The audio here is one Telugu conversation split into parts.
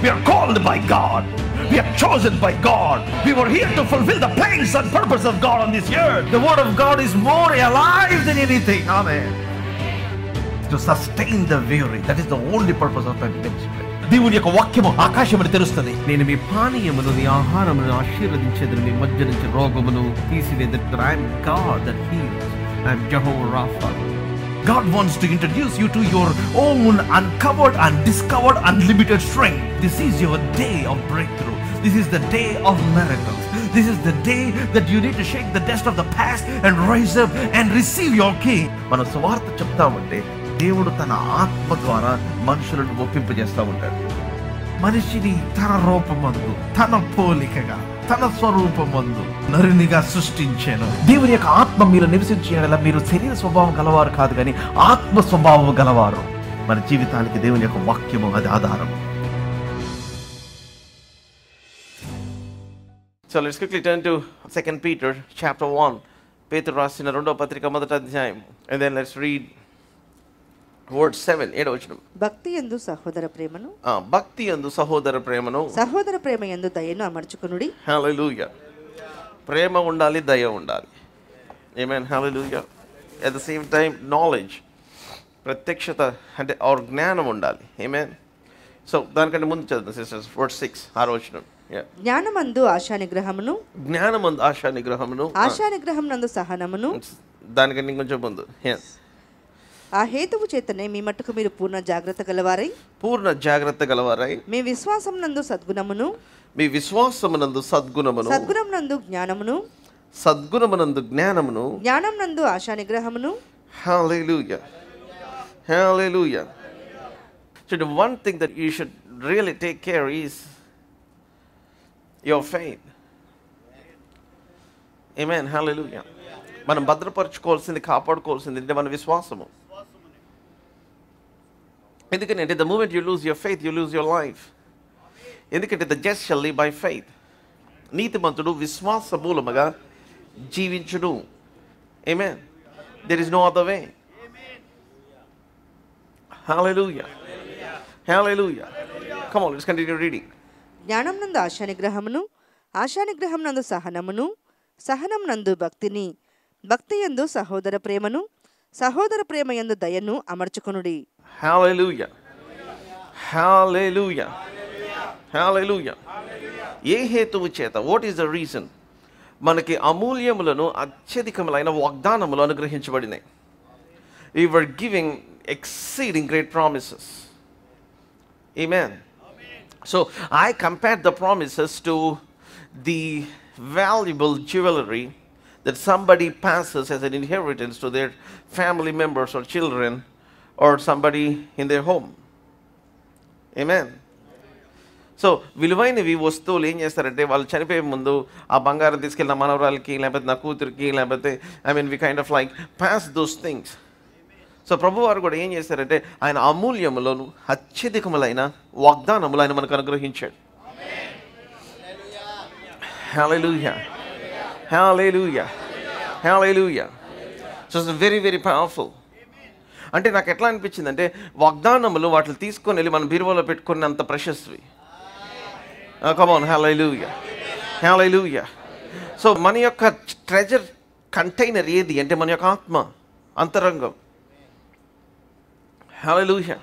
We are called by God. We are chosen by God. We were here to fulfill the plans and purpose of God on this earth. The word of God is more alive than anything. Amen. To sustain the weary. That is the only purpose of my ministry. దేవుని యొక్క వాక్యము ఆకాశమును తెరుస్తుంది. నేను మీ పానీయమును మీ ఆహారమును ఆశీర్వదించేదని మీ మధ్య నుంచి రోగమును తీసివేదను. I am God that heals. I am Jehovah Rapha. God wants to introduce you to your own uncovered and discovered unlimited strength. This is your day of breakthrough. This is the day of miracles. This is the day that you need to shake the dust of the past and rise up and receive your king. మనం సువార్త చెప్తామంటే దేవుడు తన ఆత్మ ద్వారా మనుషులను ఒప్పింపజేస్తూ ఉంటాడు. మనిషిని తన రూపమందు, తన పోలికగా, తన స్వరూపమందు నరునిగా సృష్టించాను. దేవుని యొక్క ఆత్మ మీరు నివసించేలా మీరు శరీర స్వభావం గలవారు కాదు, కానీ ఆత్మ స్వభావం గలవారు. మన జీవితానికి దేవుని యొక్క వాక్యము అది ఆధారం. So let's quickly turn to 2 Peter chapter 1. పేతురు రాసిన రెండవ పత్రిక మొదటి అధ్యాయం. And then let's read Word 7, 7వ వచనం. భక్తి యందు సహోదర ప్రేమను, భక్తి యందు సహోదర ప్రేమను, సహోదర ప్రేమ యందు దయను అమర్చుకొనుడి. హల్లెలూయా. ప్రేమ ఉండాలి, దయ ఉండాలి. ఆమేన్. హల్లెలూయా. At the same time knowledge, ప్రత్యక్షత అంటే ఆర్ జ్ఞానం ఉండాలి. ఆమేన్. సో దానికంటే ముందు చదువు సిస్టర్స్. Word 6, 6వ వచనం. జ్ఞానమందు ఆశా నిగ్రహమును, జ్ఞానమందు ఆశా నిగ్రహమును, ఆశా నిగ్రహం నందు సహనమును. దానికంటే ఇంకొంచెం ముందు. ఆ హేతువు చేతనే మీ మట్టుకు మీరు పూర్ణ జాగ్రత్త గలవారై మీ విశ్వాసం నందు సద్గుణమును, మీ విశ్వాసమునందు సద్గుణమును, సద్గుణం నందు జ్ఞానమును, సద్గుణమునందు జ్ఞానమును, జ్ఞానం నందు ASHA నిగ్రహమును. Hallelujah. Hallelujah. So the one thing that you should really take care is your faith. Amen. Hallelujah. మనం భద్రపరచుకోవాల్సింది, కాపాడుకోవాల్సింది అంటే మన విశ్వాసము. ఎందుకంటే the moment you lose your faith, you lose your life. ఎందుకంటే the just shall live by faith. నీతిమంతుడు విశ్వాస మూలముగా జీవించును. Amen. There is no other way. Hallelujah. Hallelujah. Come on, let's continue reading. జ్ఞానం నందు ఆశా నిగ్రహమును, ఆశా నిగ్రహం నందు సహనమును, సహనం నందు భక్తిని, భక్తి యందు సహోదర ప్రేమను, సహోదర ప్రేమ యందు దయను అమర్చుకొనుడి. Hallelujah. Hallelujah. Hallelujah. ఏ హేతువు చేత, what is the reason మనకి అమూల్యములను అత్యధికములైన వాగ్దానములు అనుగ్రహించబడినాయి. We were giving exceeding great promises. Amen. So I compared the promises to the valuable jewelry that somebody passes as an inheritance to their family members or children or somebody in their home. Amen. So విలువైనవి వస్తువులు ఏం చేస్తారంటే వాళ్ళు చనిపోయే ముందు ఆ బంగారం తీసుకెళ్ళి నా మనవరాలకి, లేకపోతే నా కూతురికి, లేకపోతే we kind of like pass those things. So ప్రభు వారు కూడా ఏం చేస్తారంటే ఆయన అమూల్యములను అత్యధికములైన వాగ్దానములు ఆయన మనకు అనుగ్రహించాడు. Hallelujah. Hallelujah. Hallelujah. So it's very, very powerful. అంటే నాకు ఎట్లా అనిపించింది అంటే వాగ్దానములు వాటిని తీసుకొని వెళ్ళి మన బీరువాలో పెట్టుకున్నంత ప్రెషస్వి. Come on, hallelujah. Hallelujah. So మన యొక్క ట్రెజర్ కంటైనర్ ఏది అంటే మన యొక్క ఆత్మ, అంతరంగం. Hallelujah.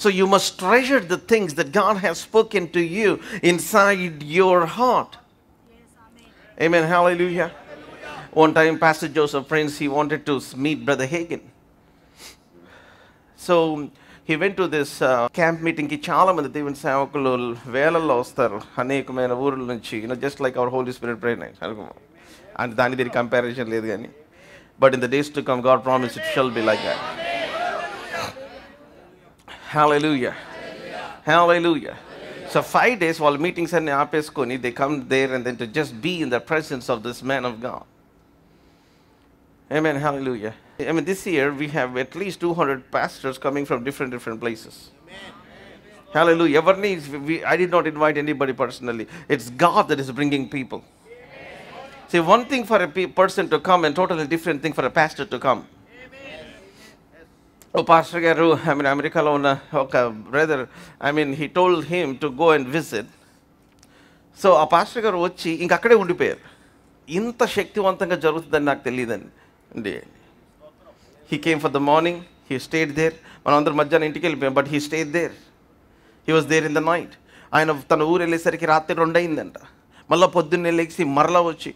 So you must treasure the things that God has spoken to you inside your heart. Amen. Hallelujah. One time Pastor Joseph Prince, he wanted to meet Brother Hagin. So he went to this camp meeting ki chaala mandi devani సేవకులు వేలల్లో వస్తారు అనేకమైన ఊర్ల నుంచి, just like our Holy Spirit prayer night. And దాని దీని కంపారిజన్ లేదు కానీ, but in the days to come God promised it shall be like that. Hallelujah. Hallelujah. So 5 days while meetings అన్ని ఆపేసుకొని they come there and then to just be in the presence of this man of God. Amen. Hallelujah. This year we have at least 200 pastors coming from different places. Amen. Hallelujah. I did not invite anybody personally. It's God that is bringing people. Amen. See, one thing for a person to come and totally different thing for a pastor to come. Amen. ఓ పాస్టర్ గారు అమెరికాలో ఉన్న ఒక brother he told him to go and visit. So ఆ పాస్టర్ గారు వచ్చి ఇంక అక్కడే ఉండిపోయారు. ఇంత శక్తివంతంగా జరుగుతుందని నాకు తెలియదండి. He came for the morning, he stayed there. మనం అందరం మధ్యాహ్నం ఇంటికి వెళ్ళిపోయాం, but he stayed there. He was there in the night. ఆయన తన ఊరు వెళ్ళేసరికి రాత్రి 2 అయిందంట. మళ్ళీ పొద్దున్నే లేచి మరలా వచ్చి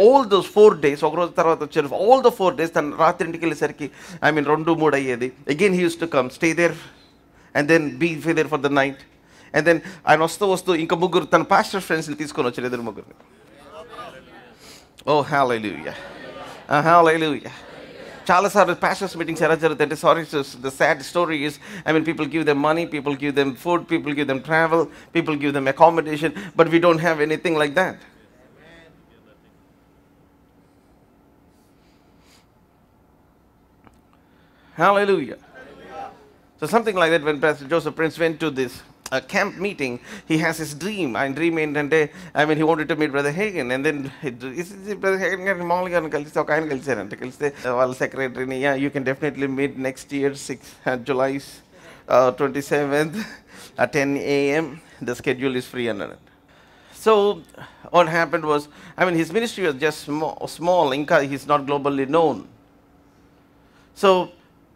ఆల్ దోస్ 4 days, ఒకరోజు తర్వాత వచ్చారు, ఆల్ ద 4 days తను రాత్రి ఇంటికి వెళ్ళేసరికి 2-3 అయ్యేది. Again he use to come, stay there and then be there for the night. And then ఆయన వస్తూ ఇంకా ముగ్గురు తన పాస్టర్ ఫ్రెండ్స్ని తీసుకొని వచ్చారు, 2 ముగ్గురిని. ఓ హల్లెలూయా, హల్లెలూయా. చాలాసార్లు పాస్టర్స్ మీటింగ్స్ ఎలా జరుగుతాయంటే, sorry the sad story is people give them money, people give them food, people give them travel, people give them accommodation, but we don't have anything like that. Hallelujah. So something like that, when Pastor Joseph Prince went to this camp meeting, he has his dream. And dream ఏంటంటే he wanted to meet Brother Hagin, and then Brother Hagin గారిని మామూలుగా కలిస్తే ఒక ఆయన కలిస్తే వాళ్ళ సెక్రటరీని, you can definitely meet next year July 27th at 10 a.m. The schedule is free అన్నాడు. So what happened was, his ministry was just small, ఇంకా he's not globally known. So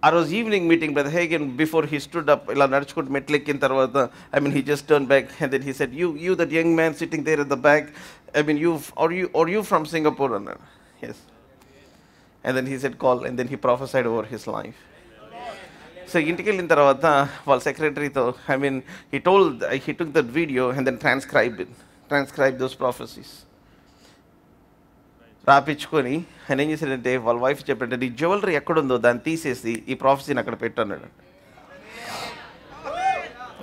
ఆ రోజు evening meeting brother Hagen, before he stood up, ఇలా నడుచుకుంటూ మెట్లు ఎక్కిన తర్వాత he just turned back and then he said, you that young man sitting there at the back, you from Singapore అన్నాడు. Yes. And then he said, call, and then he prophesied over his life. So ఇంటికి వెళ్ళిన తర్వాత వాళ్ళ సెక్రటరీతో he took that video and then transcribed those prophecies. రాపించుకొని ఆయన ఏం చేశాడంటే, వాళ్ళ వైఫ్ చెప్పాడంటే, నీ జ్యువెలరీ ఎక్కడుందో దాన్ని తీసేసి ఈ ప్రాఫెసీని అక్కడ పెట్టన్నాడు.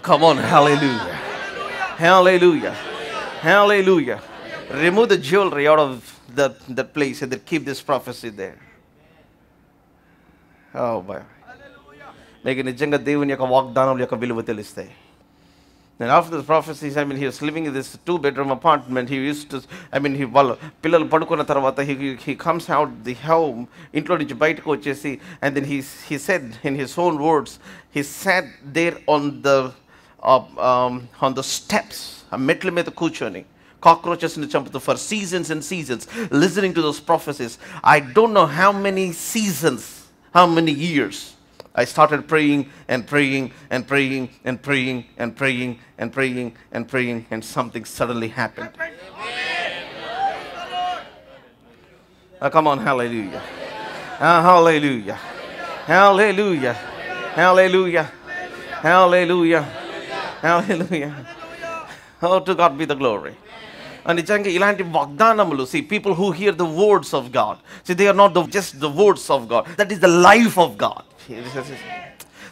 Come on, hallelujah, hallelujah, hallelujah. Remove the jewelry out of that place and then keep this prophecy there. Oh boy, మీకు నిజంగా దేవుని యొక్క వాగ్దానాల యొక్క విలువ తెలుస్తాయి. And after the prophecies, he was living in this 2-bedroom apartment. He used to, వాళ్ళ పిల్లలు పడుకున్న తర్వాత he comes out the home, ఇంట్లో నుంచి బయటకు వచ్చేసి, and then he said in his own words, he sat there on the steps, ఆ మెట్ల మీద కూర్చొని cockroaches-ని చంపుతూ for seasons and seasons, listening to those prophecies. I don't know how many seasons, how many years. I started praying and praying and praying and praying and praying and praying and praying, and something suddenly happened. Come on, hallelujah. Hallelujah. Hallelujah. Hallelujah. Hallelujah. Hallelujah. Oh, to God be the glory. And నిజంగా ఇలాంటి వాగ్దానములు, see, people who hear the words of God, see, they are not just the words of God, that is the life of God.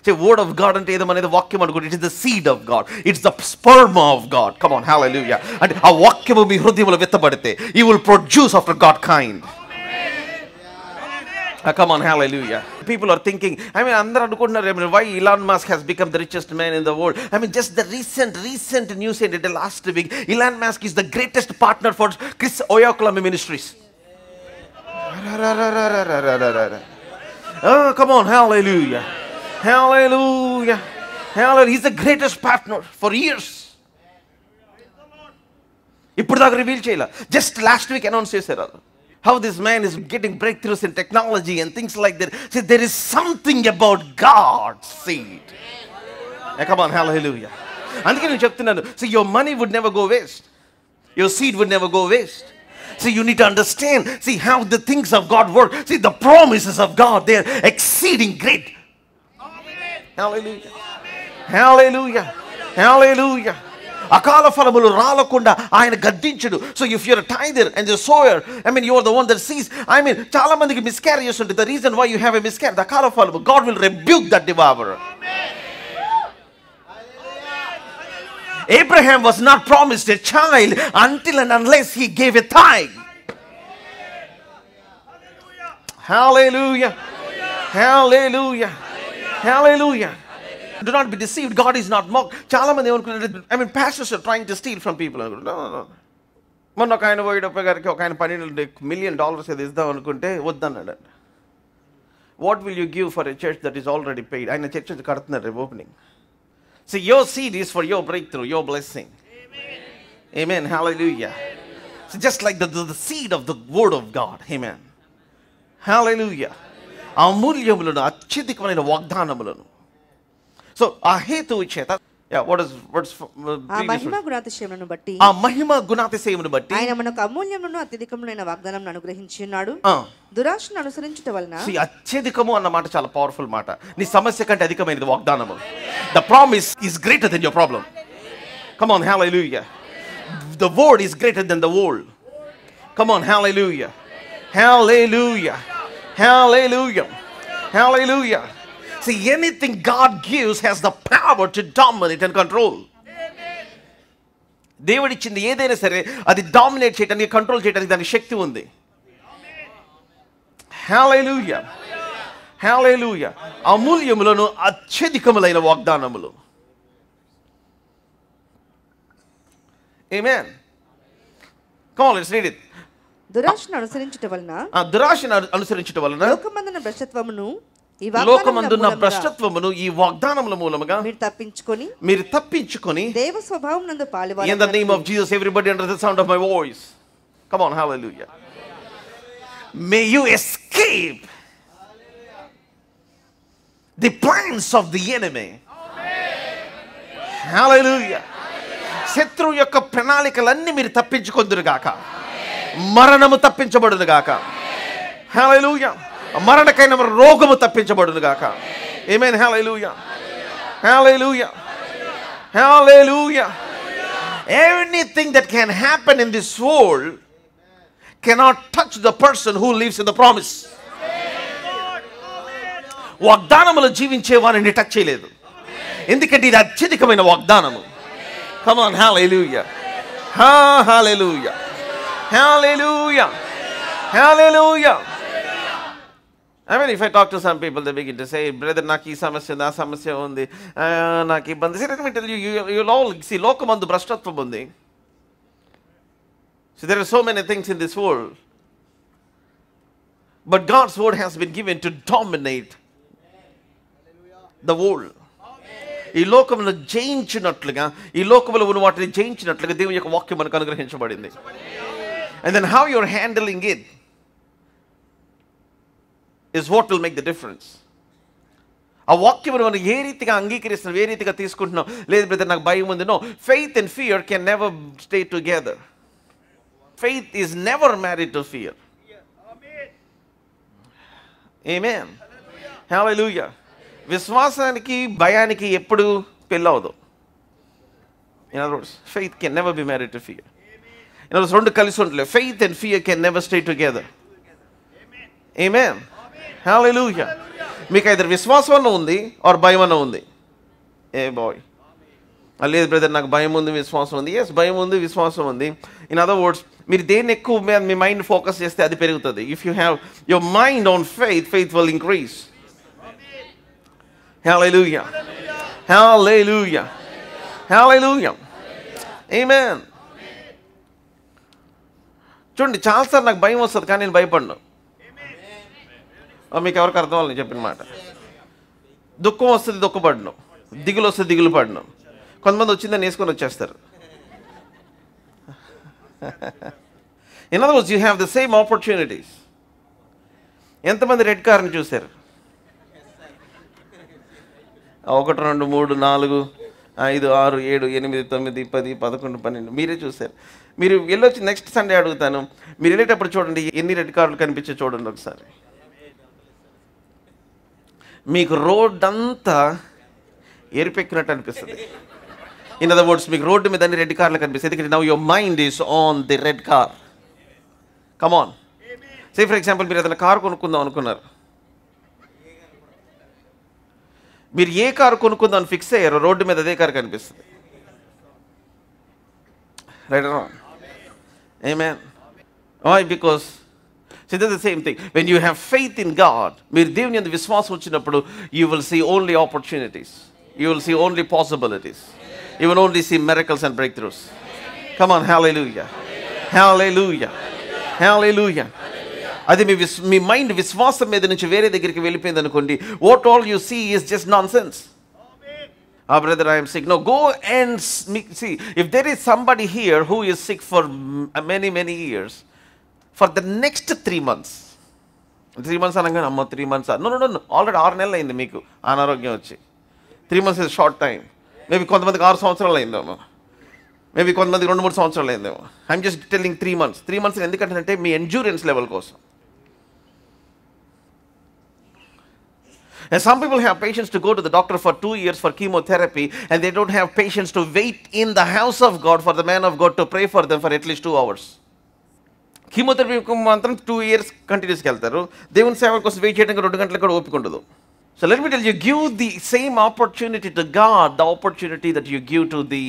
See, word of God అంటే ఏదో అనేది వాక్యం అనుకోండి, it is the seed of God, it's the sperm of God. Come on, hallelujah. అంటే ఆ వాక్యము మీ హృదయములో విత్తబడితే you will produce after God kind. Come on, hallelujah. People are thinking, అందరూ అనుకుంటున్నారు, why Elon Musk has become the richest man in the world. Just the recent news in the last week, Elon Musk is the greatest partner for Chris Oyakhilome Ministries. Oh, come on, hallelujah. Hallelujah. Hallelujah. He's the greatest partner for years. ఇప్పుడు దాకా రివీల్ చేయాల, జస్ట్ లాస్ట్ వీక్ అనౌన్స్ చేశారు how this man is getting breakthroughs in technology and things like that. See, there is something about God's seed. Come on, hallelujah. అందుకే నేను చెప్తున్నాను, see, your money would never go waste, your seed would never go waste. See, you need to understand, see, how the things of God work. See, the promises of God, they are exceeding great. Hallelujah. Hallelujah. Hallelujah. అకాల ఫలములు రాలకుండా ఆయన గద్దించుడు. So if your tither and the sower, you are the one that sees. చాలా మందికి మిస్క్యారేజెస్ ఉంటుంది. The reason why you have a miscarriage, the అకాల ఫలము, God will rebuke that devourer. Abraham was not promised a child until and unless he gave a tithe. Hallelujah. Hallelujah. Hallelujah. Do not be deceived. God is not mocked. చాలా మంది ఏమనుకుంటారు, pastors are trying to steal from people. No. మొన్న ఒక ఆయన పోయేటప్ప గారికి ఒక ఆయన $12 million ఏదో ఇద్దాం అనుకుంటే వద్దన్నాడు. What will you give for a church that is already paid? ఆయన చర్చ్ కడుతున్నారు రేపు opening. So your seed is for your breakthrough, your blessing. Amen. Hallelujah. So just like the seed of the word of God. Amen. Hallelujah. అమూల్యములను అత్యధికమైన వాగ్దానములను. So ఆ హేతువు చేత ఆ మహిమ గుణాతిశయమును బట్టి ఆయన మనకు అమూల్యమును అత్యధికములైన వాగ్దానం అనుగ్రహించి ఉన్నాడు. దురాశను అనుసరించుట వలన. అత్యధికము అన్న మాట చాలా పవర్ఫుల్ మాట. నీ సమస్య కంటే అధికమైనది వాగ్దానము. The promise is greater than your problem. Come on, hallelujah. The word is greater than the world. Come on, hallelujah. Hallelujah. Hallelujah. Hallelujah. See, anything God gives has the power to dominate and control. దేవుడు ఇచ్చింది ఏదైనా సరే అది డామినేట్ చేయడానికి, కంట్రోల్ చేయడానికి దానికి శక్తి ఉంది. హల్లెలూయా. హల్లెలూయా. అమూల్యములను అత్యధికములైన వాగ్దానములు. Amen. Come on, let's read it. దురాశను అనుసరించుట వలన. దురాశను అనుసరించుట వలన లోకమందున భ్రష్టత్వమును లోకమందున్న భ్రష్టత్వమును ఈ వాగ్దానముల మూలముగా మీరు తప్పించుకొని దేవ స్వభావమునందు పాలువారు. In the name of Jesus, everybody under the sound of my voice. Come on, hallelujah. May you escape the plans of the enemy. Hallelujah. శత్రువు యొక్క ప్రణాళికలన్నీ మీరు తప్పించుకొందురు గాక. మరణము తప్పించబడును గాక. హల్లెలూయా. మరణకైన రోగము తప్పించబడును గాక. ఆమేన్. హల్లెలూయా. Hallelujah. Hallelujah. Anything that can happen in this world cannot touch the person who lives in the promise. వాగ్దానములో జీవించే వారిని టచ్ చేయలేదు. ఎందుకంటే ఇది అత్యధికమైన వాగ్దానము. Come on, hallelujah. Hallelujah. Hallelujah. Hallelujah. I mean, if I talk to some people, they begin to say, brother, నాకు ఈ సమస్య నా సమస్య ఉంది, నాకు ఇబ్బంది. See, let me tell you, you'll all see, లోకమందు భ్రష్టత్వం ఉంది. So there are so many things in this world. But God's word has been given to dominate the world. ఈ లోకమును జయించినట్లుగా, ఈ లోకములో ఉన్న వాటిని జయించినట్లుగా దేవుని యొక్క వాక్యం మనకు అనుగ్రహించబడింది. And then how you're handling it is what will make the difference. ఆ వాక్యమును మనం ఏ రీతిగా అంగీకరిస్తున్నాం, ఏ రీతిగా తీసుకుంటున్నాం. లేదు బ్రదర్ నాకు భయం ఉంది. No, faith and fear can never stay together. Faith is never married to fear. Amen. Hallelujah. విశ్వాసానికి భయానికి ఎప్పుడు పెళ్ళవదు. In other words, faith can never be married to fear. In other words, రెండు కలిసి ఉండలేదు. Faith and fear can never stay together. Amen. Hallelujah. మీకు either విశ్వాసం అన్న ఉంది or భయం అన్న ఉంది. ఏ బాయ్, లేదు బ్రదర్ నాకు భయం ఉంది విశ్వాసం ఉంది. ఎస్, భయం ఉంది విశ్వాసం ఉంది. ఇన్ అదర్ వర్డ్స్, మీరు దేన్ని ఎక్కువ మీ మైండ్ ఫోకస్ చేస్తే అది పెరుగుతుంది. If you have your mind on faith, faith will increase. Hallelujah. Hallelujah. Hallelujah. Amen. చూడండి, చాలాసార్లు నాకు భయం వస్తుంది కానీ నేను భయపడను. మీకు ఎవరికి అర్థం అవ్వాలి చెప్పిన మాట. దుఃఖం వస్తుంది దుఃఖపడను, దిగులు వస్తుంది దిగులు పడను. కొంతమంది వచ్చిందని వేసుకొని వచ్చేస్తారు. In other words, you have the same opportunities. ఎంతమంది రెడ్ కార్ని చూశారు? 1 2 3 4 5 6 7 8 9 10 11 12 మీరే చూశారు. మీరు వెళ్ళొచ్చి నెక్స్ట్ సండే అడుగుతాను, మీరు వెళ్ళేటప్పుడు చూడండి ఎన్ని రెడ్ కార్లు కనిపించే చూడండి ఒకసారి. మీకు రోడ్ అంతా ఎరిపెక్కినట్టు అనిపిస్తుంది. ఇన్ అదర్ వర్డ్స్, మీకు రోడ్డు మీద అన్ని రెడ్ కార్లు కనిపిస్తుంది. ఎందుకంటే now your mind is on the red car. Come on. Say for example, మీరు ఏదైనా కారు కొనుక్కుందాం అనుకున్నారు. మీరు ఏ కారు కొనుక్కుందామని ఫిక్స్ అయ్యారో రోడ్డు మీద అదే కారు కనిపిస్తుంది. Right or wrong? Amen. Why? Because see, that's the same thing. When you have faith in God, మీరు దేవుని యందు విశ్వాసం వచ్చినప్పుడు you will see only opportunities. You will see only possibilities. You will only see miracles and breakthroughs. Come on, hallelujah. Hallelujah. Hallelujah. అది మీ మైండ్ విశ్వాసం మీద నుంచి వేరే దగ్గరికి వెళ్ళిపోయింది అనుకోండి, what all you see is just nonsense. Brother, I am sick. No, go and see. If there is somebody here who is sick for many, many years, for the next 3 months, 3 months అనగానే అమ్మ 3 months, no, ఆల్రెడీ 6 నెలలు అయింది మీకు అనారోగ్యం వచ్చి. 3 months is short time. Maybe కొంతమందికి 6 సంవత్సరాలు అయిందేమో, మేబీ కొంతమందికి 2-3 సంవత్సరాలు అయిందేమో. I'm just telling 3 months. 3 months ఎందుకంటే మీ ఎండ్యూరెన్స్ లెవెల్ కోసం. And some people have patience to go to the doctor for 2 years for chemotherapy, and they don't have patience to wait in the house of God for the man of God to pray for them for at least 2 hours. Chemotherapy మాత్రం 2 years కంటిన్యూస్గా వెళ్తారు. దేవుని సేవ కోసం వెయిట్ చేయడానికి 2 గంటలకు కూడా ఓపిక ఉండదు. So let me tell you, give the same opportunity to God, the opportunity that you give to the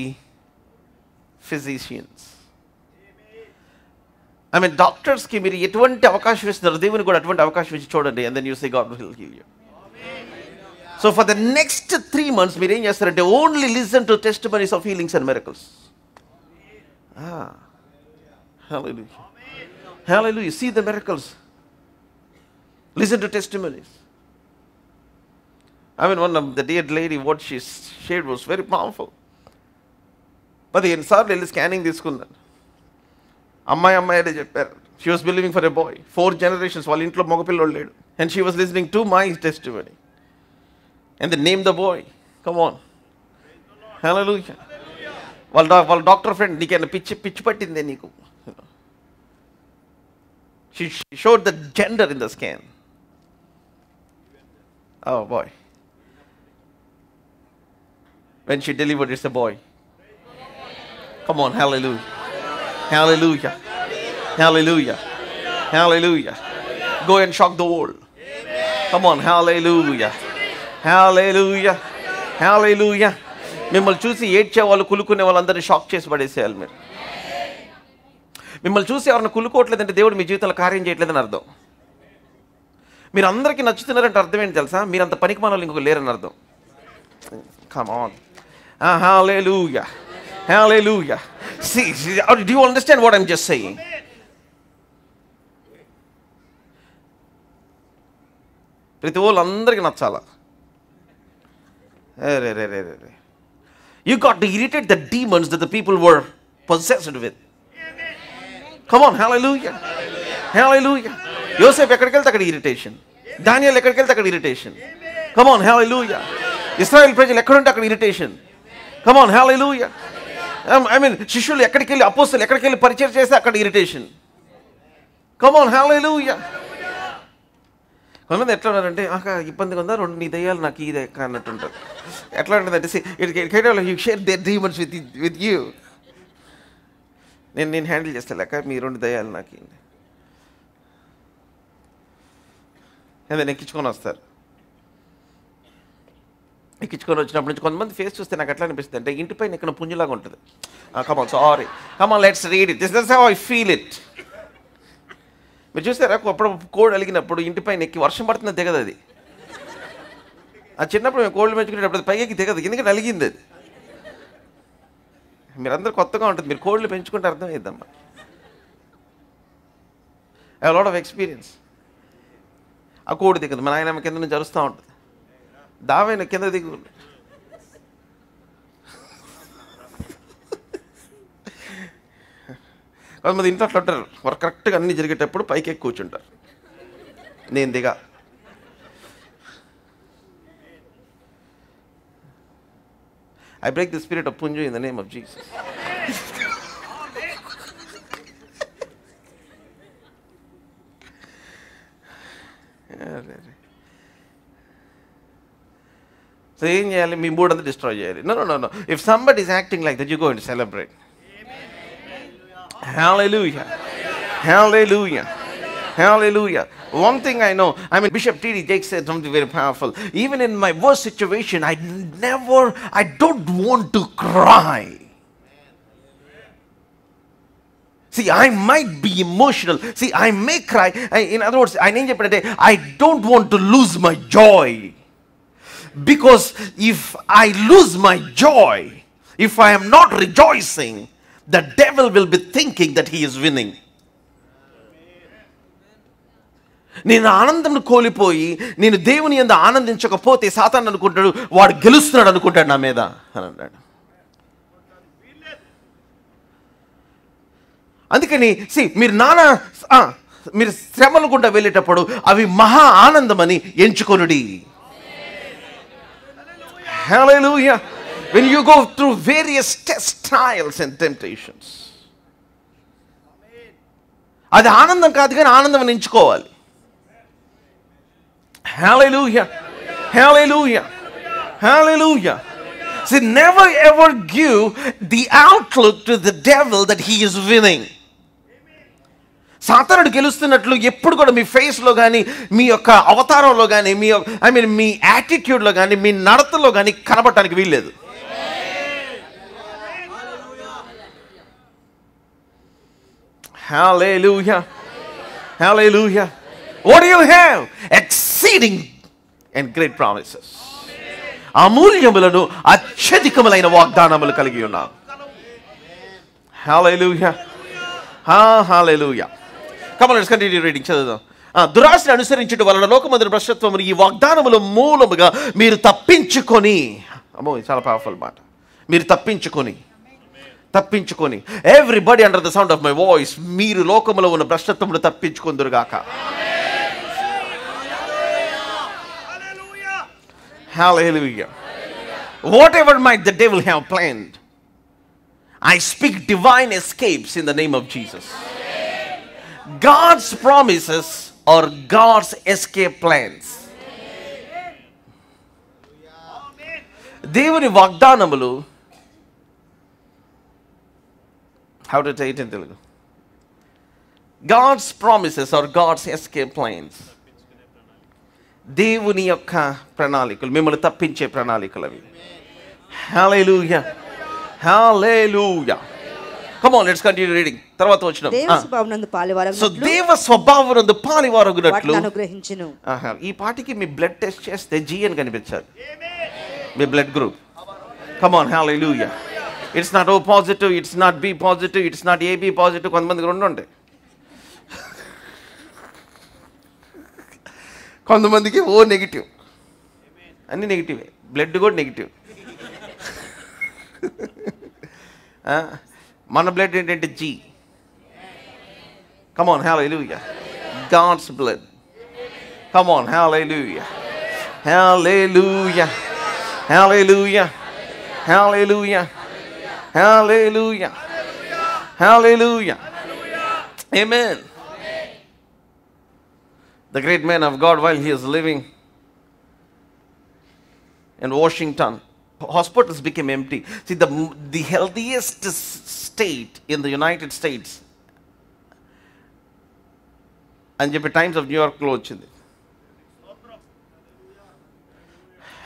physicians. I mean, డాక్టర్స్కి మీరు ఎటువంటి అవకాశం ఇస్తున్నారు, దేవుని కూడా అటువంటి అవకాశం ఇచ్చి చూడండి, and then you say God will heal you. So for the next 3 months, మీరు ఏం చేస్తారంటే only listen to testimonies of healings and miracles. Hallelujah. Hallelujah. See the miracles. Listen to testimonies. I mean, one of the dear lady, what she shared was very powerful. But ఎన్నిసార్లు వెళ్ళి స్కానింగ్ తీసుకున్నాను. అమ్మాయి అదే చెప్పారు. She was believing for a boy. 4 generations వాళ్ళ ఇంట్లో మగపిల్లోడు లేడు. And she was listening to my testimony. And they named the boy. Come on. Hallelujah. వాళ్ళ డాక్టర్ ఫ్రెండ్, నీకైనా పిచ్చి పట్టిందే నీకు. She showed the gender in the scan. Oh boy. When she delivered, it's a boy. Come on, hallelujah. Hallelujah. Hallelujah. Hallelujah. Go and shock the world. Come on, hallelujah. Hallelujah. Hallelujah. మిమ్మల్ని చూసి ఏడ్చే వాళ్ళు, కులుకునే వాళ్ళందరినీ షాక్ చేసి పడేసేయాలి మీరు. మిమ్మల్ని చూసి ఎవరిని కులుకోవట్లేదంటే దేవుడు మీ జీవితంలో కార్యం చేయట్లేదని అర్థం. మీరు అందరికీ నచ్చుతున్నారంటే అర్థం ఏంటి తెలుసా? మీరు అంత పనికి మనలు ఇంకొక లేరని అర్థం. Come on. Hallelujah. Hallelujah. See, do you understand what I'm just saying? ప్రతి వాళ్ళు అందరికీ నచ్చాలా? You got to irritate the demons that the people were possessed with. Come on, hallelujah. Hallelujah. Joseph ఎక్కడికి వెళ్తే అక్కడ ఇరిటేషన్. దానియేలు ఎక్కడికి వెళ్తే అక్కడ irritation. Come on, hallelujah. Israel ప్రజలు ఎక్కడుంటే అక్కడ irritation. Come on, hallelujah. I mean, శిష్యులు ఎక్కడికి వెళ్ళి, అపోస్తలులు ఎక్కడికి వెళ్ళి పరిచయం చేస్తే అక్కడ ఇరిటేషన్. Come on, hallelujah. కొంతమంది ఎట్లా ఉన్నారంటే, ఇబ్బందిగా ఉందా, 2 నీ దయ్యాలు నాకు ఇదే అన్నట్టుంటారు. ఎట్లా ఉంటుందంటే, you share their demons with you. నేను హ్యాండిల్ చేస్తాలేక మీ 2 దయ్యాలు నాకు అదే ఎక్కించుకొని వస్తారు. ఎక్కించుకొని వచ్చినప్పటి నుంచి కొంతమంది ఫేస్ చూస్తే నాకు ఎట్లా అనిపిస్తుంది అంటే, ఇంటిపైన ఎక్కడ పుంజులాగా ఉంటుంది. Come on, sorry, come on, let's read it, this is how I feel it. మీరు చూస్తారా, అప్పుడు కోడి అలిగినప్పుడు ఇంటిపైన ఎక్కి వర్షం పడుతుంది దిగదు అది. ఆ చిన్నప్పుడు మేము కోళ్ళు పెంచుకునేటప్పుడు అది పైకి దిగదు, ఎందుకంటే అలిగింది అది. మీరందరూ కొత్తగా ఉంటుంది, మీరు కోళ్ళు పెంచుకుంటే అర్థమయ్యిద్దమ్మా. I have lot of experience. ఆ కోడి దిగదు, మన ఆయన కింద నుంచి అరుస్తూ ఉంటుంది, దావైన కింద దిగు. కొంతమంది ఇంట్లో అట్లా ఉంటారు, వారు కరెక్ట్గా అన్నీ జరిగేటప్పుడు పైకి ఎక్కి కూర్చుంటారు, నేను దిగా. I break the spirit of Punju in the name of Jesus. So ఏం చేయాలి? మీ మూడ్ అంతా డిస్ట్రాయ్ చేయాలి. No. If somebody is acting like that, you go and celebrate. Hallelujah. Hallelujah. Hallelujah. One thing I know, Bishop T.D. Jakes said something very powerful. Even in my worst situation, I don't want to cry. See, I might be emotional. See, I may cry. In other words, I don't want to lose my joy. Because if I lose my joy, if I am not rejoicing, the devil will be thinking that he is winning. నేను ఆనందం కోల్పోయి నేను దేవుని యందు ఆనందించకపోతే సాతాను అనుకుంటాడు వాడు గెలుస్తున్నాడు అనుకుంటాడు నా మీద అని అన్నాడు. అందుకని మీరు శ్రమలు గుండా వెళ్ళేటప్పుడు అవి మహా ఆనందమని ఎంచుకొనుడి. Hallelujah. When you go through various tests, trials and temptations, అది ఆనందం కాదు కానీ ఆనందం అని ఎంచుకోవాలి. Hallelujah. Hallelujah. Hallelujah. See, never ever give the outlook to the devil that he is winning. సాతానుడు గెలుస్తున్నట్లు ఎప్పుడు కూడా మీ ఫేస్లో కానీ మీ యొక్క అవతారంలో కానీ మీ యాటిట్యూడ్లో కానీ మీ నడతలో కానీ కనబడటానికి వీల్లేదు. Hallelujah. Hallelujah. What do you have? Exceeding and great promises. అమూల్యములను అత్యధికములైన వాగ్దానములు కలిగి ఉన్నాం. Hallelujah. Hallelujah. Come on, let's continue reading. చదువుదాం. దురాశను అనుసరించుట వలన లోకమందున భ్రష్టత్వమును ఈ వాగ్దానముల మూలముగా మీరు తప్పించుకొని, అమ్మో చాలా పవర్ఫుల్ మాట, మీరు తప్పించుకొని everybody under the sound of my voice, మీరు లోకములో ఉన్న భ్రష్టత్వమును తప్పించుకొందురుగాక. Hallelujah. Whatever might the devil have planned, I speak divine escapes in the name of Jesus. God's promises are God's escape plans. దేవుని వాగ్దానములు, how to say it in Telugu, God's promises are God's escape plans. దేవుని యొక్క ప్రణాళికలు, మిమ్మల్ని తప్పించే ప్రణాళికలు అవి. Hallelujah. Hallelujah. Come on, let's continue reading. తర్వాత వచ్చిన సో దేవ స్వభావమునందు పాలివారగునట్లు అనుగ్రహించును. ఈ పాటికి మీ బ్లడ్ టెస్ట్ చేస్తే G అని కనిపించాలి, మీ blood group. Come on, hallelujah. It's not O positive, it's not B positive, it's not AB positive. కొంతమందికి రెండు ఉంటాయి, కొంతమందికి O నెగిటివ్, అన్ని నెగిటివే, బ్లడ్ కూడా నెగిటివ్. మన బ్లడ్ ఏంటంటే G. Come on, hallelujah. God's blood. Come on, hallelujah. Hallelujah. Hallelujah. Hallelujah. Hallelujah. Hallelujah. Amen. The great man of God, while he is living in Washington, hospitals became empty. See, the healthiest state in the United States అని చెప్పి టైమ్స్ ఆఫ్ న్యూయార్క్లో వచ్చింది.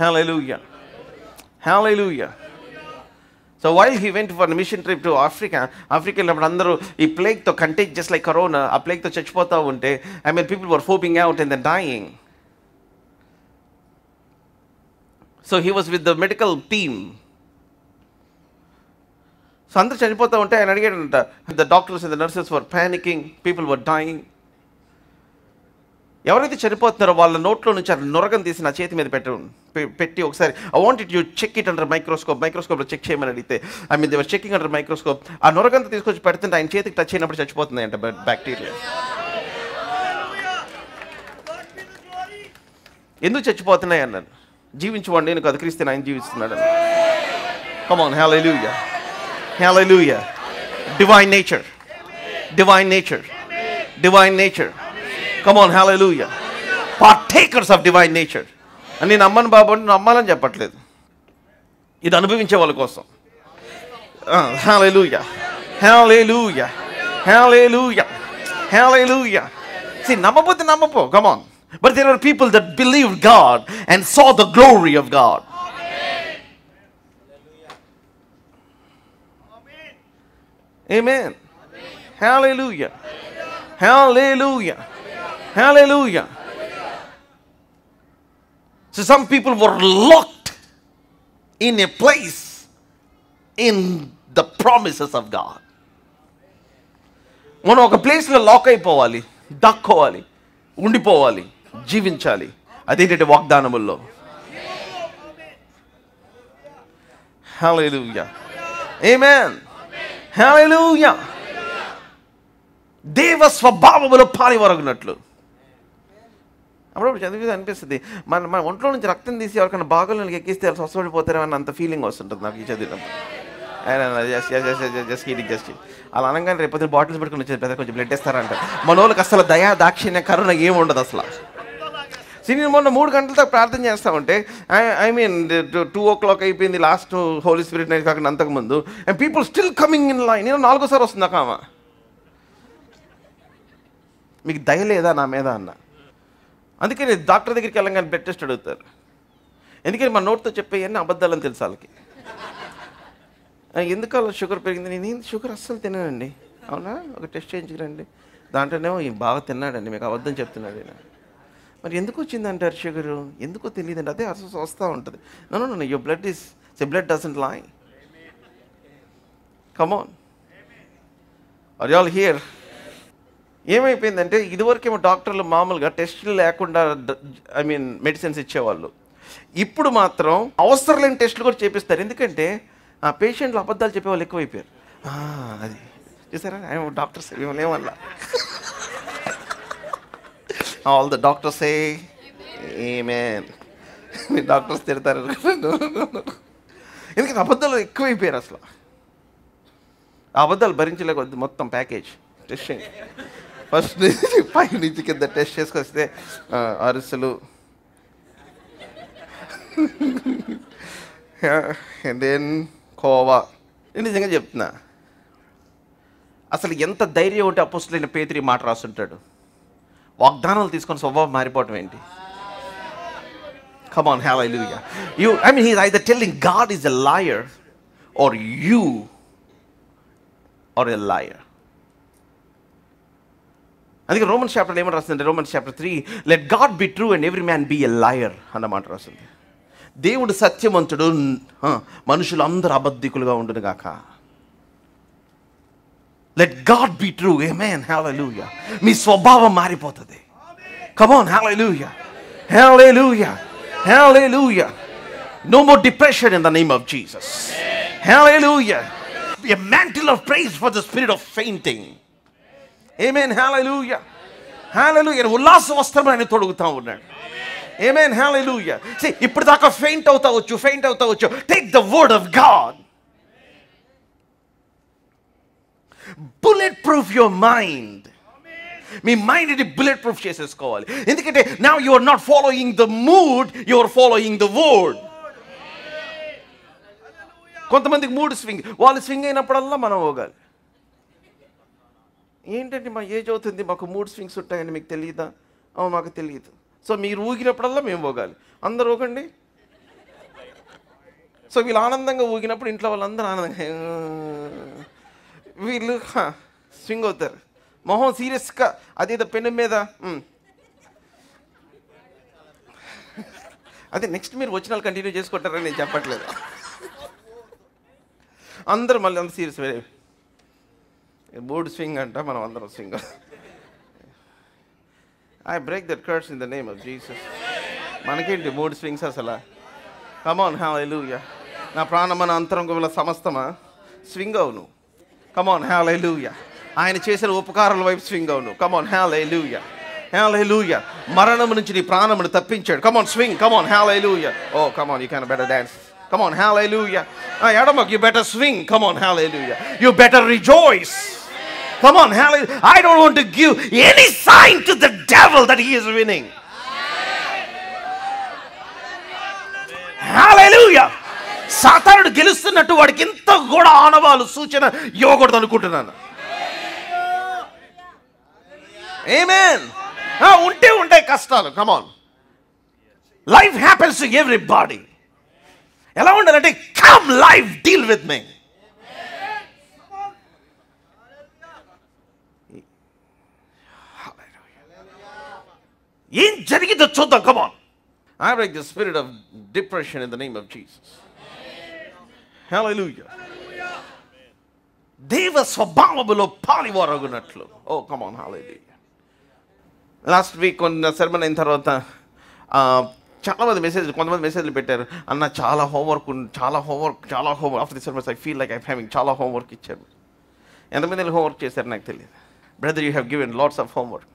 Hallelujah. Hallelujah. So while he went for a mission trip to Africa వెళ్ళినప్పుడు అందరూ ఈ ప్లేగ్తో కంటేజ్ జస్ట్ లైక్ కరోనా, ఆ ప్లేగ్తో చచ్చిపోతూ ఉంటే, people were foaming out and then dying. So he was with the medical team. So అందరూ చనిపోతూ ఉంటే ఆయన అడిగాడంట, the doctors and the nurses were panicking, people were dying. ఎవరైతే చనిపోతున్నారో వాళ్ళ నోట్లో నుంచి ఆ నొరగం తీసి నా చేతి మీద పెట్టి ఒకసారి I want it you check it under మైక్రోస్కోప్లో చెక్ చేయమని అడిగితే, they were checking under microscope. ఆ నొరగంతా తీసుకొచ్చి పెడుతుంటే ఆయన చేతికి టచ్ అయినప్పుడు చచ్చిపోతుంది అంట బ్యాక్టీరియా. ఎందుకు చచ్చిపోతున్నాయి అన్నాను, జీవించువాడు నేను కాదు, క్రీస్తు ఆయన జీవిస్తున్నాడు అన్న. Come on, hallelujah. Hallelujah. Divine nature. Divine nature. Divine nature. Come on, hallelujah. Partakers of divine nature. అని నేను అమ్మను బాబు అని నమ్మాలని చెప్పట్లేదు, ఇది అనుభవించే వాళ్ళ కోసం. Hallelujah. Hallelujah. Hallelujah. Hallelujah. See, నమ్మపోతే నమ్మపో. Come on. But there are people that believed God and saw the glory of God. Amen. Hallelujah. Hallelujah. Hallelujah. So some people were locked in a place in the promises of God. మనం ఒక ప్లేస్లో లాక్ అయిపోవాలి, దక్కోవాలి, ఉండిపోవాలి, జీవించాలి. అదేంటంటే వాగ్దానముల్లో. హల్లెలూయా, ఆమేన్, హల్లెలూయా. దేవ స్వభావములో పాలివరగునట్లు. అప్పుడప్పుడు చదివితే అనిపిస్తుంది, మన ఒంట్లో నుంచి రక్తం తీసి ఎవరికైనా బాగోళ్ళకి ఎక్కిస్తే స్వస్థపడిపోతారేమో అన్న అంత ఫీలింగ్ వస్తుంటుంది నాకు ఈ చదివినప్పుడు. జస్ట్ అలా అనగానే రేపు బాటిల్స్ పెట్టుకుని వచ్చేది, పెద్ద కొంచెం బ్లడ్ వేస్తారంట. మన వాళ్ళకి అసలు దయా దాక్షిణ్య కరుణ ఏమి ఉండదు అసలు. నేను మొన్న 3 గంటలతో ప్రార్థన చేస్తా ఉంటే, ఐ మీన్ 2 o'clock అయిపోయింది, లాస్ట్ హోలీ స్పిరిట్ నైట్ కాకుండా అంతకుముందు, and people still coming in line. నేను 4సారి వస్తుంది కామా, మీకు దయ లేదా నా మీద అన్న. అందుకే నేను డాక్టర్ దగ్గరికి వెళ్ళగానే బ్లడ్ టెస్ట్ అడుగుతారు. ఎందుకని మన నోట్తో చెప్పేవన్నీ అబద్ధాలని తెలుసు వాళ్ళకి. ఎందుకు అలా షుగర్ పెరిగింది? నేను షుగర్ అస్సలు తిన్నానండి. అవునా, ఒక టెస్ట్ చేయించుకురండి. దాంట్లోనేమో బాగా తిన్నాడండి, మీకు అబద్ధం చెప్తున్నాడు ఈయన. మరి ఎందుకు వచ్చిందంటారు షుగరు? ఎందుకో తెలియదండి, అదే అసలు వస్తూ ఉంటుంది. నన్ను your blood is blood doesn't lie. Come on, are you all here? ఏమైపోయిందంటే ఇదివరకేమో డాక్టర్లు మామూలుగా టెస్టులు లేకుండా ఐ మీన్ మెడిసిన్స్ ఇచ్చేవాళ్ళు. ఇప్పుడు మాత్రం అవసరం లేని టెస్టులు కూడా చేపిస్తారు. ఎందుకంటే ఆ పేషెంట్లు అబద్ధాలు చెప్పేవాళ్ళు ఎక్కువైపోయారు. అది చూసారా, డాక్టర్స్ ఏమన్నా all the doctors say amen. Me doctors తిడతారు, ఎందుకంటే అబద్ధాలు ఎక్కువైపోయారు అసలు. ఆ అబద్ధాలు భరించలేకొద్దు, మొత్తం ప్యాకేజ్ టెస్ట్ ఫస్ట్ నుంచి పై నుంచి కింద టెస్ట్ చేసుకొస్తే అరుసులు, అండ్ దెన్ కోవా. నేను నిజంగా చెప్తున్నా, అసలు ఎంత ధైర్యం ఉంటే అపోస్తలుడైన పేతురు మాట రాస్తుంటాడు. వాగ్దానాలు తీసుకొని స్వభావం మారిపోవటం ఏంటి? Come on, hallelujah. He's either telling God is a liar or you are a liar. అందుకే రోమన్స్ చాప్టర్ ఏమని రాస్తుంది? Romans chapter 3, let God be true and every man be a liar అన్నమాట రాస్తుంది. దేవుడు సత్యవంతుడు, మనుషులు అందరూ అబద్ధికులుగా ఉండును గాక. Let God be true, amen, hallelujah. మీ స్వభావం మారిపోతుంది. Come on, hallelujah, hallelujah, hallelujah. No more depression in the name of Jesus. Hallelujah. A mantle of praise for the spirit of fainting. Amen, hallelujah, hallelujah. ఉల్లాస వస్త్రం ఆయన తొడుగుతా ఉన్నాడు. Amen, hallelujah. See, ఇప్పుడు దాకా ఫెయింట్ అవుతావచ్చు. Take the word of God. Bulletproof your mind. మీ మైండ్ని బుల్లెట్ ప్రూఫ్ చేసేసుకోవాలి. ఎందుకంటే now you are not following the mood, you are following the word. కొంతమందికి మూడ్ స్వింగ్, వాళ్ళు స్వింగ్ అయినప్పుడల్లా మనం పోగాలి. ఏంటంటే మా ఏజ్ అవుతుంది, మాకు మూడ్ స్వింగ్స్ ఉంటాయని మీకు తెలియదా? మాకు తెలియదు. సో మీరు ఊగినప్పుడల్లా మేము పోగాలి. అందరూ ఊగండి. సో వీళ్ళు ఆనందంగా ఊగినప్పుడు ఇంట్లో వాళ్ళందరూ ఆనందంగా, వీళ్ళు స్వింగ్ అవుతారు. మొహం సీరియస్గా అదేదో పెన్ను మీద. అదే నెక్స్ట్ మీరు వచ్చిన వాళ్ళు కంటిన్యూ చేసుకుంటారని నేను చెప్పట్లేదు. అందరూ మళ్ళీ అంత సీరియస్ మూడ్ స్వింగ్ అంట, మనం అందరం swing. I break that curse in the name of Jesus. మనకేంటి మూడ్ స్వింగ్స్ అసలు? Come on, hallelujah. నా ప్రాణమన అంతరంగముల సమస్తమా స్వింగ్ అవును. Come on, hallelujah. ఆయన చేసిన ఉపకారాల వైపు స్వింగ్ అవును. Come on, hallelujah, hallelujah. మరణం నుంచి నీ ప్రాణమును తప్పించాడు. Come on, swing. Come on, hallelujah. Oh come on, you can better dance. Come on, hallelujah. Edamak, you better swing. Come on, hallelujah. You better rejoice. Come on, hallelujah. I don't want to give any sign to the devil that he is winning. Hallelujah. సాతానుడు గెలుస్తున్నట్టు వాడికి ఇంత కూడా ఆనవాలు సూచన ఇవ్వకూడదు అనుకుంటున్నాను. Amen. ఉంటాయి కష్టాలు. Come on. Life happens to everybody. ఎలా ఉండాలంటే come life deal with me. ఏం జరిగిందో చూద్దాం. Come on. I break the spirit of depression in the name of Jesus. Hallelujah. దేవ స్వభావములో పాలివారగునట్లు. Oh, come on, hallelujah. Last week sermon అయిన తర్వాత కొంతమంది మెసేజ్లు పెట్టారు, అన్న చాలా homework after the sermons I feel like I'm having చాలా హోంవర్క్ ఇచ్చారు. ఎంతమంది హోంవర్క్ చేశారు నాకు తెలియదు. Brother, you have given lots of homework.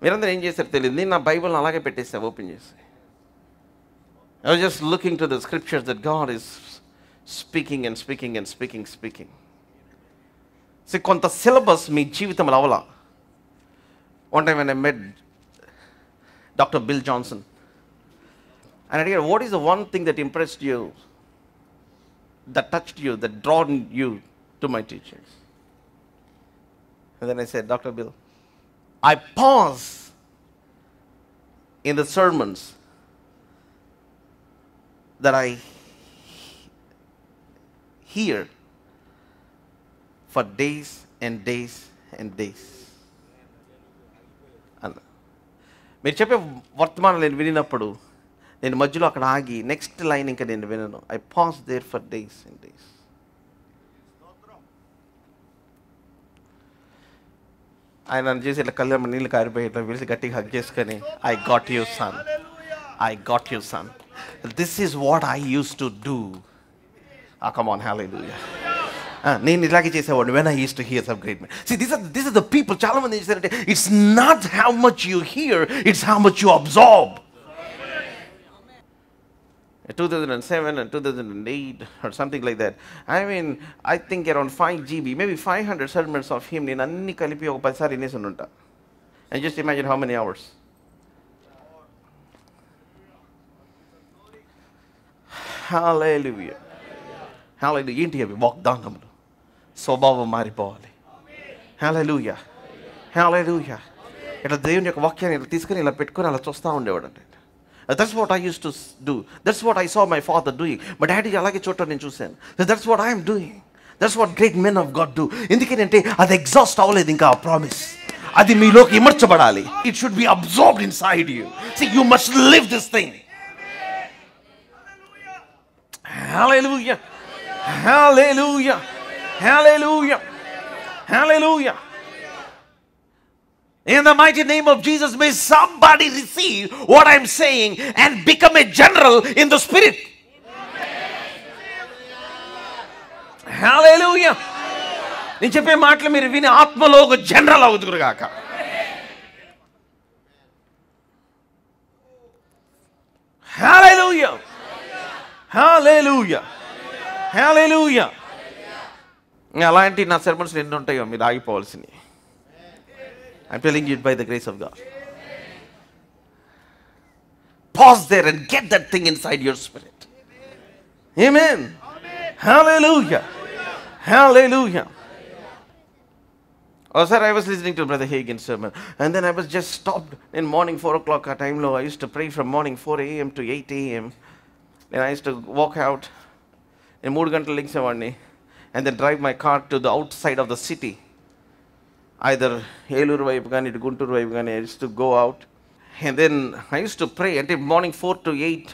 మీరందరూ ఏం చేశారు తెలియదు. నేను నా బైబిల్ని అలాగే పెట్టేసా ఓపెన్ చేసి. I was just looking to the scriptures that God is speaking and speaking and speaking. See, కొంత సిలబస్ మీ జీవితంలో అవలా. One time when I met Dr. Bill Johnson, and I asked, what is the one thing that impressed you, that touched you, that drawn you to my teachings? And then I said, Dr. Bill, I pause in the sermons that I hear for days and days and days. అన్న, మీరు చెప్పే వర్తమానం నేను వినినప్పుడు నేను మధ్యలో అక్కడ ఆగి నెక్స్ట్ లైన్ ఇంకా నేను వినను. I pass there for days and days. ఆయన నన్ను చేసి ఇట్లా కళ్ళ నీళ్ళు కారిపోయి ఇట్లా పిలిచి గట్టిగా హగ్ చేసుకొని, I got you son, I got you son. This is what I used to do. Come on, hallelujah. నేను ఇలాగే చేసేవాడిని when I used to hear some great men. See, these are the people. చాలా మంది చేశారంటే it's not how much you hear, it's how much you absorb. 2007 and 2008 or something like that. I mean, I think around 5 GB, maybe 500 sermons of him. నేను అన్ని కలిపి ఒక 10 సార్లు వినేసి ఉంటా. And just imagine how many hours. Hallelujah. Hallelujah. ఏంటి అవి వాగ్దానములు, స్వభావం మారిపోవాలి. Hallelujah. Hallelujah. ఇట్లా దేవుని యొక్క వాక్యాన్ని ఇలా తీసుకుని ఇలా పెట్టుకుని అలా చూస్తూ ఉండేవాడు అంటే. That's what I used to do. That's what I saw my father doing. But daddy అలాగే చూడటం నేను చూశాను. That's what I am doing. That's what great men of God do. ఎందుకంటే అది ఎగ్జాస్ట్ అవ్వలేదు ఇంకా ఆ ప్రామిస్. అది మీలోకి ఇమర్చబడాలి. It should be absorbed inside you. See, you must live this thing. Hallelujah. Hallelujah. Hallelujah. Hallelujah. In the mighty name of Jesus, may somebody receive what I'm saying and become a general in the spirit. Hallelujah. నేను చెప్పే మాటలు మీరు విని ఆత్మలో ఒక జనరల్ అవుతురు గాక. Hallelujah. Hallelujah. Hallelujah. అలాంటి నా సెర్మన్స్ ఎన్ని ఉంటాయో మీరు ఆగిపోవాల్సినవి. I'm telling you by the grace of God. Pause there and get that thing inside your spirit. Amen. Hallelujah. Hallelujah. Oh, sir, I was listening to Brother Hagin's sermon, and then I was just stopped in morning 4 o'clock at time low. I used to pray from morning 4 a.m. to 8 a.m. And I used to walk out in 3 గంటల లేచేవాడిని and then drive my car to the outside of the city. Either Eluru వైపు కానీ ఇటు గుంటూరు వైపు కానీ I used to go out. And then I used to pray until morning 4 to 8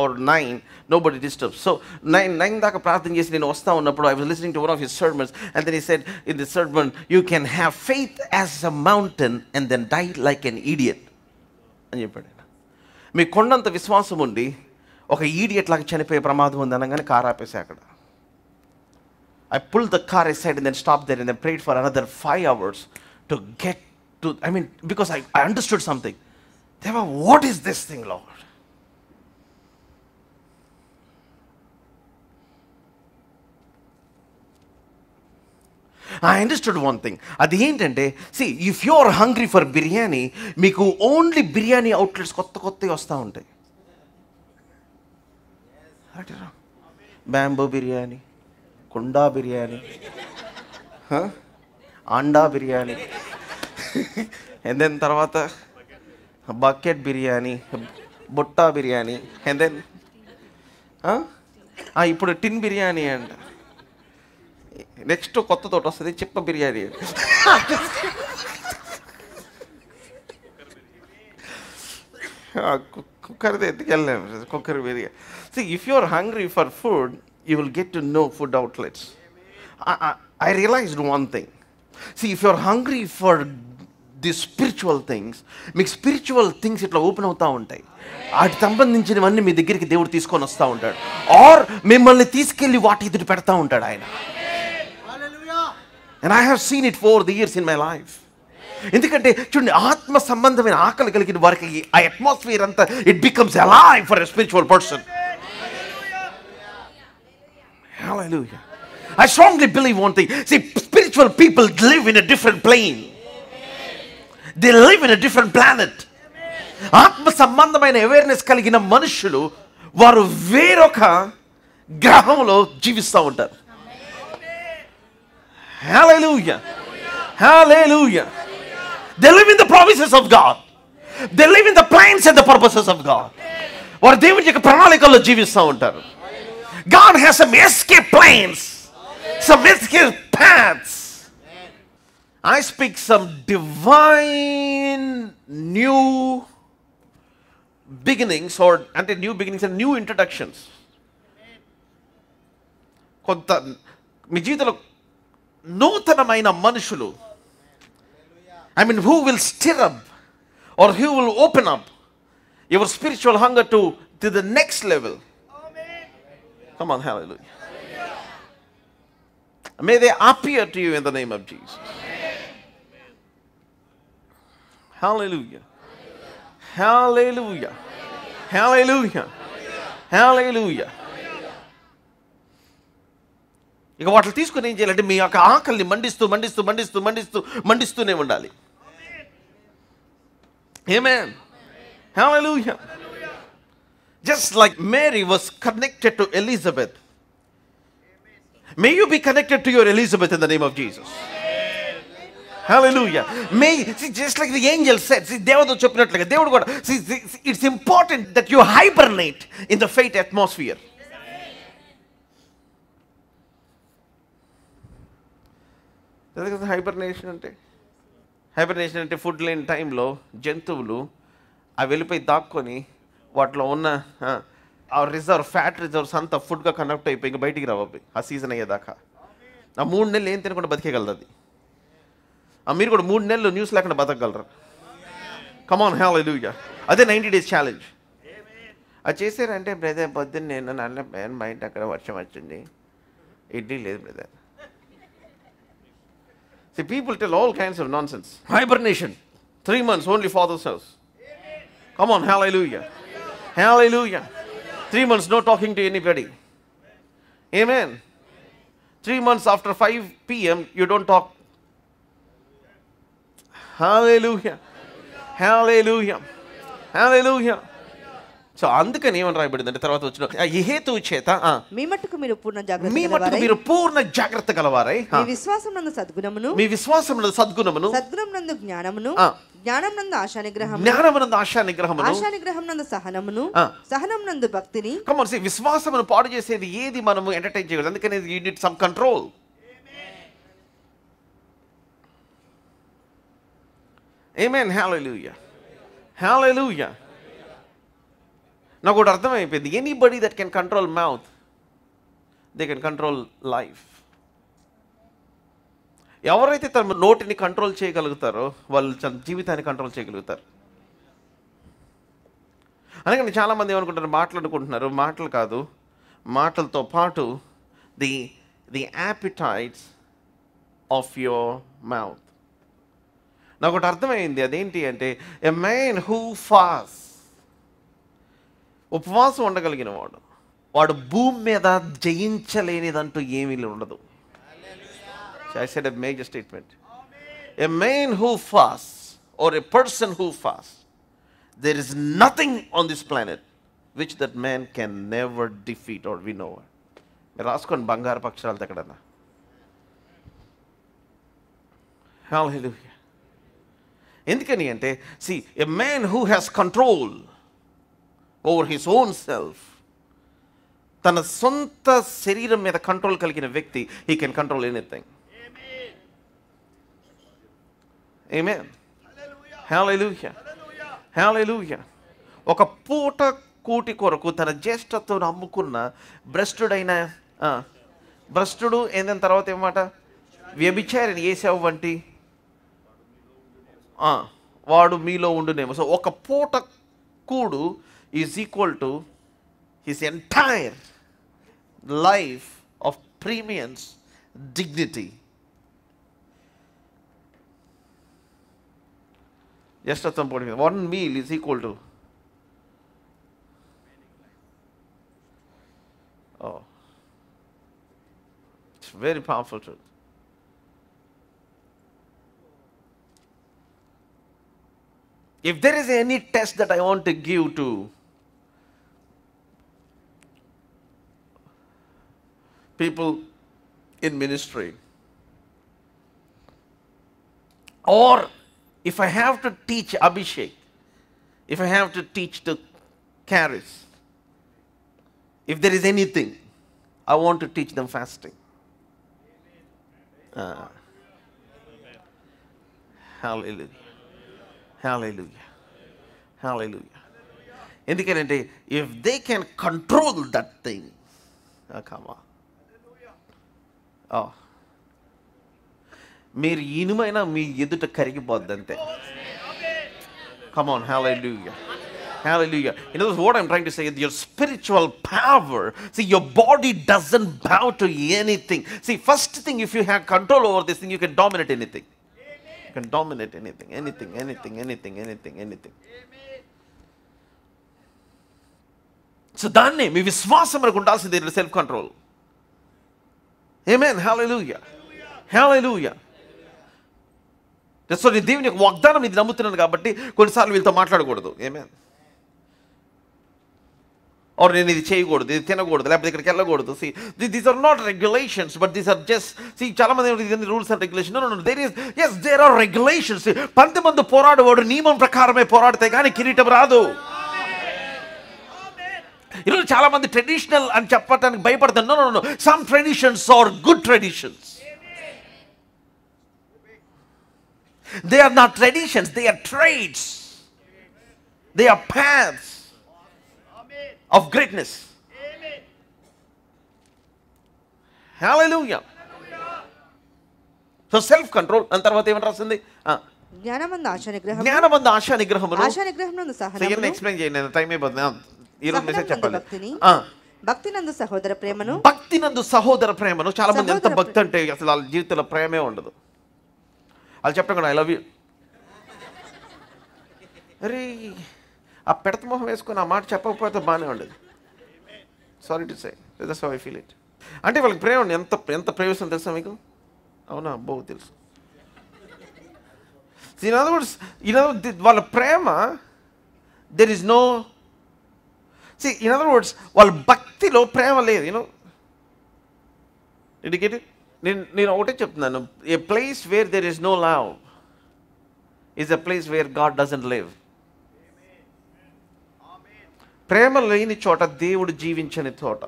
or 9, nobody disturbs. So 9 దాకా ప్రార్థన చేసి నేను వస్తూ ఉన్నప్పుడు I was listening to one of his sermons, and then he said in the sermon, you can have faith as a mountain and then die like an idiot అని చెప్పాడు. మీ కొండంత విశ్వాసం ఉండి ఒక ఈడియట్ లాగా చనిపోయే ప్రమాదం ఉంది అనగానే కార్ ఆపేసి అక్కడ. I pulled the car aside and then stopped there and then prayed for another 5 hours to get to, because I understood something. Deva, what is this thing, Lord? I understood one thing. అది ఏంటంటే, see, if you are hungry for biryani, మీకు ఓన్లీ బిర్యానీ అవుట్లెట్స్ కొత్తగా వస్తూ ఉంటాయి. బ్యాంబో బిర్యానీ, కుండా బిర్యానీ, అండా బిర్యానీ, and then తర్వాత bucket biryani, Butta biryani, and then ఇప్పుడు టిన్ బిర్యానీ అంట. నెక్స్ట్ కొత్త తోట వస్తుంది చిప్ప బిర్యానీ. కుక్కర్ ఎత్తుకెళ్ళాము, cooker biryani. See, if you are hungry for food, you will get to know food outlets. I realized one thing. See, if you're hungry for the spiritual things, మీకు స్పిరిచువల్ థింగ్స్ ఇట్లా ఓపెన్ అవుతూ ఉంటాయి. వాటికి సంబంధించినవన్నీ మీ దగ్గరికి దేవుడు తీసుకొని వస్తూ ఉంటాడు, ఆర్ మిమ్మల్ని తీసుకెళ్ళి వాటి ఎదుటి పెడతా ఉంటాడు ఆయన. And I have seen it for the years in my life. ఎందుకంటే చూడండి, ఆత్మ సంబంధమైన ఆకలి కలిగిన వారికి ఆ అట్మాస్ఫియర్ అంతా it becomes alive for a spiritual person. Hallelujah. I strongly believe one thing. See, spiritual people live in a different plane. They live in a different planet. ఆత్మ సంబంధమైన అవేర్నెస్ కలిగిన మనుషులు వారు వేరొక గ్రహంలో జీవిస్తూ ఉంటారు. Hallelujah. Hallelujah. They live in the promises of God. They live in the plans and the purposes of God. వారు దేవుని యొక్క ప్రణాళికల్లో జీవిస్తూ ఉంటారు. God has some escape plans, some escape paths. I speak some divine new beginnings, or ante new beginnings and new introductions. కొంత మీ జీవితంలో నూతనమైన మనుషులు, I mean, who will stir up or who will open up your spiritual hunger to the next level. Come on, hallelujah. May they appear to you in the name of Jesus. Hallelujah. Hallelujah. Hallelujah. Hallelujah. ఇక వాటిని తీసుకుని ఏం చేయాలంటే మీ యొక్క ఆకలిని మండిస్తూ మండిస్తూ మండిస్తూ మండిస్తూ మండిస్తూనే ఉండాలి. Amen. Hallelujah. Just like Mary was connected to Elizabeth, may you be connected to your Elizabeth in the name of Jesus. Hallelujah. May, see, just like the angel said, see, దేవుడు చెప్పినట్లుగా దేవుడు కూడా, see, it's important that you hibernate in the faith atmosphere. Hibernation అంటే ఫుడ్ లేని టైంలో జంతువులు అవి వెళ్ళిపోయి దాక్కొని వాటిలో ఉన్న ఆ రిజర్వ్, ఫ్యాట్ రిజర్వ్స్ అంతా ఫుడ్గా కనెక్ట్ అయిపోయి ఇంకా బయటికి రావాలి ఆ సీజన్ అయ్యేదాకా. ఆ 3 నెలలు ఏం తినకుండా బతికేయగలదు అది. మీరు కూడా 3 నెలలు న్యూస్ లేకుండా బతకగలరు. కమాన్, హల్లెలూయా. అదే 90 days ఛాలెంజ్. అది చేశారంటే, బ్రదర్ పొద్దున్న నేను నల్ల బయట అక్కడ వర్షం వచ్చింది, ఇడ్లీ లేదు brother. See, people tell all kinds of nonsense. Hibernation, 3 months only Father's house. Come on, hallelujah. Hallelujah. 3 months no talking to anybody. Amen. 3 months after 5 p.m. you don't talk. Hallelujah. Hallelujah. Hallelujah. So అందుకని ఏమని రాయబడింది అంటే తర్వాత వచ్చిన ఈ హేతువు చేత మీ మట్టుకు మీరు పూర్ణ జాగ్రత్త గలవారై మీ విశ్వాసం నందు సద్గుణమును, మీ విశ్వాసం నందు సద్గుణమును, సద్గుణం నందు జ్ఞానమును, జ్ఞానం నందు ఆశా నిగ్రహమును, జ్ఞానం నందు ఆశా నిగ్రహమును, ఆశా నిగ్రహం నందు సహనమును, సహనం నందు భక్తిని. కమ్ ఆన్, సీ, విశ్వాసమును పాడు చేసేది ఏది మనము ఎంటర్టైన్ చేయకూడదు. అందుకని యు నీడ్ సమ్ కంట్రోల్. ఆమేన్. హల్లెలూయా. హల్లెలూయా. నాకు ఒకటి అర్థమైపోయింది, anybody that can control mouth, they can control life. ఎవరైతే తమ నోటిని కంట్రోల్ చేయగలుగుతారో వాళ్ళు తన జీవితాన్ని కంట్రోల్ చేయగలుగుతారు. అందుకని చాలామంది ఏమనుకుంటారు, మాట్లాడుకుంటున్నారు. మాటలు కాదు, మాటలతో పాటు ది యాపిటైట్స్ ఆఫ్ యువర్ మౌత్. నాకు ఒకటి అర్థమైంది, అదేంటి అంటే ఎ మ్యాన్ హూ ఫాస్ట్, ఉపవాసం ఉండగలిగిన వాడు భూమి మీద జయించలేనిదంటూ ఏమీ ఉండదు. I said a major statement. A man who fasts or a person who fasts, there is nothing on this planet which that man can never defeat or win over. మీరు రాసుకోండి బంగారు పక్షాలతో ఎక్కడన్నా. Hallelujah. ఎందుకని అంటే, see, a man who has control over his own self, తన సొంత శరీరం మీద కంట్రోల్ కలిగిన వ్యక్తి, he can control anything. Amen. Hallelujah. Hallelujah. ఒక పూట కూటి కొరకు తన జ్యేష్ఠత్వం అమ్ముకున్న భ్రష్టుడైన భ్రష్టుడు ఏందని తర్వాత ఏమాట వ్యభిచారిని ఏసావు వంటి వాడు మీలో ఉండునేమో. సో ఒక పూట కూడు is equal to his entire life of premiums dignity. Just at some point, one meal is equal to, it's very powerful truth. If there is any test that I want to give to people in ministry, or if I have to teach Abhishek, if I have to teach the Charis, if there is anything, I want to teach them fasting. Hallelujah. Hallelujah. Hallelujah. ఎందుకంటే if they can control that thing, come on. మీరు ఇనుమైనా మీ ఎదుట కరిగిపోద్ది అంతే. Come on, hallelujah. Hallelujah. You know what I'm trying to say? Your spiritual power. See, your body doesn't bow to anything. See, first thing, if you have control over this thing, you can dominate anything. You can dominate anything. So, దాన్నే మీ విశ్వాసం మనకు ఉండాల్సింది self control. Amen. Hallelujah. Hallelujah. So నేను దేవుని యొక్క వాగ్దానం ఇది నమ్ముతున్నాను కాబట్టి కొన్నిసార్లు వీళ్ళతో మాట్లాడకూడదు. Amen. ఆర్ నేను ఇది చేయకూడదు, ఇది తినకూడదు, లేకపోతే ఇక్కడికి వెళ్ళకూడదు. See, these are not regulations, but these are just, see, చాలా మంది rules and regulation. No, there are regulations. 10 మంది పోరాడేవాడు నియమం ప్రకారమే పోరాడితే కానీ కిరీటం రాదు. ఈరోజు చాలా మంది ట్రెడిషనల్ అని చెప్పడానికి భయపడతారు. No. Some traditions are good traditions. They are not traditions, they are traits. They are paths of greatness. Hallelujah. So self control. అంత తర్వాత ఏమని రాసింది? జ్ఞానమందు ఆశా నిగ్రహమును సహనమును ఎక్స్ప్లెయిన్ చేయండి, నేను టైం అయిపోతుంది. ఈరోజు మెసేజ్ చెప్పాలి. భక్తినందు సహోదర ప్రేమను. చాలా మంది ఎంత భక్తి అంటే అసలు వాళ్ళ జీవితంలో ప్రేమే ఉండదు. వాళ్ళు చెప్పడం కదా, ఐ లవ్ యూ. అరే ఆ పెడత మొహం వేసుకొని ఆ మాట చెప్పకపోతే బాగానే ఉండదు. Sorry to say, that's how I feel it. అంటే వాళ్ళకి ప్రేమ ఉంది. ఎంత ప్రేమిస్తుందో తెలుసా మీకు? అవునా? అబ్బో తెలుసు. ఇన్ అదర్ వర్డ్స్, వాళ్ళ ప్రేమ there is no, in other words వాళ్ళ భక్తిలో ప్రేమ లేదు. ఇండికేటెడ్. నేను ఒకటే చెప్తున్నాను, a place where there is no love is a place where God doesn't live. ప్రేమ లేని చోట దేవుడు జీవించని చోట.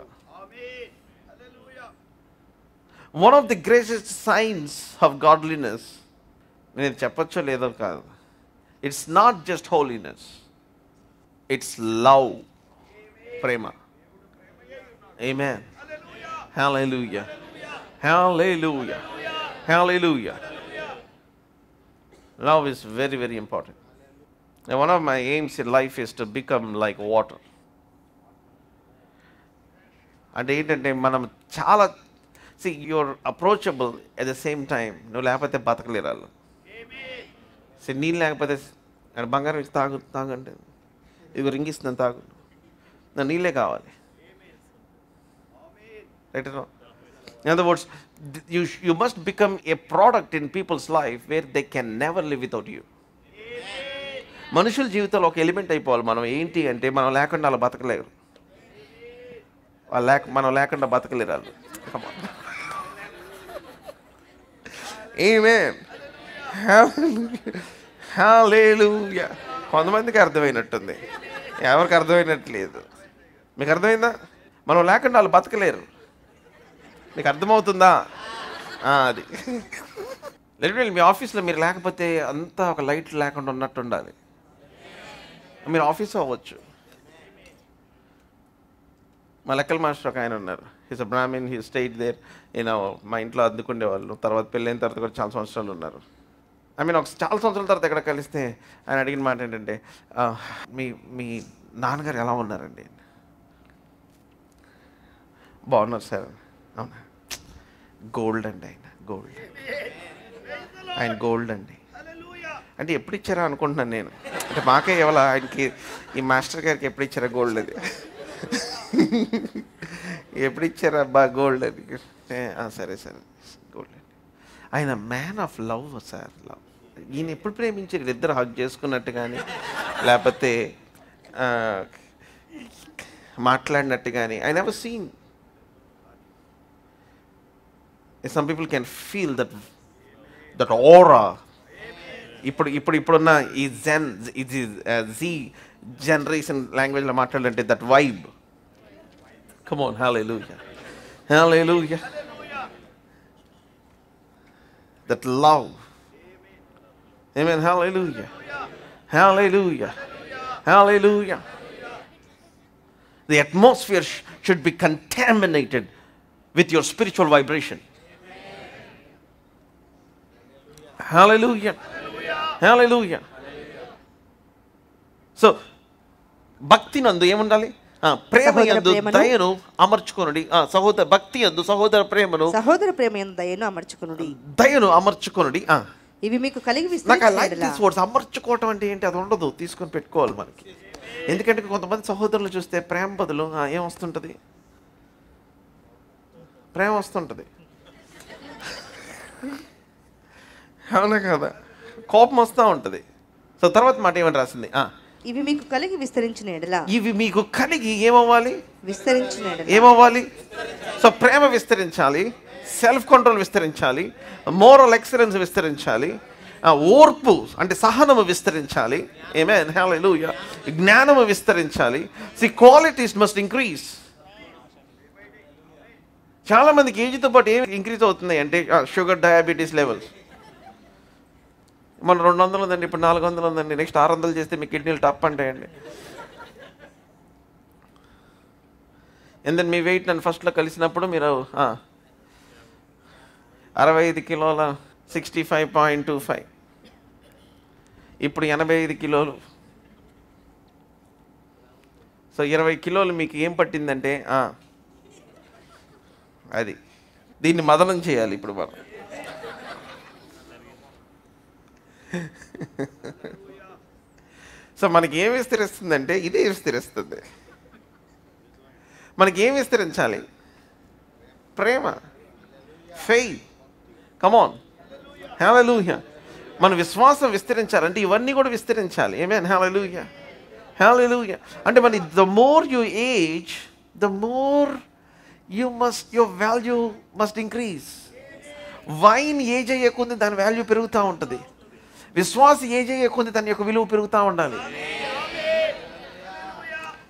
One of the greatest signs of godliness, నేను చెప్పచ్చో లేదో కాదు, it's not just holiness, it's love. ప్రేమ. Amen. Hallelujah. Hallelujah. Hallelujah. Love is very, very important. And one of my aims in life is to become like water. అంటే ఏంటంటే మనం చాలా, you're approachable at the same time. నువ్వు లేకపోతే బతకలేరు వాళ్ళు. నీళ్ళు లేకపోతే బంగారం ఇచ్చి తాగంటే ఇదిగో రింగిస్తున్నాను తాగు, నా నీళ్ళే కావాలి. Right? In other words, you must become a product in people's life where they can never live without you. మనుషుల జీవితంలో ఒక ఎలిమెంట్ అయిపోవాలి మనం. ఏంటి అంటే మనం లేకుండా వాళ్ళు బతకలేరు. మనం లేకుండా బతకలేరు వాళ్ళు. ఆమేన్. హల్లెలూయా. కొంతమందికి అర్థమైనట్టుంది, ఎవరికి అర్థమైనట్లేదు. మీకు అర్థమైందా? మనం లేకుండా వాళ్ళు బతకలేరు. నీకు అర్థమవుతుందా? అది లిటరల్లీ మీ ఆఫీస్లో మీరు లేకపోతే అంతా ఒక లైట్ లేకుండా ఉన్నట్టు ఉండాలి. మీరు ఆఫీస్ అవ్వచ్చు. మా లెక్కల మాస్టర్ ఒక ఆయన ఉన్నారు, he's a Brahmin, he stayed there. మా ఇంట్లో అందుకుండేవాళ్ళు. తర్వాత పెళ్ళైన తర్వాత కూడా చాలా సంవత్సరాలు ఉన్నారు. ఒక చాలా సంవత్సరాల తర్వాత ఎక్కడ కలిస్తే ఆయన అడిగిన మాట ఏంటంటే, మీ నాన్నగారు ఎలా ఉన్నారండి? బాగున్నారు సార్. అవునా? గోల్డ్ అండి ఆయన, గోల్డ్. ఆయన గోల్డ్ అండి. అంటే ఎప్పుడు ఇచ్చారా అనుకుంటున్నాను నేను. అంటే మాకే ఇవ్వాల, ఆయనకి ఈ మాస్టర్ గారికి ఎప్పుడు ఇచ్చారా గోల్డ్ అది? ఎప్పుడు ఇచ్చారా అబ్బా గోల్డ్ అది? సరే సరే గోల్డ్ అండి. ఆయన man of love sir. Love. ఈయన ఎప్పుడు ప్రేమించారు? ఇద్దరు హగ్ చేసుకున్నట్టు కానీ, లేకపోతే మాట్లాడినట్టు కానీ I never seen. Some people can feel that aura. ఇప్పుడున్న ఈ Z generation language లో మాట్లాడాలంటే that vibe. Come on, hallelujah. Hallelujah. That love. Amen, hallelujah. Hallelujah. Hallelujah. The atmosphere should be contaminated with your spiritual vibration. Hallelujah. Hallelujah. So భక్తి నందు ఏముండాలి? ప్రేమ యందు దయను అమర్చుకొనుడి. భక్తి యందు సహోదర ప్రేమను దయను అమర్చుకొనుడి. దయను అమర్చుకొనుడి. ఇవి మీకు కలిగి విస్తరించుడి. అమర్చుకోవటం అంటే ఏంటి? అది ఉండదు, తీసుకొని పెట్టుకోవాలి మనకి. ఎందుకంటే కొంతమంది సహోదరులు చూస్తే ప్రేమ బదులు ఏం వస్తుంటది? ప్రేమ వస్తుంటది. అవునా కదా? కోపం వస్తూ ఉంటుంది. సో తర్వాత మాట ఏమని రాసింది? ఇవి మీకు కలిగి విస్తరించిన ఎడల. ఇవి మీకు కలిగి ఏమవ్వాలి? విస్తరించిన ఎడల ఏమవ్వాలి? సో ప్రేమ విస్తరించాలి, సెల్ఫ్ కంట్రోల్ విస్తరించాలి, మోరల్ ఎక్సలెన్స్ విస్తరించాలి, ఓర్పు అంటే సహనము విస్తరించాలి. Amen, hallelujah. జ్ఞానము విస్తరించాలి. These qualities must increase. చాలా మందికి ఏజ్తో పాటు ఏం ఇంక్రీజ్ అవుతుంది అంటే షుగర్, డయాబెటీస్ లెవెల్స్. మన 200 ఉందండి, ఇప్పుడు 400 ఉందండి, నెక్స్ట్ 600 చేస్తే మీ కిడ్నీలు టప్ అంటాయండి. అండ్ దెన్ మీ వెయిట్ నన్ను ఫస్ట్లో కలిసినప్పుడు మీరు 65 కిలోల 65.25, ఇప్పుడు 85 కిలోలు. సో 20 కిలోలు మీకు ఏం పట్టిందంటే అది దీన్ని మదనం చేయాలి ఇప్పుడు మనం. సో మనకి ఏం విస్తరిస్తుందంటే ఇదే విస్తరిస్తుంది. మనకి ఏం విస్తరించాలి? ప్రేమ, ఫెయిత్. కమ్ ఆన్, హల్లెలూయా. మన విశ్వాసం విస్తరించాలంటే ఇవన్నీ కూడా విస్తరించాలి. ఆమేన్, హల్లెలూయా. హల్లెలూయా. అంటే మన the more you age, the more your value must increase. Wine age అయ్యే కొద్ది దాని వాల్యూ పెరుగుతూ ఉంటుంది. విశ్వాసం ఏజ్ అయ్యే కొద్ది దాని యొక్క విలువ పెరుగుతూ ఉండాలి.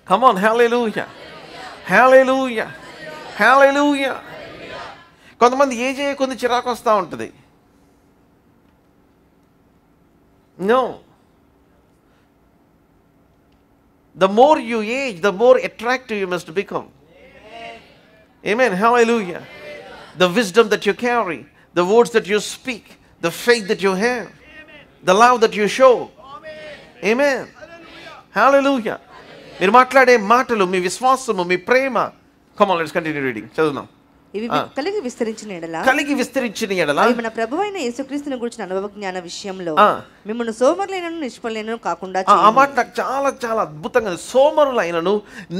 Come on, hallelujah. Hallelujah. Hallelujah. కొంతమంది ఏజ్ అయ్యే కొద్ది చిరాకు వస్తూ ఉంటుంది. No, the more you age, the more attractive you must become. Amen, hallelujah. The wisdom that you carry, the words that you speak, the faith that you have, the love that you show. Amen, hallelujah. మీరు మాట్లాడే మాటలు, మీ విశ్వాసము, మీ ప్రేమ. Come on, let's continue reading. చదువుదాం. ఇవి కలిగి విస్తరించిన ఎడల, కలిగి విస్తరించిన ఎడల మన ప్రభువైన యేసుక్రీస్తుని గురించిన అనుభవ జ్ఞాన విషయంలో మిమ్మల్ని సోమరులైనను నిష్ఫలులైనను కాకుండా ఆ మాట నాకు చాలా చాలా అద్భుతంగా. సోమరులైనను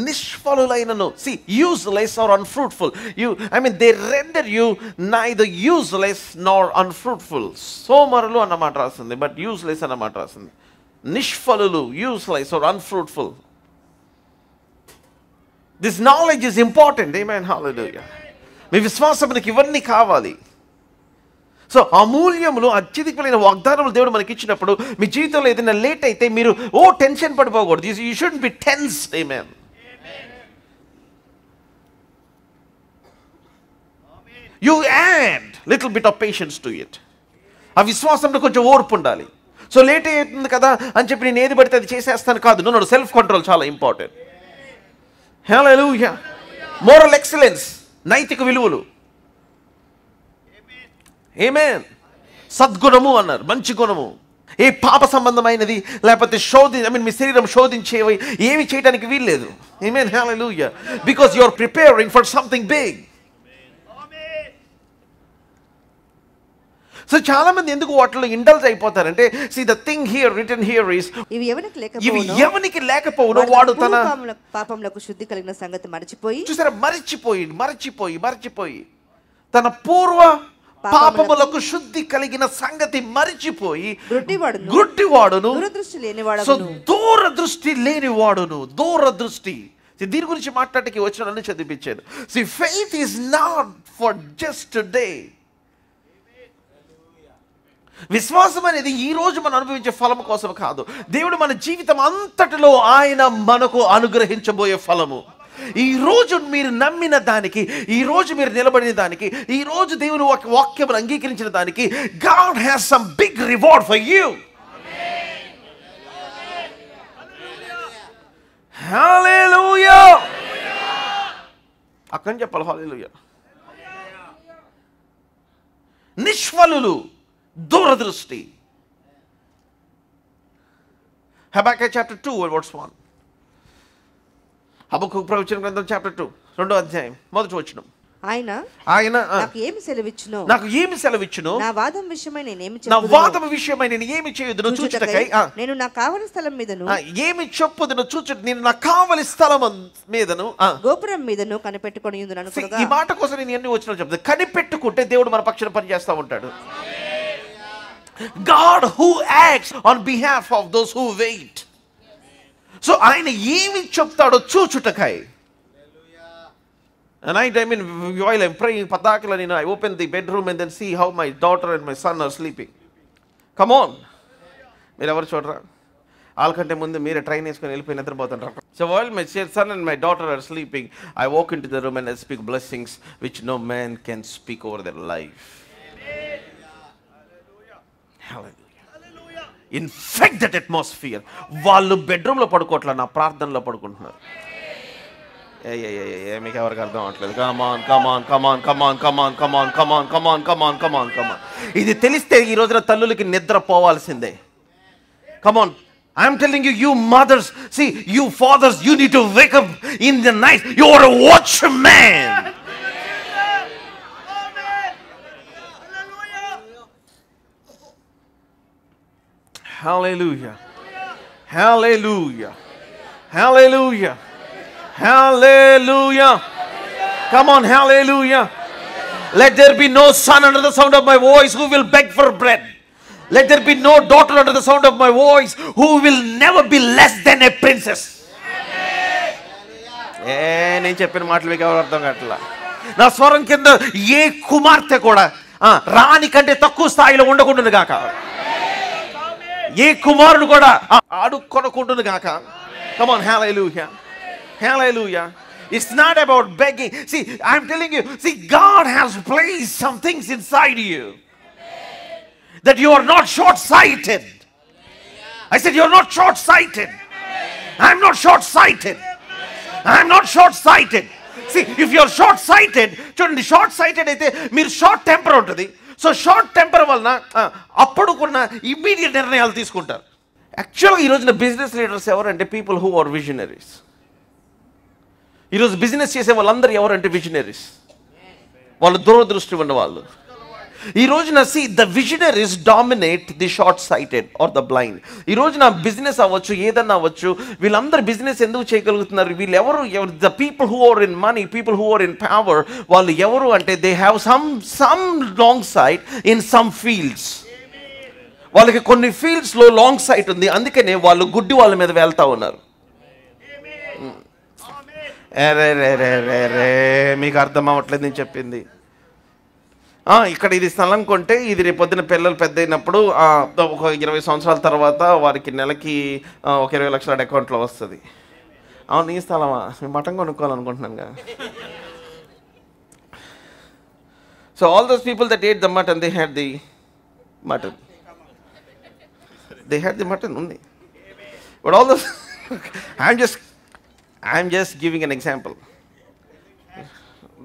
నిష్ఫలులైనను. See, useless or unfruitful. They render you neither useless nor unfruitful. సోమరులు అన్నమాట రాసింది, బట్ యూస్లెస్ అన్నమాట రాసింది. నిష్ఫలులు, useless or unfruitful. This knowledge is important. Amen, hallelujah. మీ విశ్వాసమునికి ఇవన్నీ కావాలి. సో అమూల్యములు, అత్యధికమైన వాగ్దానములు దేవుడు మనకి ఇచ్చినప్పుడు మీ జీవితంలో ఏదైనా లేట్ అయితే మీరు టెన్షన్ పడిపోకూడదు. You shouldn't be tensed. Amen. You add little bit of patience to it. ఆ విశ్వాసంలో కొంచెం ఓర్పు ఉండాలి. సో లేట్ అవుతుంది కదా అని చెప్పి నేను ఏది పడితే అది చేసేస్తాను కాదు. నో, సెల్ఫ్ కంట్రోల్ చాలా ఇంపార్టెంట్. హల్లెలూయా. Moral excellence. నైతిక విలువలు. ఆమేన్. సద్గుణము అన్నారు, మంచి గుణము. ఏ పాప సంబంధమైనది లేకపోతే మీ శరీరం శోధించేవి ఏమి చేయడానికి వీల్లేదు. Amen, hallelujah. Because you are preparing for something big. So చాలా మంది ఎందుకు వాటిలో ఇండల్జ్ అయిపోతారంటే, see the thing here written here is, ఇవి ఎవనికి లేకపోవును వాడు తన పాపములకు శుద్ధి కలిగిన సంగతి మరచిపోయి, చూసారా, మరిచిపోయి తన పూర్వ పాపములకు శుద్ధి కలిగిన సంగతి మరిచిపోయి గుడ్డివాడును, దూరదృష్టి లేనివాడును. దూరదృష్టి, దీని గురించి మాట్లాడటానికి వచ్చిన చదివించాను. See faith is not for just today. విశ్వాసం అనేది ఈ రోజు మనం అనుభవించే ఫలము కోసం కాదు. దేవుడు మన జీవితం అంతటిలో ఆయన మనకు అనుగ్రహించబోయే ఫలము. ఈ రోజు మీరు నమ్మిన దానికి, ఈ రోజు మీరు నిలబడిన దానికి, ఈ రోజు దేవుని వాక్యమును అంగీకరించిన దానికి, God has some big reward for you. Hallelujah. అక్కని చెప్పాలి హల్లెలూయా. నిష్ఫలులు, దూరదృష్టి. Habakkuk chapter 2 verse 1. హబక్కూకు ప్రవచన గ్రంథం చాప్టర్ 2 2వ అధ్యాయం మొదటి వచనం. ఆయన నాకు ఏమి సెలవిచ్చును, నా వాదం విషయమై నేను ఏమి చేయుదును చూచుటకై, నేను నా కావలి స్థలం మీదను, ఏమి చెప్పుదును చూచుట, నేను నా కావలి స్థలం మీదను, గోపురం మీదను కనిపెట్టుకొని ఉందును అనుకోగా. ఈ మాట కోసం నేను ఎన్ని వచనాలు చెప్తాను. కనిపెట్టుకుంటే దేవుడు మన పక్షాన పని చేస్తూ ఉంటాడు. God who acts on behalf of those who wait. So ఆయన ఏమి చెప్తాడో చూచుటకై. And I mean, while I'm praying, పతాకలని I open the bedroom and then see how my daughter and my son are sleeping. Come on. మీరు ఎవరు చూడరా? వాళ్ళకంటే ముందు మీరే ట్రైన్ వేసుకొని వెళ్ళిపోయి నిద్రపోతుంటారు. So while my son and my daughter are sleeping, I walk into the room and I speak blessings which no man can speak over their life. Hallelujah. Infect that atmosphere. వాళ్ళు బెడ్రూమ్లో పడుకోవట్లా, నా ప్రార్థనలో పడుకుంటున్నారు. మీకు ఎవరికి అర్థం అవట్లేదు. కమాన్. ఇది తెలిస్తే ఈ రోజున తల్లులకి నిద్ర పోవాల్సిందే. Come on, I'm telling you mothers, see, you fathers, you need to wake up in the night. You are a watchman. Hallelujah. Hallelujah. Hallelujah. Hallelujah. Come on, hallelujah. Let there be no son under the sound of my voice who will beg for bread. Let there be no daughter under the sound of my voice who will never be less than a princess. నేను చెప్పిన మాటలు మీకు ఎవరు అర్థం కావట్లా. నా స్వరం కింద ఏ కుమార్తె కూడా రాణి కంటే తక్కువ స్థాయిలో ఉండకుండాను గాక. ఏ కుమారుడు కూడా ఆడుకొనకుండును గాక. Come on, hallelujah. Hallelujah. It's not about begging. See, I'm telling you, see, God has placed some things inside you that you are not short-sighted. I said you're not short-sighted. I'm not short-sighted. I'm not short-sighted. See, if you're short-sighted, చూడండి, short-sighted అయితే మీరు షార్ట్ టెంపర్ ఉంటుంది. సో షార్ట్ టెంపర్ వలన అప్పుడుకున్న ఇమ్మీడియట్ నిర్ణయాలు తీసుకుంటారు. యాక్చువల్గా ఈ రోజున బిజినెస్ లీడర్స్ ఎవరంటే పీపుల్ హూ ఆర్ విజనరీస్. ఈరోజు బిజినెస్ చేసే వాళ్ళందరూ ఎవరంటే విజనరీస్. వాళ్ళు దూరదృష్టి ఉన్న వాళ్ళు. ఈ రోజున see the visionaries dominate the short sighted or the blind. ఈ రోజున బిజినెస్ అవ్వచ్చు, ఏదన్నా అవ్వచ్చు, వీళ్ళందరూ బిజినెస్ ఎందుకు చేయగలుగుతున్నారు? వీళ్ళు ఎవరు? The people who are in money, people who are in power, వాళ్ళు ఎవరు అంటే they have some long sight in some fields. వాళ్ళకి కొన్ని ఫీల్డ్స్లో లాంగ్ సైట్ ఉంది, అందుకనే వాళ్ళు గుడ్డి వాళ్ళ మీద వెళ్తా ఉన్నారు. మీకు అర్థం అవ్వట్లేదు నేను చెప్పింది. ఇక్కడ ఇది స్థలం కొంటే ఇది రేపు పొద్దున పిల్లలు పెద్ద అయినప్పుడు ఒక 20 సంవత్సరాల తర్వాత వారికి నెలకి ఒక 20 లక్షల అకౌంట్లో వస్తుంది. అవును, ఈ స్థలమా? మేము మటన్ కొనుక్కోవాలనుకుంటున్నాను కదా. So all those people that ate the mutton, they had the mutton. They had the mutton only. But all those, I'm just giving an example.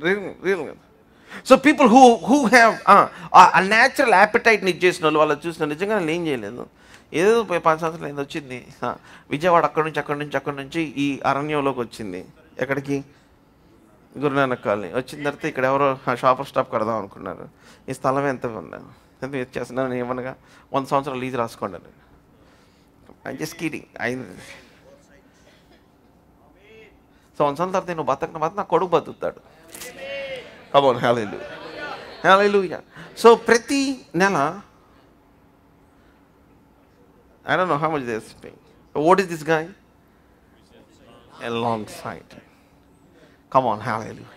రియల్గా. సో పీపుల్ హూ హ్యావ్ ఆ న్యాచురల్ యాపిటైట్ని ఇచ్చేసిన వాళ్ళు చూసిన నిజంగా నేను ఏం చేయలేదు. ఏదో 5 సంవత్సరాలు ఏదో వచ్చింది విజయవాడ, అక్కడి నుంచి ఈ అరణ్యంలోకి వచ్చింది. ఎక్కడికి? గురునానక్ కాలనీ. వచ్చిన తర్వాత ఇక్కడ ఎవరో షాపర్ స్టాప్ కడదాం అనుకున్నారు. ఈ స్థలం ఎంత చేస్తున్నాను ఏమనగా 100 సంవత్సరాలు లీజ్ రాసుకోండి అని. I just kidding. సో 100 సంవత్సరాల తర్వాత నువ్వు బతక నా కొడుకు బతుకుతాడు. Come on, hallelujah. Hallelujah. So ప్రతి నెల I don't know how much they're paying. What is this guy? A long sight. Come on, hallelujah.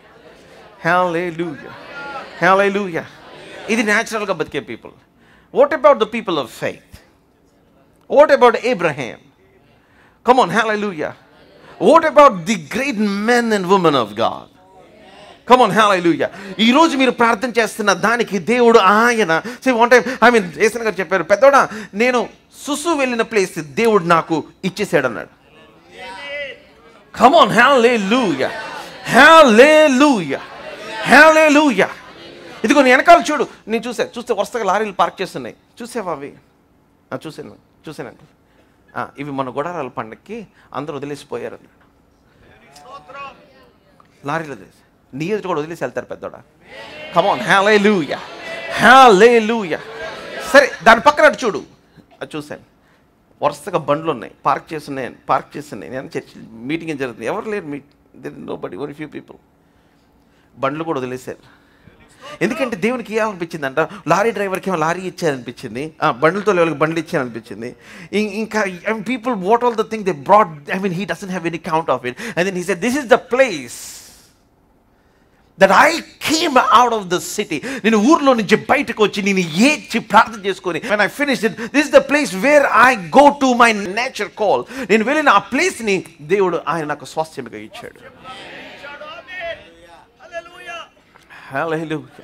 Hallelujah. Hallelujah. ఇది న్యాచురల్గా బతికే people. What about the people of faith? What about Abraham? Come on, hallelujah. What about the great men and women of God? Come on, hallelujah. ఈరోజు మీరు ప్రార్థన చేస్తున్న దానికి దేవుడు ఆయన యేసయ్య గారు చెప్పారు, పెద్దోడా నేను సుసు వెళ్ళిన ప్లేస్ దేవుడు నాకు ఇచ్చేసాడు అన్నాడు. Come on, hallelujah. Hallelujah. Hallelujah. ఇదిగో నీ వెనకాల చూడు. నేను చూస్తే వరుసగా లారీలు పార్క్ చేస్తున్నాయి. చూసావా అవి? చూసాను. ఇవి మన గుడారాల పండక్కి అందరూ వదిలేసిపోయారు అన్నాడు. లారీలు వదిలేసి నీ ఎదుటి కూడా వదిలేసి వెళ్తారు పెద్దోడా. Come on, hallelujah. హల్లెలూయా. సరే దాని పక్కన చూడు. అది చూశాను. వరుసగా బండ్లు ఉన్నాయి, పార్క్ చేస్తున్నాయి. నేను చర్చ్ మీటింగ్ ఏం జరుగుతుంది, ఎవరు లేరు. Nobody, only few people. బండ్లు కూడా వదిలేశారు. ఎందుకంటే దేవునికి ఏమనిపించిందంట, లారీ డ్రైవర్కి ఏమో లారీ ఇచ్చారనిపించింది, బండ్లతో వాళ్ళకి బండ్లు ఇచ్చారనిపించింది. ఇంకా people what all the thing they brought, he doesn't have any count of it. And then he said this is the place that I came out of the city. నేను ఊర్లో నుంచి బయటకు వచ్చి నేను ఏడ్చి ప్రార్థన చేసుకొని when I finished it, this is the place where I go to my nature call. నేను వెళ్ళిన ఆ ప్లేస్ని దేవుడు ఆయన నాకు స్వాస్థ్యంగా ఇచ్చాడు. Hallelujah.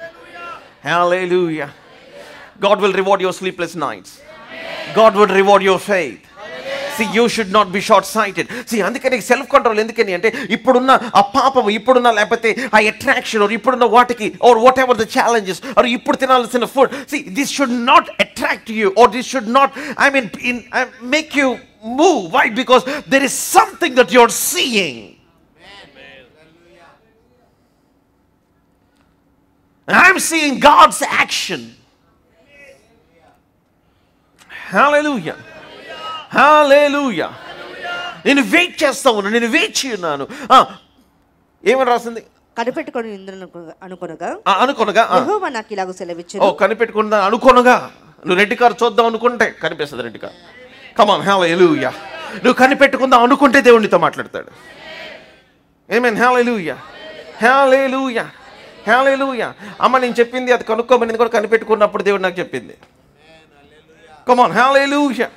Hallelujah. God will reward your sleepless nights. God will reward your faith. See, you should not be short-sighted. See, అందుకని సెల్ఫ్ కంట్రోల్ ఎందుకని అంటే ఇప్పుడున్న ఆ పాపము, ఇప్పుడున్న లేకపోతే ఆ అట్రాక్షన్, ఇప్పుడున్న వాటికి or whatever the challenges, or ఇప్పుడు తినాల్సిన food, see, this should not attract you, or this should not make you move. Why? Because there is something that you're seeing. I'm seeing God's action. Hallelujah. హల్లెలూయా. నేను వెయిట్ చేస్తా ఉన్నాను, నేను వేచి ఉన్నాను. ఏమని రాసింది? కనిపెట్టుకొని అనుకొనగా యెహోవా నాకు ఇలాగ సెలవిచ్చెను. కనిపెట్టుకుందా అనుకొనగా. నువ్వు రెడ్ కార్ చూద్దాం అనుకుంటే కనిపిస్తుంది రెడ్ కార్. కమ్ ఆన్, హల్లెలూయా. నువ్వు కనిపెట్టుకుందాం అనుకుంటే దేవుడు నీతో మాట్లాడతాడు. ఆమేన్. హల్లెలూయా. హల్లెలూయా. హల్లెలూయా. అమ్మ నేను చెప్పింది అది కనుక్కోమని కూడా కనిపెట్టుకున్నప్పుడు దేవుడు నాకు చెప్పింది. Come on, hallelujah.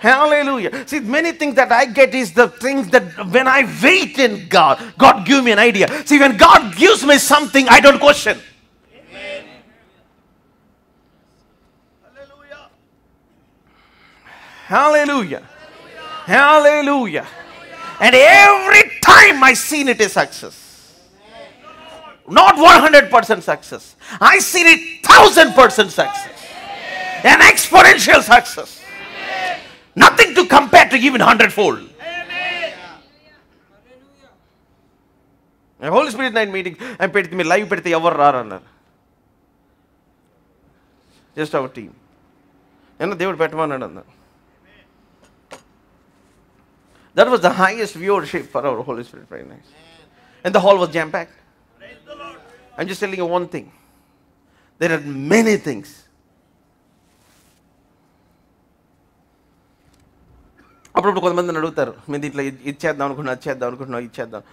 Hallelujah. See, many things that I get is the things that when I wait in God, God give me an idea. See, when God gives me something, I don't question. Amen. Hallelujah. Hallelujah. Hallelujah. And every time I seen it is success. Not 100% success. I seen it 1000% success. An exponential success. Nothing to compare to even 100-fold. Holy Spirit night meeting, I పెడితే మీరు లైవ్ పెడితే ఎవరు రారు అన్నారు. Just our team. ఏమన్నా దేవుడు పెట్టమన్నాడు అన్నారు. That was the highest viewership for our Holy Spirit prayer night. And the hall was jam-packed. I'm just telling you one thing. There are many things. అప్పుడప్పుడు కొంతమందిని అడుగుతారు, మేము దీంట్లో ఇది చేద్దాం అనుకుంటున్నాం.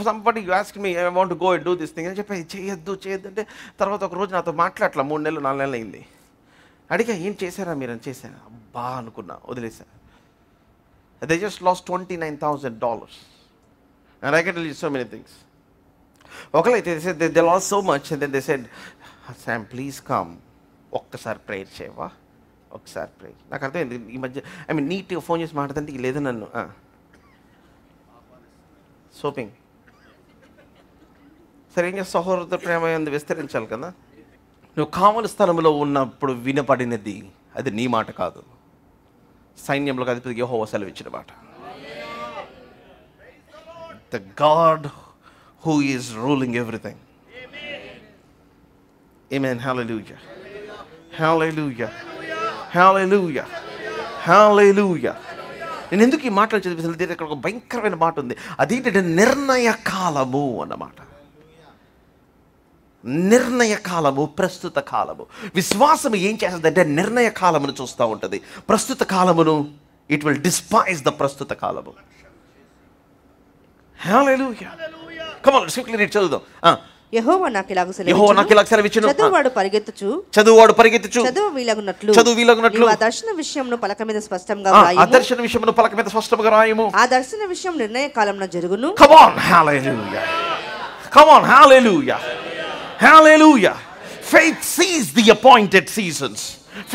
Somebody you ask me, I want to go and do this thing అని చెప్పి చేయొద్దు అంటే తర్వాత ఒక రోజు నాతో మాట్లాడట్లా. 3 నెలలు 4 నెలలు అయింది. అడిగా ఏం చేశారా మీరు అని. చేశాను. అబ్బా అనుకున్నా, వదిలేసా. They just lost $29,000. And I can tell you so many things. Okay, they said they lost so much, and then they said, Sam, please come. ఒక్కసారి ప్రేయర్ చేయవా? ఒకసారి ప్రేయర్. నాకు అర్థమైంది ఈ మధ్య. నీట్గా ఫోన్ చేసి మాట్లాడుతుంటే లేదు నన్ను సోపింగ్ సరే ఏం చేస్తా, సహోదర ప్రేమ ఎందు విస్తరించాలి కదా. నువ్వు కావలి స్థలంలో ఉన్నప్పుడు వినపడినది అది నీ మాట కాదు, సైన్యంలో అధిపతి యెహోవా సెలవిచ్చిన మాట. The God who is ruling everything. Amen. Hallelujah. Hallelujah. Hallelujah. Hallelujah. నేను ఎందుకు ఈ మాటలు చదివిస్తాను, ఇక్కడ ఒక భయంకరమైన మాట ఉంది. అదేంటంటే నిర్ణయ కాలము అన్నమాట. నిర్ణయ కాలము, ప్రస్తుత కాలము. విశ్వాసం ఏం చేస్తుందంటే నిర్ణయ కాలమును చూస్తూ ఉంటుంది. ప్రస్తుత కాలమును ఇట్ విల్ డిస్పైజ్ ద ప్రస్తుత కాలము. Hallelujah. Come on, quickly read, చదువుదాం. యెహోవా నాకు ఇలాగ సెలవిచ్చును. చదువువాడు పరిగెత్తుచు చదువు వీలగునట్లు నీవు ఆ దర్శన విషయమును పలక మీద స్పష్టంగా వ్రాయుము. ఆ దర్శన విషయమును పలక మీద స్పష్టంగా వ్రాయుము. ఆ దర్శన విషయం నిర్ణయ కాలమున జరుగును. Come on, hallelujah. Come on, hallelujah. Hallelujah. Faith sees the appointed seasons.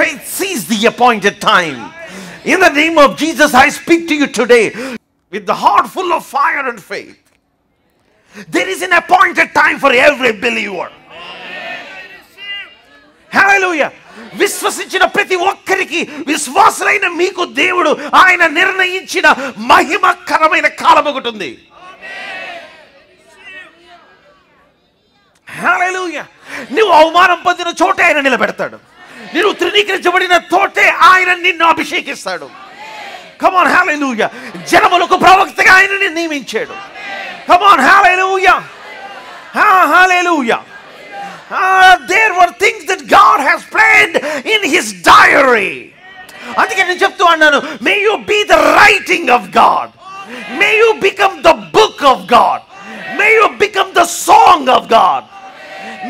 Faith sees the appointed time. In the name of Jesus, I speak to you today with the heart full of fire and faith. There is an appointed time for every believer. Hallelujah. విశ్వసించిన ప్రతి ఒక్కరికి, విశ్వాసులైన మీకు దేవుడు ఆయన నిర్ణయించిన మహిమకరమైన కాలం ఒకటి ఉంది. Hallelujah. నువ్వు అవమానం పొందిన చోటే ఆయన నిలబెడతాడు. నువ్వు తృణీకరించబడిన తోటే ఆయన నిన్ను అభిషేకిస్తాడు. Come on, hallelujah. జనములకు ప్రవక్తగా ఆయనని నియమించాడు. Come on, hallelujah. Hallelujah. There were things that God has planned in his diary. అందుకే నేను చెప్తూ అన్నాను, may you be the writing of God. May you become the book of God. May you become the song of God.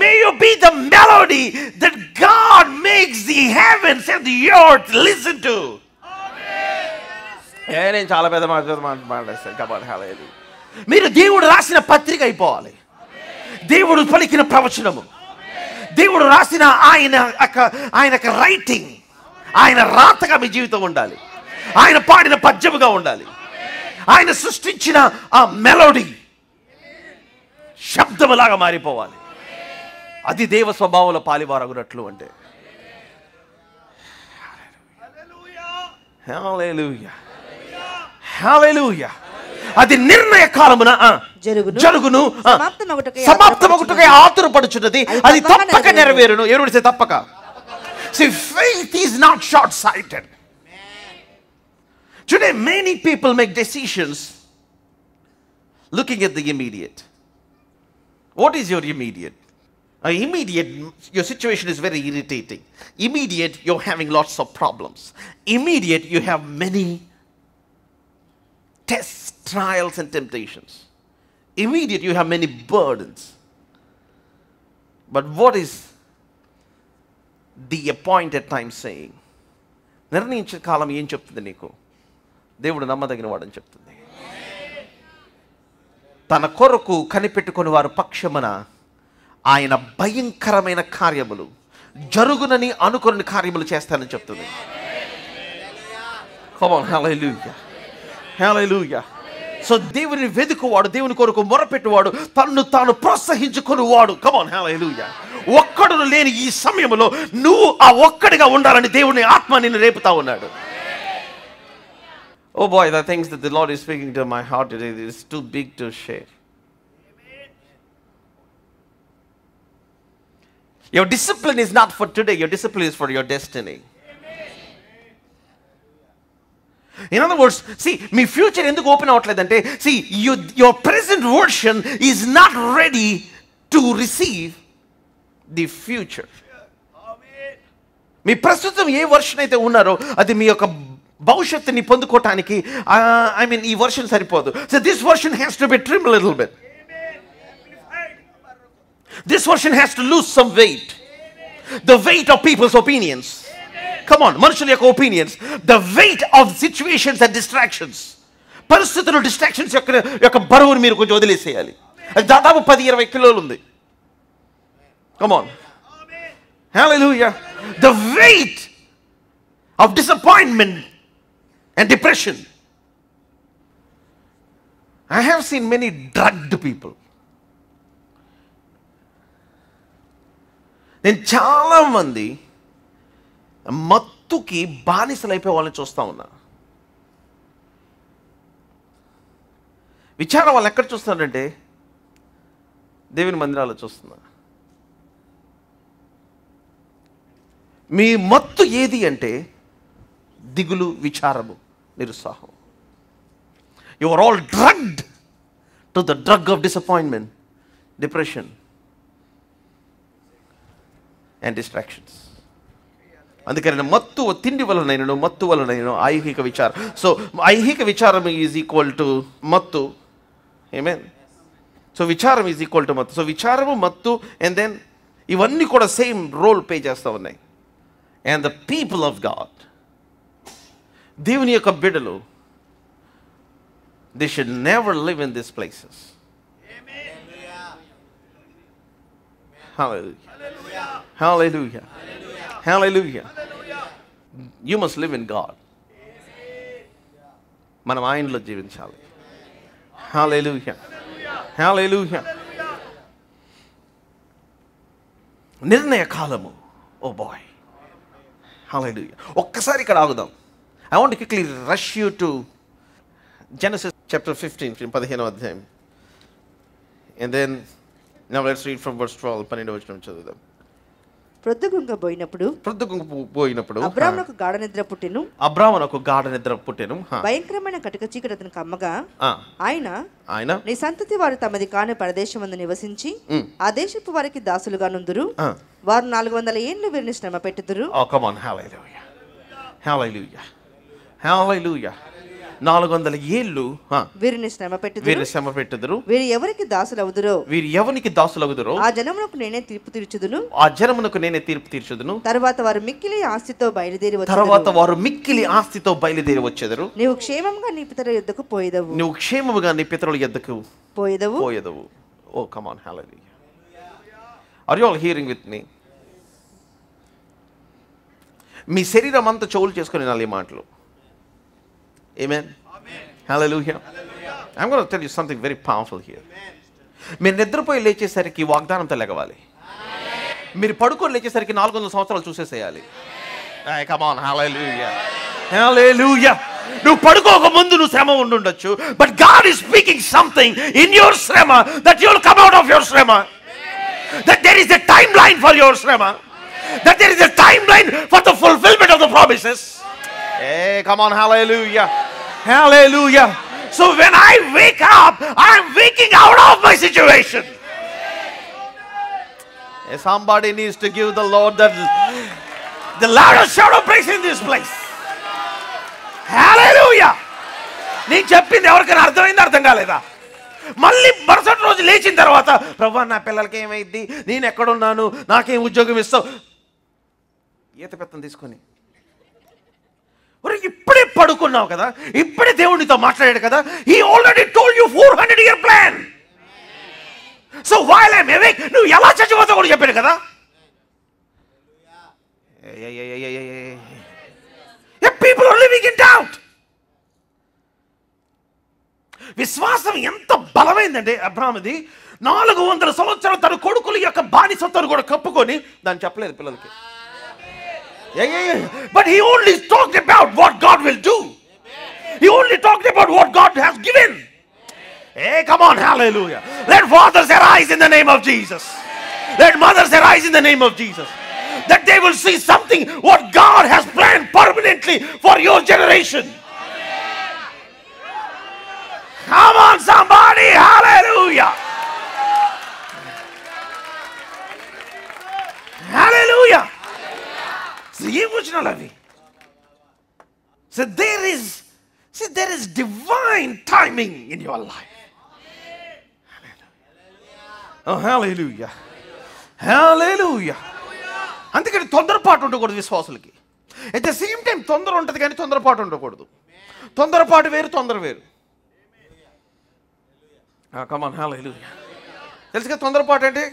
May you be the melody that God makes the heavens and the earth listen to. నేను చాలా పెద్ద మాట్లాడేస్తాను. కాబట్టి హల్లెలూయా. మీరు దేవుడు రాసిన పత్రిక అయిపోవాలి. దేవుడు పలికిన ప్రవచనము, దేవుడు రాసిన ఆయన రైటింగ్, ఆయన రాతగా మీ జీవితం ఉండాలి. ఆయన పాడిన పద్యముగా ఉండాలి. ఆయన సృష్టించిన ఆ మెలోడీ శబ్దములాగా మారిపోవాలి. అది దేవ స్వభావంలో పాలివారగునట్లు అంటే. హల్లెలూయా. హల్లెలూయా. అది నిర్ణయ కాలమున జరుగును, సమాప్తమగుటకై ఆతురపడుచున్నది, అది తప్పక నెరవేరును. ఎవరు తప్పక. See, faith is not short-sighted. Today many people make decisions looking at the immediate. What is your immediate? Immediate, your situation is very irritating. Immediate, you're having lots of problems. Immediate, you have many tests, trials and temptations. Immediate, you have many burdens. But what is the appointed time saying? నిర్ణయించిన కాలం ఏం చెప్తుంది నీకు? దేవుడు నమ్మదగిన వాడని చెప్తుంది. తన కొరకు కనిపెట్టుకుని వారు పక్షమున ఆయన భయంకరమైన కార్యములు, జరుగునని అనుకుని కార్యములు చేస్తానని చెప్తుంది. Come on, hallelujah. Hallelujah. So దేవుని వెదుకువాడు, దేవుని కొరకు మొరపెట్టువాడు, తన్ను తాను ప్రోత్సహించుకునేవాడు. Come on, hallelujah. ఒక్కడును లేని ఈ సమయంలో నువ్వు ఆ ఒక్కడిగా ఉండాలని దేవుని ఆత్మ నిన్ను రేపుతా ఉన్నాడు. Oh boy, the things that the Lord is speaking to my heart today is too big to share. Your discipline is not for today, your discipline is for your destiny. In other words, see, me future ఎందుకు open అవ్వట్లేదంటే, see, your present version is not ready to receive the future. మీ ప్రస్తుతం ఏ వర్షన్ అయితే ఉన్నారో అది మీ యొక్క భవిష్యత్తుని పొందుకోవటానికి ఈ వర్షన్ సరిపోదు. So this version has to be trimmed a little bit. This version has to lose some weight. The weight of people's opinions. Come on, మనుషుల యొక్క opinions. The weight of situations and distractions. పరిస్థితులు, distractions యొక్క బరువును మీరు కొంచెం వదిలేసేయాలి. అది దాదాపు 10-20 కిలోలు ఉంది. Come on. Hallelujah. The weight of disappointment and depression. I have seen many drugged people. నేను చాలామంది మత్తుకి బానిసలైపోయే వాళ్ళని చూస్తూ ఉన్నా. విచారం వాళ్ళు ఎక్కడ చూస్తున్నారంటే దేవుని మందిరాల్లో చూస్తున్నా. మీ మత్తు ఏది అంటే దిగులు, విచారము, నిరుత్సాహం. You are all drugged to the drug of disappointment, depression and distractions. అందుకని మత్తు తిండి వలనైనను, మత్తు వలనైనను ఐహిక విచారం. సో ఐహిక విచారం ఈజ్ ఈక్వల్ టు మత్తు. ఆమేన్. సో విచారం ఈజ్ ఈక్వల్ టు మత్తు. సో విచారము, మత్తు, అండ్ దెన్ ఇవన్నీ కూడా సేమ్ రోల్ ప్లే చేస్తూ ఉన్నాయి. And the people of God, దేవుని యొక్క బిడ్డలు, they should never live in this places. Hallelujah. Hallelujah. Hallelujah. You must live in God. మనం ఆయనలో జీవించాలి. Hallelujah. Hallelujah. నిర్ణయ కాలము. Oh boy. Hallelujah. ఒక్కసారి ఇక్కడ ఆగుదాం. I want to quickly rush you to Genesis chapter 15, 15వ అధ్యాయం. And then now let's read from verse 12. 12వ వచనం చదువుదాం. ప్రొద్దుగుంకపోయినప్పుడు అబ్రామునకు గాఢ నిద్ర పుట్టెను. భయంకరమైన కటిక చీకటి అతనికి కమ్మగా ఆయన నీ సంతతి వారు తమది కాని పరదేశమందు నివసించి ఆ దేశపు వారికి దాసులుగా నుందురు. వారు 400 ఏండ్లు వీరిని శ్రమ పెట్టుదురు. 400 ఏళ్ళు వీరిని శ్రమ పెట్టుదురు. వీరు ఎవరికి దాసులవుదురో ఆ జనమునకు నేనే తీర్పు తీర్చుదును. తర్వాత వారు మిక్కిలి ఆస్తితో బయలుదేరి వచ్చెదరు. నీవు క్షేమముగా నీ పితరుల యొద్దకు పోయెదవు. Oh, come on, hallelujah. Are you all hearing with me? మీ శరీరం అంతా చెవులు చేసుకొని వినాలి ఈ మాటలు. Amen. Hallelujah. I'm going to tell you something very powerful here. మీరు నిద్రపోయి లేచేసరికి వాగ్దానంతో లెగవాలి. మీరు పడుకొని లేచేసరికి 400 సంవత్సరాలు చూసేసేయాలి. Come on, hallelujah. Hallelujah. నువ్వు పడుకోక ముందు నువ్వు శ్రమ ఉండుండొచ్చు, but God is speaking something in your శ్రమ that you will come out of your శ్రమ. That there is a timeline for your శ్రమ. That there is a timeline for the fulfillment of the promises. Hey, come on, hallelujah. Hallelujah. So when I wake up, I'm waking out of my situation. Somebody needs to give the Lord the loudest shout of praise in this place. Hallelujah. నేను చెప్పింది ఎవరికైనా అర్థమైంది, అర్థం కాలేదా? మళ్ళీ మరుసటి రోజు లేచిన తర్వాత ప్రభువా నా పిల్లలకి ఏమైంది, నేను ఎక్కడున్నాను, నాకేం ఉద్యోగం ఇస్తావు, ఈత పెత్తనం తీసుకొని ఇప్పుడే పడుకున్నావు కదా, ఇప్పుడే దేవునితో మాట్లాడాడు కదా. He already told you 400-year plan. So while I'm awake, నువ్వు ఎలా చచ్చిపోతావు కూడా చెప్పాడు కదా. People are living in doubt. విశ్వాసం ఎంత బలమైందంటే అబ్రాహాముది, 400 సంవత్సరాలు తన కొడుకుల యొక్క బానిసత్వాన్ని కూడా కప్పుకొని దాన్ని చెప్పలేదు పిల్లలకి. But he only talked about what God will do. He only talked about what God has given. Hey, come on, hallelujah. Let fathers arise in the name of Jesus. Let mothers arise in the name of Jesus. That they will see something what God has planned permanently for your generation. Come on, somebody, hallelujah. Hallelujah. Emotionally. So there is divine timing in your life. Oh, hallelujah. Hallelujah. అందుకని తొందరపాటు ఉండకూడదు విశ్వాసులకి. అట్ ద సేమ్ టైం తొందర ఉంటుంది కానీ తొందరపాటు ఉండకూడదు. తొందరపాటు వేరు, తొందర వేరు. Come on, hallelujah. తెలుసుగా తొందరపాటు అంటే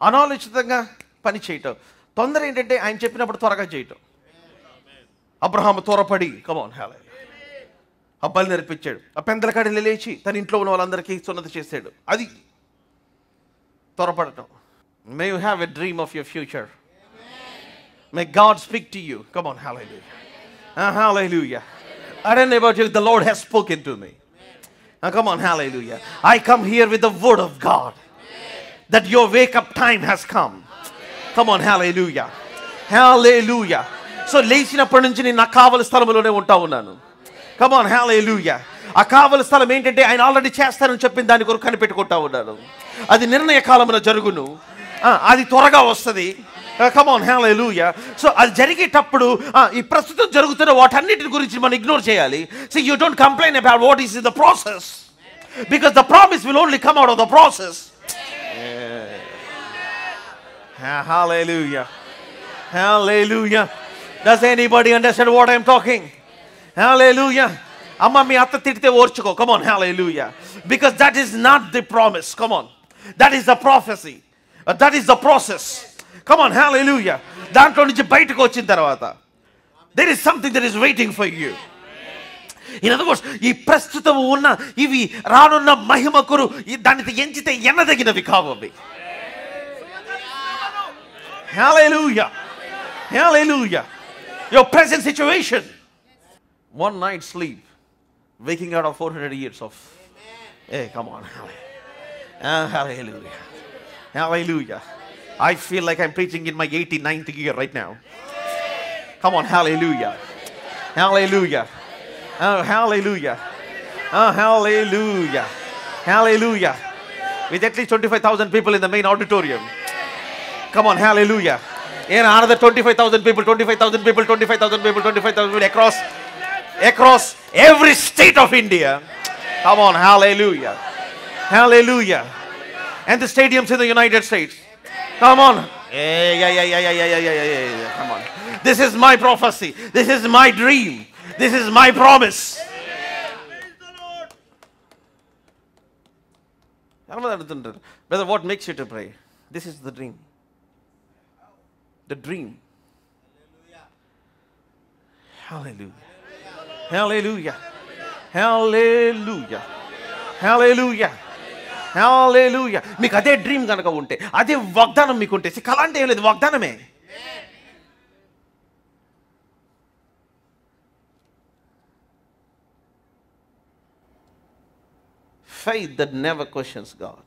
అనాలోచితంగా పని చేయటం. తొందర ఏంటంటే ఆయన చెప్పినప్పుడు త్వరగా చేయటం. అబ్రహాము త్వరపడి come on, hallelujah. అబ్బాయిలు నేర్పించాడు. ఆ పెందలకాడిని లేచి తన ఇంట్లో ఉన్న వాళ్ళందరికీ సున్నతి చేశాడు. అది త్వరపడటం. May you have a dream of your future. May God speak to you. Come on, hallelujah. Hallelujah. I don't know about you, the Lord has spoken to me. Come on, hallelujah. I come here with the word of God. That your wake up time has come. Come on, hallelujah. Hallelujah. So లేచినప్పటి నుంచి నేను నా కావలి స్థలంలోనే ఉంటా ఉన్నాను. Come on, hallelujah. ఆ కావలి స్థలం ఏంటంటే ఆయన ఆల్రెడీ చేస్తానని చెప్పిన దాని కొరకు కనిపెట్టుకుంటా ఉన్నాను. అది నిర్ణయ కాలమున జరుగును. అది త్వరగా వస్తుంది. Come on, hallelujah. So అది జరిగేటప్పుడు ఈ ప్రస్తుతం జరుగుతున్న వాటన్నిటి గురించి మనం ఇగ్నోర్ చేయాలి. See, you don't complain about what is in the process, because the promise will only come out of the process. Hallelujah. Hallelujah. Does anybody understand what I am talking? Hallelujah. Amma mi atta titte orchuko. Come on, hallelujah. Because that is not the promise. Come on. That is the prophecy. That is the process. Come on, hallelujah. Dantlo nunchi bayataku vachin tarvata there is something that is waiting for you. In other words, ఈ ప్రస్తుతం ఉన్న ఇవి రానున్న మహిమకురు దానితో ఎంచితే ఎన్నదగినవి కావవి. Hallelujah. Hallelujah. Your present situation. One night sleep. Waking out of 400 years of. Hey, come on. Hallelujah. Hallelujah. I feel like I'm preaching in my 89th year right now. Come on, hallelujah. Hallelujah. Hallelujah. Hallelujah. Hallelujah. With at least 25,000 people in the main auditorium. Come on, hallelujah. And another 25,000 people, 25,000 people, 25,000 people, 25,000 people across every state of India. Come on, hallelujah. Hallelujah. And the stadiums in the United States. Come on. Yeah. Come on. This is my prophecy. This is my dream. This is my promise. Brother, what makes you to pray? This is the dream. The dream. Hallelujah. Hallelujah. Hallelujah. Hallelujah. Hallelujah. మీకు అదే డ్రీమ్ కనుక ఉంటే, అదే వాగ్దానం మీకు ఉంటే, కళ అంటే ఏం లేదు, వాగ్దానమే. Faith that never questions God.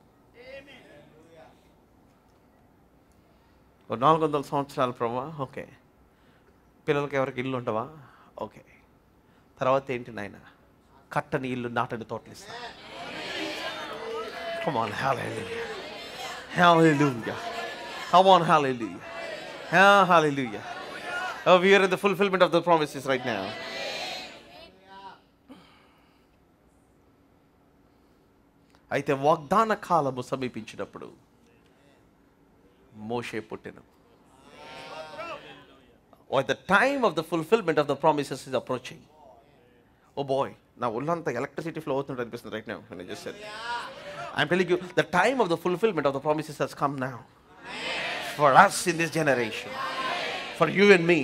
400 సంవత్సరాలు ప్రభా, ఓకే. పిల్లలకి ఎవరికి ఇల్లు ఉండవా? ఓకే. తర్వాత ఏంటి నాయన? కట్టని ఇల్లు, నాటని తోటలు ఇస్తా. Come on, hallelujah. Hallelujah. Come on, hallelujah. Hallelujah. Oh, we are in the fulfillment of the promises right now. అయితే వాగ్దాన కాలము సమీపించినప్పుడు మోషే పుట్టెను. Or the time of the fulfillment of the promises is approaching. Oh boy, నా ఒళ్ళంతా ఎలక్ట్రిసిటీ ఫ్లో అవుతుంటే అనిపిస్తుంది right now when I just said. I'm telling you, the time of the fulfillment of the promises has come now. For us in this generation. For you and me.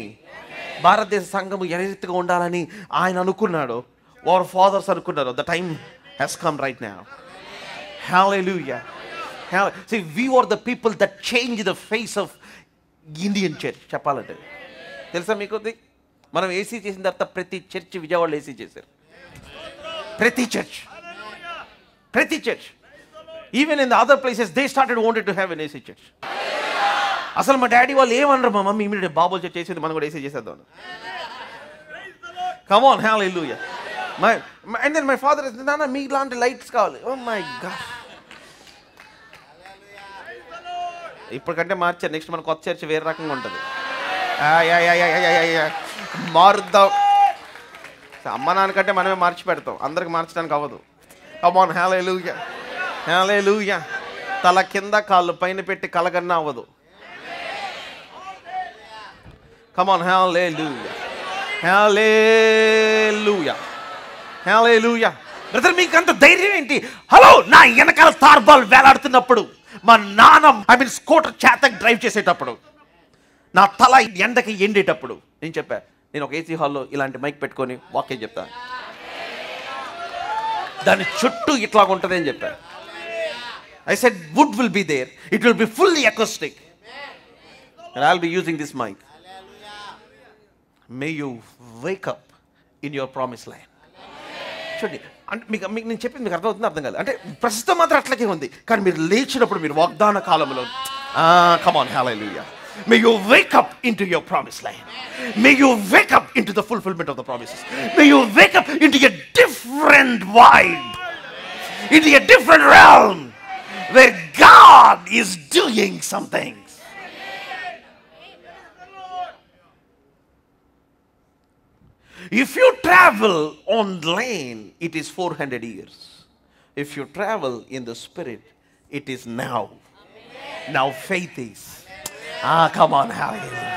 భారతదేశ సంఘము ఏ రీతిగా ఉండాలని ఆయన అనుకున్నాడు, our fathers అనుకున్నారు. The time has come right now. Hallelujah. See, we were the people that changed the face of Indian church. చెప్పాలంటే తెలుసా మీకు? మనం ఏసీ చేసిన తర్వాత ప్రతి చర్చ్ విజయవాడలో ఏసీ చేశారు. ప్రతి church. Even in the other places, they wanted to have an AC church. అసలు మా డాడీ వాళ్ళు ఏమన్నారు, మా మమ్మీ ఇమీడియట్ బాబుల్ చర్చ్ చేసేది, మనం కూడా ఏసీ చేసేద్దాం. Come on, hallelujah. And then my father is, నాన్న మీ లాంటి లైట్స్ కావాలి. Oh my God. ఇప్పటికంటే మార్చారు. నెక్స్ట్ మన కొత్త చర్చ్ వేరే రకంగా ఉంటుంది. మారుద్దాం. అమ్మ నాన్నకంటే మనమే మార్చి పెడతాం, అందరికి మార్చడానికి అవ్వదు. Come on, hallelujah. Hallelujah. తల కింద కాళ్ళు పైన పెట్టి కలగన్నా అవ్వదు. Come on, hallelujah. Hallelujah. Hallelujah. Brother మీకు అంత ధైర్యం ఏంటి? హలో, నా వెనకాల తార్బాల్ వేలాడుతున్నప్పుడు, మా నాన్న స్కూటర్ చేతకు డ్రైవ్ చేసేటప్పుడు, నా తల ఎండకి ఎండేటప్పుడు నేను చెప్పా, నేను ఒక ఏసీ హాల్లో ఇలాంటి మైక్ పెట్టుకొని వాక్యం చెప్తాను, దాని చుట్టూ ఇట్లాగుంటుంది అని చెప్పా. I said wood will be there. It will be fully acoustic. And I'll be using this mic. May you wake up in your promised land. చూడండి, అంటే మీకు నేను చెప్పింది మీకు అర్థమవుతుంది, అర్థం కాదు. అంటే ప్రస్తుతం మాత్రం అట్లాగే ఉంది, కానీ మీరు లేచినప్పుడు మీరు వాగ్దాన కాలంలో come on, hallelujah. May you wake up into your promised land. May you wake up into the fulfillment of the promises. May you wake up into a different vibe, into a different realm where God is doing some things. If you travel on land, it is 400 years. If you travel in the spirit, it is now. Now faith is. Come on, hallelujah.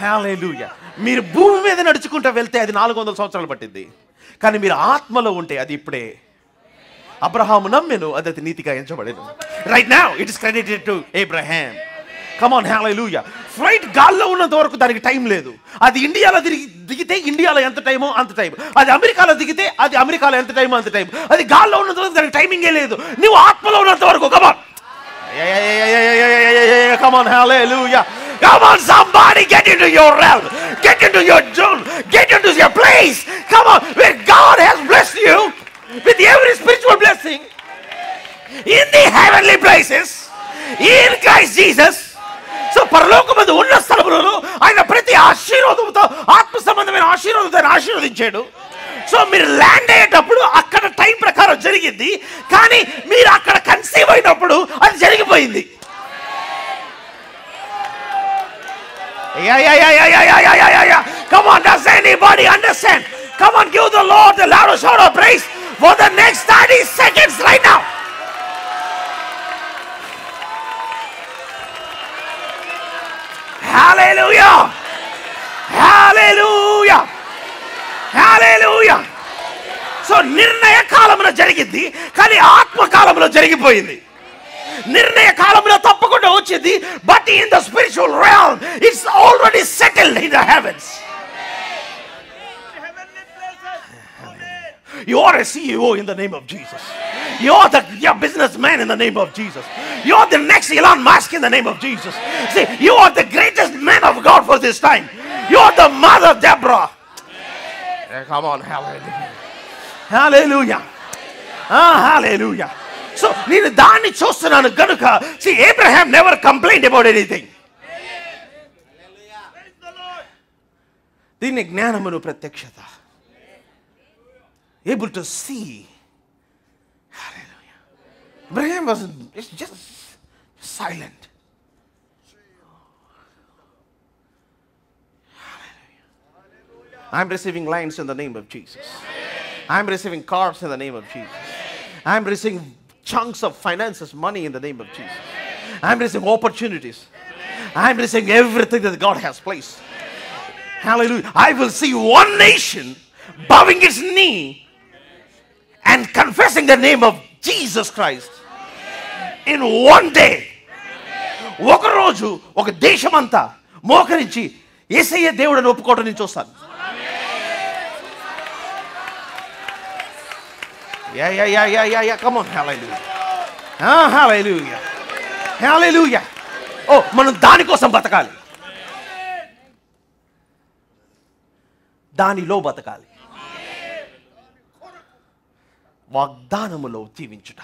Hallelujah. మీరు భూమి మీద నడుచుకుంటూ వెళ్తే అది 400 సంవత్సరాలు పట్టింది, కానీ మీరు ఆత్మలో ఉంటే అది ఇప్పుడే. అబ్రహాము నమ్మెను, అది నీతిగా ఎంచబడెను. Right now it is credited to Abraham. Come on, hallelujah. Flight గాల్లో ఉన్నంత వరకు దానికి టైం లేదు. అది ఇండియాలో దిగితే ఇండియాలో ఎంత టైమో అంత టైం, అది అమెరికాలో దిగితే అది అమెరికాలో ఎంత టైమో అంత టైం. అది గాల్లో ఉన్నంత వరకు దానికి టైమింగే లేదు. నువ్వు ఆత్మలో ఉన్నంత వరకు come on. Come on, hallelujah. Come on, somebody get into your realm, get into your zone, get into your place. Come on, where God has blessed you with every spiritual blessing in the heavenly places in Christ Jesus. So పరలోకమందు ఉన్న స్థలములలో ఆయన ప్రతి ఆశీర్వాదంతో, ఆత్మ సంబంధమైన ఆశీర్వాదంతో ఆశీర్వదించాడు. సో మీరు ల్యాండ్ అయ్యేటప్పుడు అక్కడ టైం ప్రకారం జరిగింది, కానీ మీరు అక్కడ కన్సీవ్ అయినప్పుడు అది జరిగిపోయింది. Come on, does anybody understand? Come on, give the Lord the loudest shout of praise for the next 30 seconds right now. Hallelujah. Hallelujah. Hallelujah. So నిర్ణయ కాలంలో జరిగింది, కానీ ఆత్మ కాలంలో జరిగిపోయింది. నిర్ణయ కాలంలో తప్పకుండా వచ్చింది, but in the spiritual realm it's already settled in the heavens. You are a CEO in the name of Jesus. You are the businessman in the name of Jesus. You are the next Elon Musk in the name of Jesus. See, you are the greatest man of God for this time. You are the mother Deborah. Come on, hallelujah. Hallelujah. Hallelujah. So, నేను దాన్ని చూస్తున్నాను గనుక, see, Abraham never complained about anything. దీన్ని జ్ఞానమును ప్రత్యక్షత. Able to see. Hallelujah. Abraham was just silent. Hallelujah. I'm receiving lines in the name of Jesus. I'm receiving cars in the name of Jesus. I'm receiving chunks of finances, money in the name of Jesus. I'm receiving opportunities. I'm receiving everything that God has placed. Hallelujah. I will see one nation bowing its knee and confessing the name of Jesus Christ in one day. ఒక రోజు ఒక దేశమంతా మోకరించి యేసయ్య దేవుడని ఒప్పుకోవడం నేను చూస్తాను. Yeah. Come on, hallelujah. Hallelujah. Hallelujah. Oh, మనం దానికోసం బతకాలి, దానిలో బతకాలి, వాగ్దానములో జీవించుట.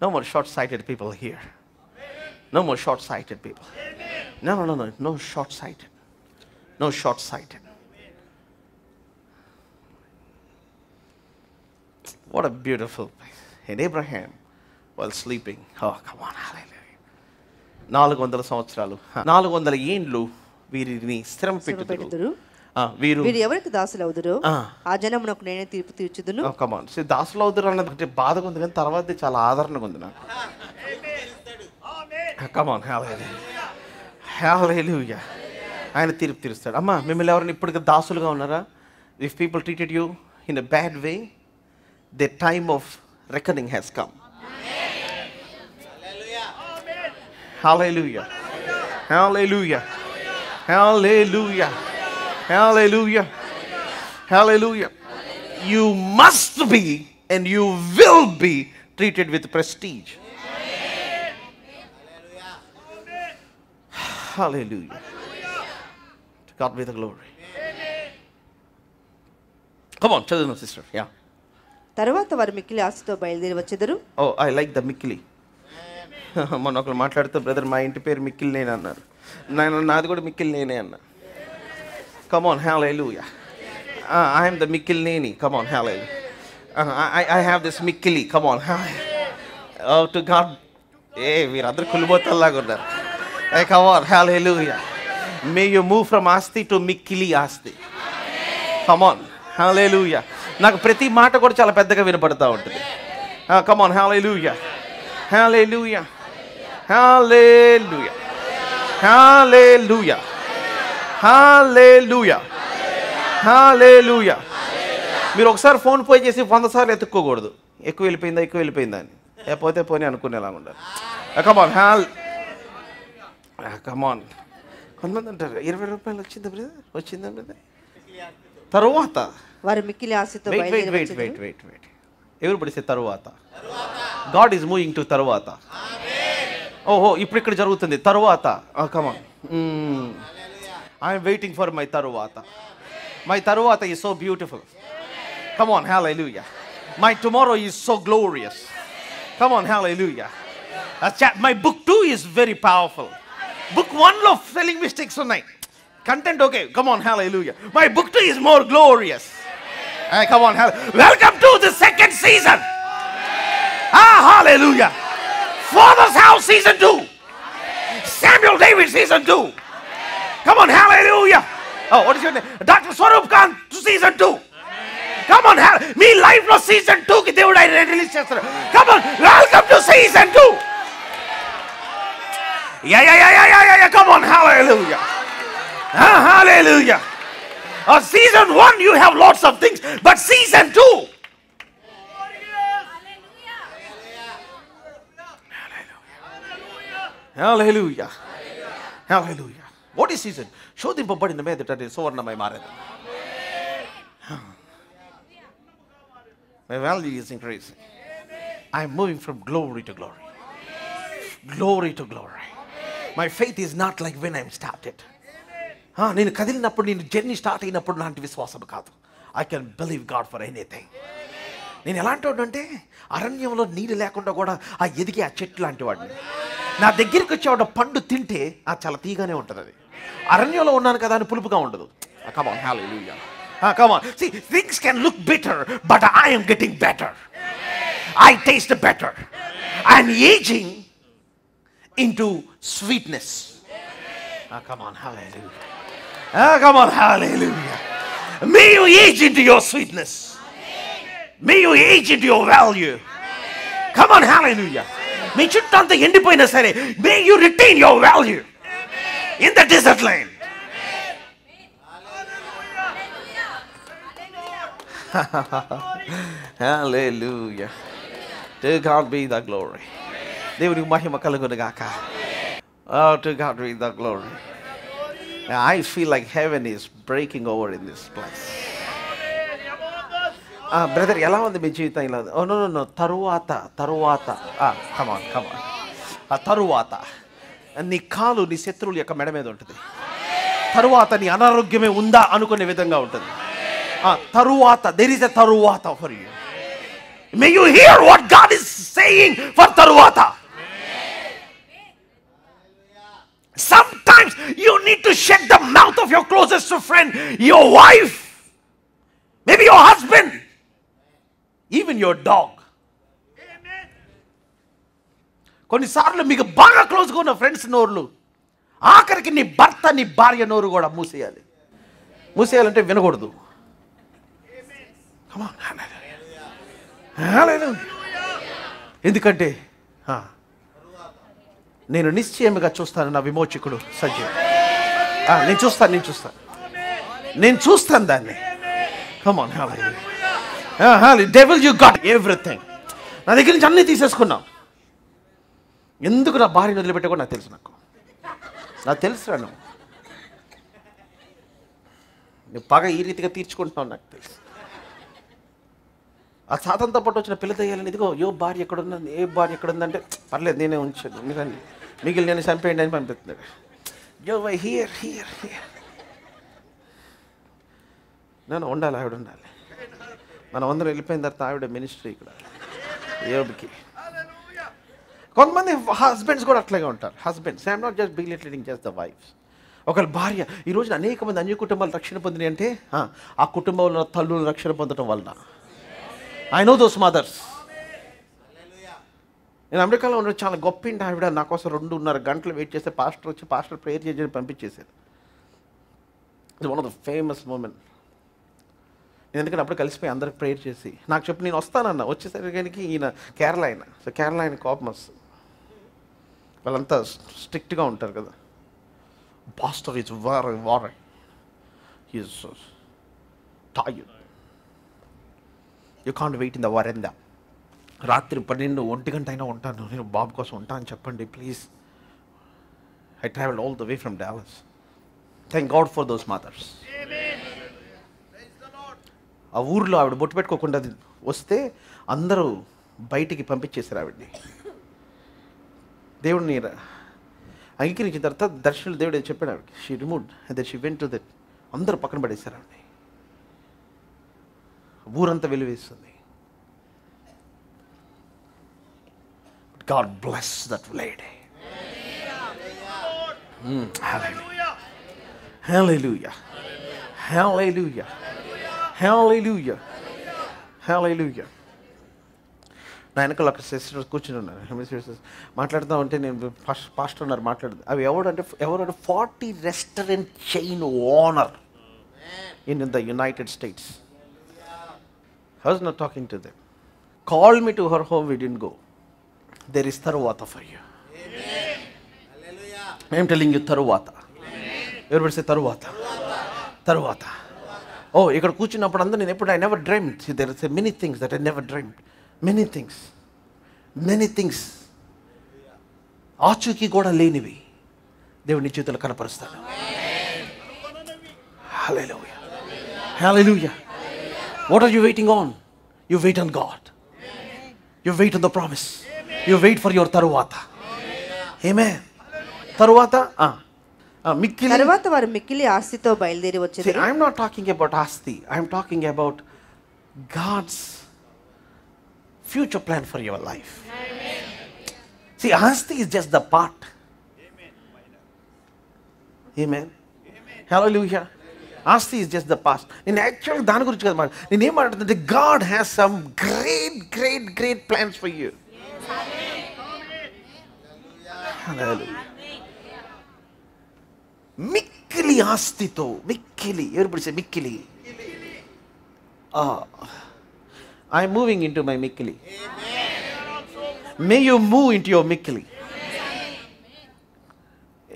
No more short-sighted people here. No more short-sighted people. No short-sighted. No short-sighted. What a beautiful place. And Abraham, while sleeping, oh, come on, hallelujah. 400 సంవత్సరాలు, 400 ఏండ్లు వీరిని శ్రమ పెట్టుదురు. వీరు ఎవరికి దాసులవుదురో ఆ జనమునకు నేనే తీర్పు తీర్చుదును. కమ్ ఆన్, సే దాసులవుదురు అన్నది బాధగా ఉంది, కానీ తర్వాత చాలా ఆదరణగా ఉంది నాకు. Come on, hallelujah. హల్లెలూయా. ఆయన తీర్పు తీరుస్తాడు. అమ్మా, మిమ్మల్ని ఎవరైనా ఇప్పటికీ దాసులుగా ఉన్నారా? If people treated you in a bad way, the time of reckoning has come. Hallelujah. Hallelujah. Hallelujah. Hallelujah. Hallelujah. You must be and you will be treated with prestige. Hallelujah. To God be the glory. Come on, children and sister. Yeah. తరువాత వారు మిక్కిలి ఆశతో బయలుదేరి వచ్చెదరు. Oh, I like the మిక్కిలి. మొన్న ఒకరు మాట్లాడుతూ బ్రదర్ మా ఇంటి పేరు మిక్కిలి నేనే అన్నారు. నాది కూడా మిక్కిలి నేనే అన్నా. Come on, hallelujah. I am the మిక్కిలి నేని. Come on, hallelujah. I have this మిక్కిలి. Come on, hallelujah. Oh, to God. వీరందరూ కులిపోతల్లాగా ఉన్నారు. Come on, hallelujah. May you move from ఆస్తి to మిక్కిలి ఆస్తి. Come on, hallelujah. నాకు ప్రతి మాట కూడా చాలా పెద్దగా వినపడతా ఉంటుంది. Come on, hallelujah. Hallelujah. Hallelujah. Hallelujah. Hallelujah. Hallelujah. మీరు ఒకసారి ఫోన్ పోయి చేసి 100 సార్లు ఎత్తుక్కోకూడదు. ఎక్కువ వెళ్ళిపోయిందా అని. పోతే పోనీ అనుకునేలా ఉండాలి. Come on, come on. కొంతమంది అంటారు 20 రూపాయలు వచ్చిందా బ్రదర్? తరువాత వారు మిక్కిలి ఆశతో బయలుదేరి వచ్చెదరు. వెయిట్. ఎవరు say తరువాత? God is moving to తరువాత. ఓహో ఇప్పుడు ఇక్కడ జరుగుతుంది తరువాత. Come on. I am waiting for my తరువాత. My తరువాత is so beautiful. Come on, hallelujah. My tomorrow is so glorious. Come on, hallelujah. My book 2 is very powerful. Book 1 లో spelling mistakes ఉన్నాయి. Content okay. Come on, hallelujah. My book 2 is more glorious. Come on, welcome to the second season. Hallelujah. Father's House season 2. Samuel David season 2. Come on, hallelujah. Oh, what is your name? Dr. Swarup Khan season 2. Come on, me life lo season 2 ki దేవుడు ఆయన రిలీజ్ చేస్తారు. Come on, welcome to season 2. Yeah. Come on, hallelujah. Hallelujah. Season 1 you have lots of things, but season 2. Hallelujah. Hallelujah. What is season? శోధింపబడిన మీదట అది సువర్ణమై మారేది. My value is increasing. I am moving from glory to glory. Glory to glory. My faith is not like when I started. నేను కదిలినప్పుడు నేను జర్నీ స్టార్ట్ అయినప్పుడు లాంటి విశ్వాసం కాదు. I can believe God for anything. నేను ఎలాంటి వాడు అంటే అరణ్యంలో నీరు లేకుండా కూడా ఆ ఎదిగే ఆ చెట్టు లాంటి వాడిని. నా దగ్గరికి వచ్చేవాడు పండు తింటే చాలా తీగానే ఉంటుంది. అది అరణ్యంలో ఉన్నాను కదా అని పులుపుగా ఉండదు. Come on, hallelujah. Come on. See, things can look bitter, but I am getting better. I taste better. I am aging into sweetness. Come on, hallelujah. Come on, hallelujah. May you age into your sweetness. May you age into your value. Come on, hallelujah. మీ చుట్టూ అంతా ఎండిపోయినా సరే may you retain your value in the desert land. Hallelujah. To God be the glory. దేవునికి మహిమ కలుగును గాక. Oh, to God be the glory. I feel like heaven is breaking over in this place. Brother ఎలా ఉంది మీ జీవితం? ఇలా నో తరువాత come on. ఆ తరువాత నీ కాలు నీ శత్రువుల యొక్క మెడ మీద ఉంటుంది. తరువాత నీ అనారోగ్యమే ఉందా అనుకునే విధంగా ఉంటుంది. తరువాత there is a తరువాత for you. May you hear what God is saying for తరువాత. Sometimes you need to shut the mouth of your closest friend, your wife, maybe your husband, even your dog. కొన్నిసార్లు మీకు బాగా క్లోజ్గా ఉన్న ఫ్రెండ్స్ నోర్లు ఆఖరికి నీ భర్త నీ భార్య నోరు కూడా మూసేయాలంటే వినకూడదు. ఎందుకంటే నేను నిశ్చయముగా చూస్తాను నా విమోచకుడు సజీవుడు. నేను చూస్తాను దాన్ని. Come on, hallelujah. Devil, you got everything. నా దగ్గర నుంచి అన్నీ తీసేసుకున్నావు. ఎందుకు నా భార్యను వదిలిపెట్టా కూడా నాకు తెలుసు. నువ్వు పగ ఈ రీతిగా తీర్చుకుంటున్నావు నాకు తెలుసు. ఆ సాతంతో పాటు వచ్చిన పిల్ల దయ్యాలని ఇదిగో భార్య ఎక్కడుంది, ఏ భార్య ఎక్కడుందంటే పర్లేదు నేనే ఉంచాను, మీరండి మిగిలిన నేను చంపేయండి అని పంపిస్తున్నాడు. Here here here. నేను ఉండాలి, ఆవిడ ఉండాలి. మనం అందరం వెళ్ళిపోయిన తర్వాత ఆవిడ మినిస్ట్రీ ఇక్కడ యోబుకి. కొంతమంది హస్బెండ్స్ కూడా అట్లాగే ఉంటారు. Husbands, I'm not just belittling just the wives. ఒకళ్ళ భార్య ఈ రోజున అనేక మంది అన్య కుటుంబాలు రక్షణ పొందినాయి అంటే ఆ కుటుంబంలో తల్లులు రక్షణ పొందడం వలన. I know those mothers. నేను అమెరికాలో ఉన్న చాలా గొప్ప ఇంటి ఆవిడ నా కోసం 2.5 గంటలు వెయిట్ చేస్తే పాస్టర్ వచ్చి పాస్టర్ ప్రేయర్ చేసి పంపించేశారు. It's one of the famous moment. నేను ఎందుకంటే అప్పుడు కలిసిపోయి అందరికి ప్రేయర్ చేసి నాకు చెప్పి నేను వస్తానన్నా. వచ్చేసరికి ఈయన కేరళ ఆయన. సో కేరళ ఆయన కోపం వస్తుంది, వాళ్ళంతా స్ట్రిక్ట్గా ఉంటారు కదా. Pastor is war is tired, you can't wait in the veranda. రాత్రి 12-1 గంట అయినా ఉంటాను, నేను బాబు కోసం ఉంటాను చెప్పండి please. I travel all the way from Dallas. Thank God for those mothers. ఆ ఊర్లో ఆవిడ బొట్టు పెట్టుకోకుండా వస్తే అందరూ బయటికి పంపించేశారు ఆవిడ్ని. దేవుడిని అంగీకరించిన తర్వాత దర్శనం దేవుడు చెప్పాడు ఆవిడకి. She removed that she went to that. అందరూ పక్కన పడేశారు ఆవిడ్ని. ఊరంతా వెలువేస్తుంది. God bless that lady. Hallelujah. Hallelujah. Hallelujah. Hallelujah. Hallelujah. నా వెనకాల ఒక సిస్టర్ కూర్చుని ఉన్నారు. మాట్లాడుతూ ఉంటే నేను పాస్టర్ ఉన్నారు మాట్లాడుతూ. అవి ఎవరంటే 40 restaurant chain owner in the United states. I was not talking to them. Called me to her home, we didn't go. There is Taruvata for you. Amen. Hallelujah. I am telling you Taruvata. Everybody say Taruvata. Taruvata. Oh, ఇక్కడ కూర్చున్నప్పుడు అందరూ నేను ఎప్పుడు I never dreamed. See, there are many things that I never dreamed. Many things. Many things. ఆచూకీ కూడా లేనివి దేవుని చేతులు కనపరుస్తాడు. Hallelujah. Hallelujah. What are you waiting on? You wait on God. You wait on the promise. You wait for your Taruvata. Amen. Taruvata? Mikkili. తరువాత వారు మిక్కిలి ఆస్తితో బయలుదేరి వచ్చారు. See, I'm not talking about Asti. I'm talking about God's future plan for your life. Amen. See, Asti is just the part. Amen. Hallelujah. Asti is just the past. నేను యాక్చువల్గా దాని గురించి కదా మాట. నేను ఏం మాట్లాడుతుంటే God has some great plans for you. Hallelujah. మిక్కిలి ఆస్తితో, మిక్కిలి, everybody say మిక్కిలి. I am moving into my మిక్కిలి. May you move into your మిక్కిలి.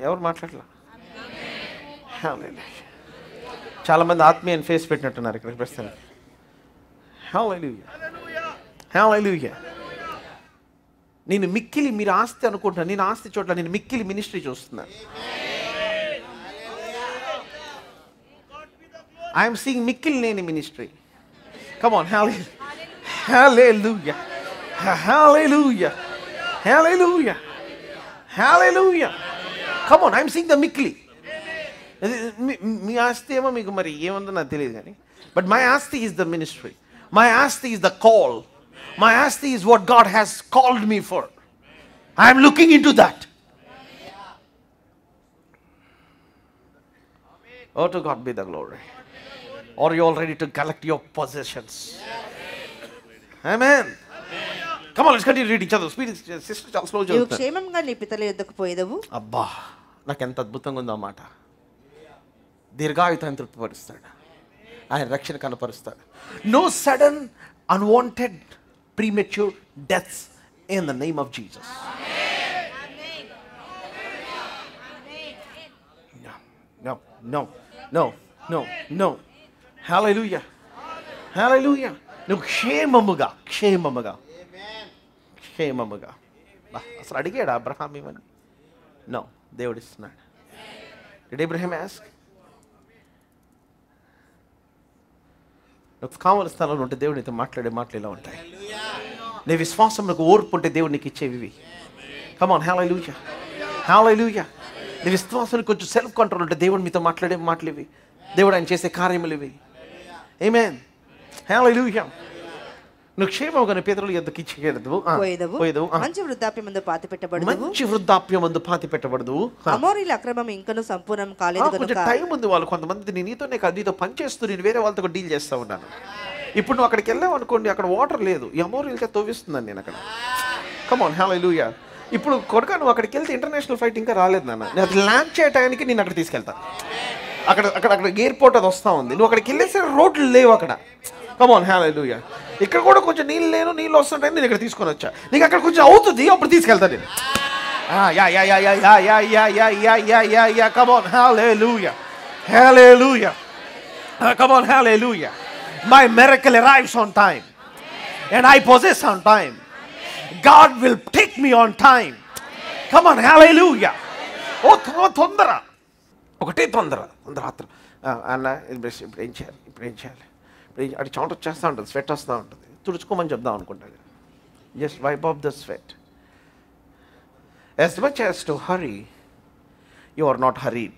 ఎవరు మాట్లాడలా? Hallelujah. చాలా మంది ఆత్మీయ ఫేస్ పెట్టినట్టున్నారు ఇక్కడ ప్రస్తుతం. హల్లెలూయా. హల్లెలూయా. నేను మిక్కిలి, మీరు ఆస్తి అనుకుంటున్నాను, నేను ఆస్తి చోట్ల నేను మిక్కిలి మినిస్ట్రీ చూస్తున్నాను. ఐఎమ్ సీయింగ్ మిక్కిలి లేని ministry. Come on. Hallelujah. Hallelujah. Hallelujah. Hallelujah. Come on. I'm seeing the మిక్కిలి. మీ ఆస్తి ఏమో మీకు మరి ఏముందో నాకు తెలియదు కానీ, బట్ మై ఆస్తి ఈజ్ ద మినిస్ట్రీ. మై ఆస్తి ఈజ్ ద కాల్. మై ఆస్తి is what God has called me for. I'm looking in to that. Oh, to God be the glory. Are you all ready to collect your possessions? Amen. Come on, let's continue reading. చదువు స్పీడ్. సిస్టర్ చాలా స్లో నీవు క్షేమంగా నీ పితల యొద్దకు పోయేదవు. అబ్బా, నాకు ఎంత అద్భుతంగా ఉందో అన్నమాట. దీర్ఘాయుతాన్ని తృప్తిపరుస్తాడు, ఆయన రక్షణ కనపరుస్తాడు. No sudden unwanted premature deaths in the name of Jesus. No, no, no, no, no. Hallelujah. Hallelujah. నువ్వు క్షేమముగా అసలు అడిగాడు అబ్రహాం ఇవన్నీ? నో, దేవుడు ఇస్తున్నాడు. Did Abraham ask? నువ్వు కావలసిన స్థలంలో ఉంటే దేవుడు నీతో మాట్లాడే మాటలు ఇలా ఉంటాయి. నీ విశ్వాసంలో ఓర్పు ఉంటే దేవుడు నీకు ఇచ్చేవి ఇవి. కమ్ ఆన్, హల్లెలూయా, హల్లెలూయా. నీ విశ్వాసానికి కొంచెం సెల్ఫ్ కంట్రోల్ ఉంటే దేవుడు మీతో మాట్లాడే మాటలు ఇవి, దేవుడు ఆయన చేసే కార్యములు ఇవి. ఆమేన్, హల్లెలూయా. నువ్వు క్షేమముగా పేతురుల యొద్దకు ఇచ్చేయదు, మంచి వృద్ధాప్యమందు పాతిపెట్టబడదు, మంచి వృద్ధాప్యమందు పాతిపెట్టబడదు. అమోరీల అక్రమం ఇంకను సంపూర్ణం కాలేదు కొంచెం గనుక. టైం ఉంది. వాళ్ళు కొంతమంది నీతోనే కాదు, నీతో పనిచేస్తూ నేను వేరే వాళ్ళతో డీల్ చేస్తూ ఉన్నాను. ఇప్పుడు నువ్వు అక్కడికి వెళ్ళావు అనుకోండి, అక్కడ వాటర్ లేదు, ఈ అమోరీలతో తవ్విస్తున్నాను నేను అక్కడ. కమ్ ఆన్, హల్లెలూయా. ఇప్పుడు కొడుక నువ్వు అక్కడికి వెళ్తే ఇంటర్నేషనల్ ఫ్లైట్ ఇంకా రాలేదు నాన్న, నేను అది ల్యాండ్ చేయడానికి నేను అక్కడ తీసుకెళ్తాను. అక్కడ ఎయిర్పోర్ట్ అది వస్తూ ఉంది, నువ్వు అక్కడికి వెళ్ళేసరి రోడ్లు లేవు అక్కడ. కమ్ ఆన్, హల్లెలూయా. ఇక్కడ కూడా కొంచెం నీళ్ళు వస్తుంటాయని నేను ఇక్కడ తీసుకొని వచ్చా. నీకు అక్కడ కొంచెం అవుతుంది, అప్పుడు తీసుకెళ్తాను నేను. Come on, hallelujah, hallelujah, come on, hallelujah. My miracle arrives on time and I possess on time. God will take me on time. Come on, hallelujah. Oh, తొందర, ఒకటే తొందర అన్న. ఇప్పుడు ఏం చేయాలి? అది చెమట వచ్చేస్తూ ఉంటుంది, స్వెట్ వస్తూ ఉంటుంది, తుడుచుకోమని చెప్దాం అనుకుంటాను. Just wipe off the sweat. As much as to hurry, you are not hurried.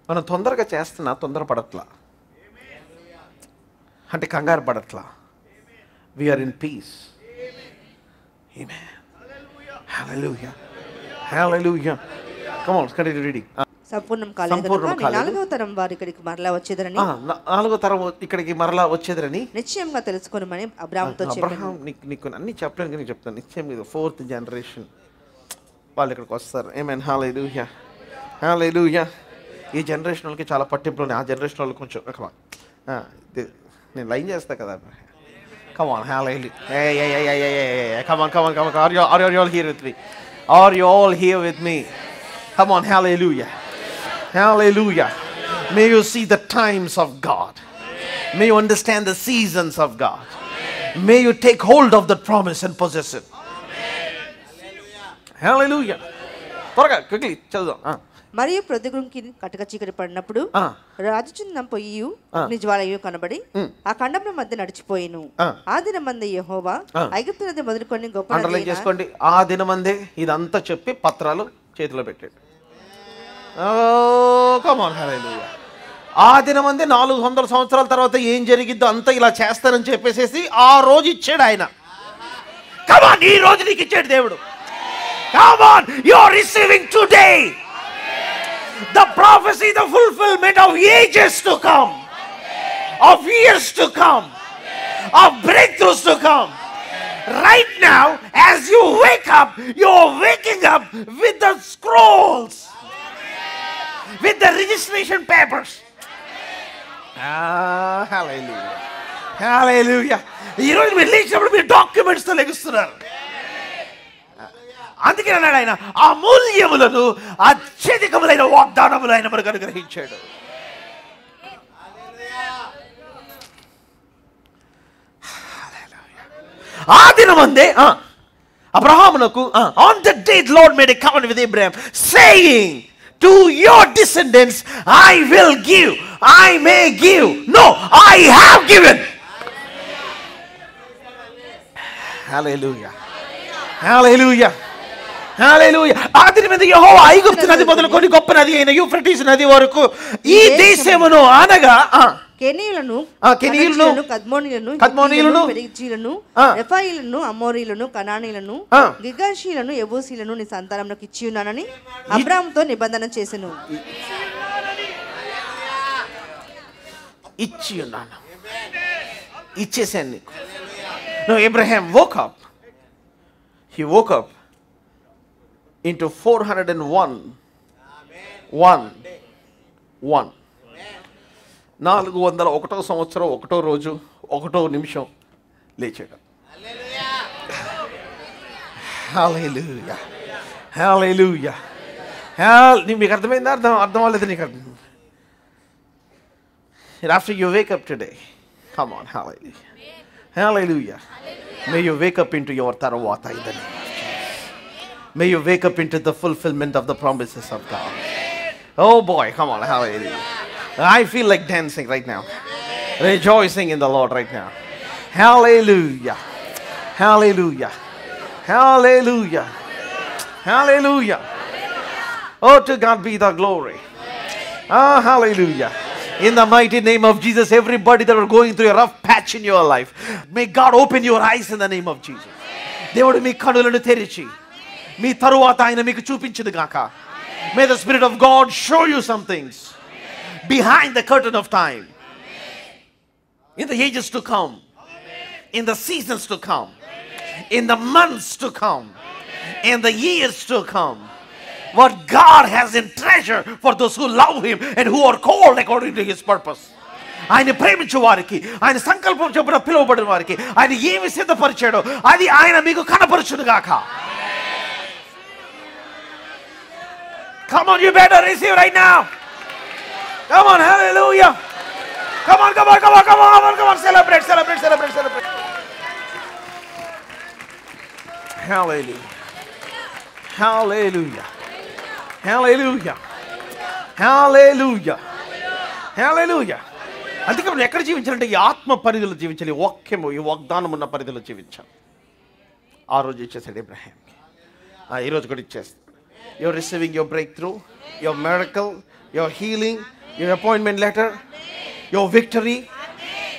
మనం తొందరగా చేస్తున్నా తొందరపడట్లా, అంటే కంగారు పడట్లా. We are in peace. Amen. Hallelujah. Hallelujah. Come on, continue reading. సంపూర్ణం కాలేదు గనుక నాలుగవ తరం వారు ఇక్కడికి మరలా వచ్చేదరని, నాలుగో తరం ఇక్కడికి మరలా వచ్చేదరని నిశ్చయంగా తెలుసుకోనమని అబ్రాహాముతో చెప్పాను. నీకు అన్ని చెప్పలేను కానీ చెప్తాను. నిశ్చయం ఇది 4th జనరేషన్ వాళ్ళు ఇక్కడికి వస్తారు. ఆమేన్, హల్లెలూయా, హల్లెలూయా. ఈ జనరేషన్ వాళ్ళకి చాలా పట్టింపులు ఉన్నాయి, ఆ జనరేషన్ వాళ్ళు కొంచెం నేను లైన్ చేస్తా కదా. Come on, hallelujah. Hey. Come on. Are you all here with me? Are you all here with me? Come on, hallelujah. Hallelujah. May you see the times of God. May you understand the seasons of God. May you take hold of the promise and possess it. Hallelujah. త్వరగా quickly చదువుదాం. మరియు ప్రొద్దుగుంకి కటక చీకటి పడినప్పుడు రాజుచున్న పొయ్యి నిజ్వాలయు కనబడి ఆ ఖండముల మధ్య నడిచిపోయిను. ఆ దినమందే యెహోవా ఐగుప్తు నది మొదలుకొని గొప్ప అండర్లైన్ చేసుకోండి. ఆ దినమందే ఇదంతా చెప్పి పత్రాలు చేతిలో పెట్టాడు. కమ్ ఆన్, హల్లెలూయా. ఆ దినమందే 400 సంవత్సరాల తర్వాత ఏం జరిగిద్దో అంతా ఇలా చేస్తానని చెప్పేసేసి ఆ రోజు ఇచ్చాడు ఆయన. కమ్ ఆన్, ఈ రోజు నీకు ఇచ్చాడు దేవుడు. Come on, you are receiving today the prophecy, the fulfillment of ages to come, of years to come, of breakthroughs to come. Right now, as you wake up, you're waking up with the scrolls, with the registration papers. Hallelujah, hallelujah. You know, మీరు లేచినప్పుడు మీరు డాక్యుమెంట్స్తో లెగుస్తున్నారు. అందుకే అన్నాడు ఆయన, అమూల్యములను అత్యధికములైన వాగ్దానములు ఆయన మనకు అనుగ్రహించాడు. ఆ దినమందే అబ్రహామునకు on the day the Lord made a covenant with Abraham saying to your descendants I will give, I may give, no, I have given. Hallelujah, hallelujah, హల్లెలూయా. ఆ దినం మీద యెహోవా ఐగుప్తు నది మొదలుకొని గొప్ప నది అయిన యూఫ్రటీస్ నది వరకు ఈ దేశమును అనగా కెనీయులను, కద్మోనీయులను, పెరిజీలను, రెఫాయీలను, అమోరీలను, కనానీయులను, గిర్గాషీయులను, యెబూసీయులను నీ సంతానమునకు ఇచ్చి ఉన్నానని అబ్రాహాముతో నిబంధన చేసెను. ఇచ్చి ఉన్నాను, ఇచ్చేసాను నీకు. No, Abraham woke up. He woke up into 401 401వ సంవత్సరం 1వ రోజు 1వ నిమిషం లేచాడు. హల్లెలూయా, హల్లెలూయా. మీకు అర్థమైందా? అర్థం అవ్వలేదు నీకు? After you wake up today, come on, hallelujah, hallelujah. May you wake up into your tarawata in the name of Jesus. May you wake up into the fulfillment of the promises of God. Oh boy, come on, hallelujah. I feel like dancing right now. Rejoicing in the Lord right now. Hallelujah. Hallelujah. Hallelujah. Hallelujah. Oh, to God be the glory. Ah, hallelujah. In the mighty name of Jesus, everybody that are going through a rough patch in your life, may God open your eyes in the name of Jesus. దేవుడు మీ కనులను తెరిచి మీ తరువాత ఆయన మీకు చూపించును గాక. May the Spirit of God show you some things behind the curtain of time, in the ages to come, in the seasons to come, in the months to come, in the years to come. What God has in treasure for those who love Him and who are called according to His purpose. ఆయన ప్రేమించే వారికి, ఆయన సంకల్పం చొప్పున పిలువబడిన వారికి ఆయన ఏమి సిద్ధపరిచాడో అది ఆయన మీకు కనపరచును గాక. Come on, you better receive right now. Come on, hallelujah. Come on, come on, come on, come on, come on, come on. Celebrate, celebrate, celebrate, celebrate. Hallelujah. Hallelujah. Hallelujah. Hallelujah. Hallelujah. అందుకే మనం ఎక్కడ జీవించాలంటే ఈ ఆత్మ పరిధిలో జీవించాలి. ఈ వాక్యము, ఈ వాగ్దానం ఉన్న పరిధిలో జీవించాలి. ఆ రోజు ఇచ్చేసాడు అబ్రహాంకి, ఈరోజు కూడా ఇచ్చేస్తాడు. You're receiving your breakthrough, your miracle, your healing, your appointment letter, your victory.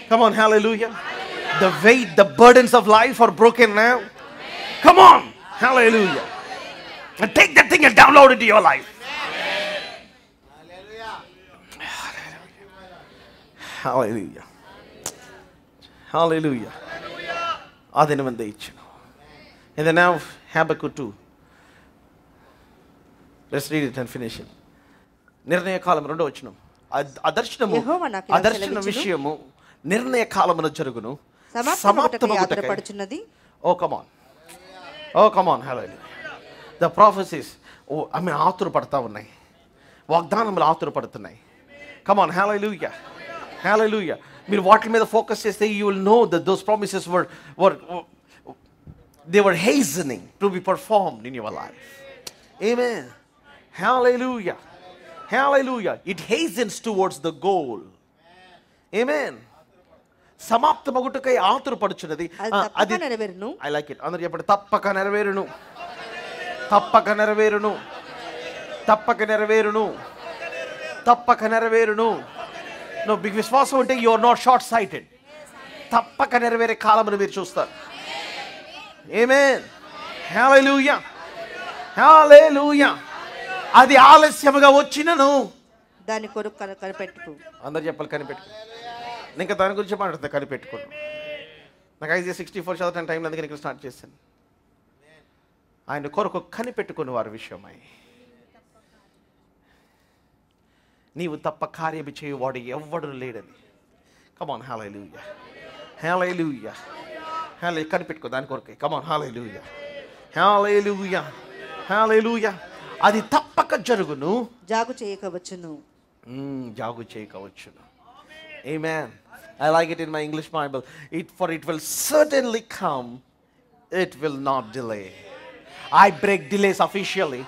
Come on, hallelujah. The weight, the burdens of life are broken now. Come on, hallelujah. And take that thing and download it to your life. Hallelujah. Hallelujah. Adinamande ichanu. And then now Habakkuk 2. Let's read it and finish it. నిర్ణయ కాలం రెండో వచనం. అదర్శనము, అదర్శన విషయము నిర్ణయ కాలమున జరుగును, సమాప్తమగుటకై. Oh come on. Oh come on, hallelujah. The prophecies, ఆమె ఆతురపడతా ఉన్నాయి, వాగ్దానములు ఆతురపడుతున్నాయి. Come on, hallelujah. Hallelujah. మీరు వాటి మీద ఫోకస్ చేస్తే you will know that those promises were they were hastening to be performed in your life. Amen. Hallelujah. Hallelujah. It hastens towards the goal. Amen. సమాప్తమగుటకై ఆతురపడుచున్నది. అది నెరవేరును. I like it. అందరూ చెప్పండి, తప్పక నెరవేరును, తప్పక నెరవేరును, తప్పక నెరవేరును, తప్పక నెరవేరును. No, big విశ్వాసం అంటే you are not short sighted. తప్పక నెరవేరే కాలమును మీరు చూస్తారు. Amen. Hallelujah. Hallelujah. అది ఆలస్యముగా వచ్చినను దాని కొరకు కనిపెట్టుకో. అందరూ చెప్పాలి, కనిపెట్టుకో. ఇంకా దాని గురించి మాట్లాడుతా, కనిపెట్టుకోను. నాకు Isaiah 64 చదవటం టైంలో అందుకని ఇక్కడ స్టార్ట్ చేశాను. ఆయన కొరకు కనిపెట్టుకుని వారి విషయమై నీవు తప్ప కార్యము చేయువాడు ఎవ్వడు లేడని. కమాన్, హల్లెలూయా, హల్లెలూయా, హల్లెలూయా. కనిపెట్టుకో దాని కొరకే. కమాన్, హల్లెలూయా, హల్లెలూయా, హల్లెలూయా. అది తప్పక జరుగును, జాగు చేయకవచ్చును, జాగు చేయకవచ్చును. Amen. I like it in my English Bible. For it will certainly come, it will not delay. I break delays officially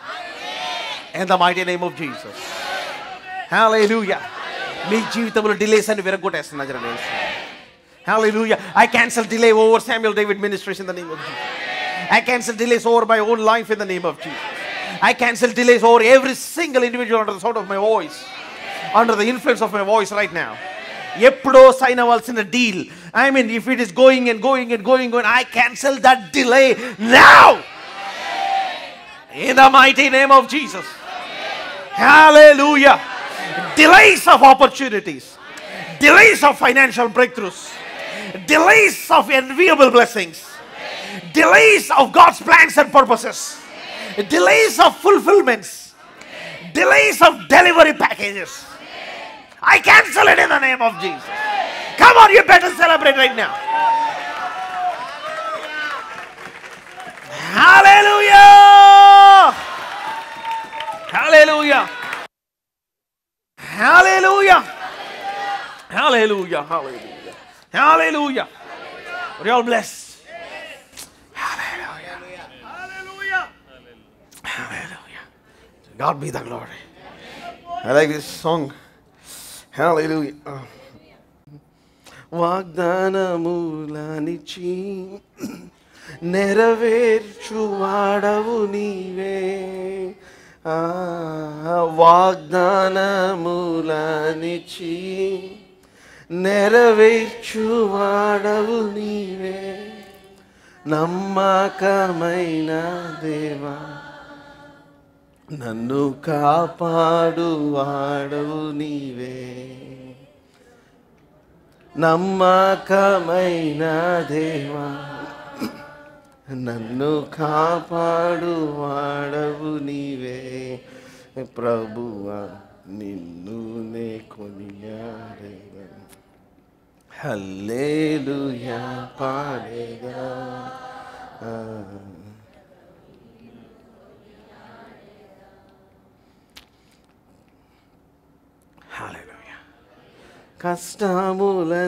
in the mighty name of Jesus. Hallelujah. మీ జీవితంలో డిలేస్ అని విరగొట్టేస్తున్నా. Hallelujah. I cancel delay over Samuel David Ministries in the name of Jesus. I cancel delays over my own life in the name of Jesus. I cancel delays over every single individual under the sound of my voice, under the influence of my voice right now. ఎప్పుడో సైన్ అవ్వాల్సిన deal, I mean if it is going and going and going, I cancel that delay now in the mighty name of Jesus. Hallelujah. Delays of opportunities, delays of financial breakthroughs, delays of enviable blessings, delays of God's plans and purposes, delays of fulfillments, delays of delivery packages, I cancel it in the name of Jesus. Come on, you better celebrate right now. Hallelujah. Hallelujah. Hallelujah. Hallelujah. Hallelujah. Hallelujah. Are you all blessed? Hallelujah. Hallelujah. Hallelujah. God be the glory. I like this song. Hallelujah. వాగ్దానములనిచి నెరవేర్చువాడవు నీవే. వాగ్దానములనిచి నెరవేర్చువాడవు నీవే. నమ్మకమైన దేవా, నన్ను కాపాడువాడవు నీవే. నమ్మకమైన దేవా, నన్ను కాపాడువాడవు నీవే. ప్రభువా నిన్ను నే కొనియాడేదా, హల్లెలూయా పాడేదా. హల్లెలూయా. కష్టములన్నిటినీ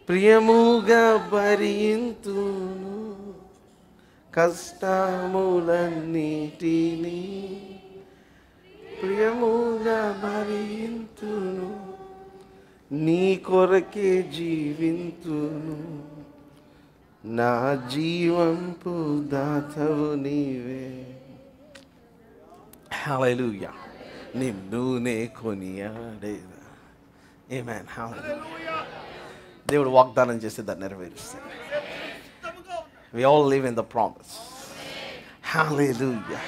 ప్రియముగా భరింతును, కష్టములన్నిటినీ ప్రియముగా భరింతును, నీ కొరకే జీవింతును, నా జీవంపు దాతవు నీవే. హల్లెలూయా. నిన్ను నే కొనియాడేదా. ఆమేన్. హల్లెలూయా. దేవుడు వాగ్దానం చేస్తే దాన్ని నెరవేరుస్తాడు. We all live in the promise. Hallelujah.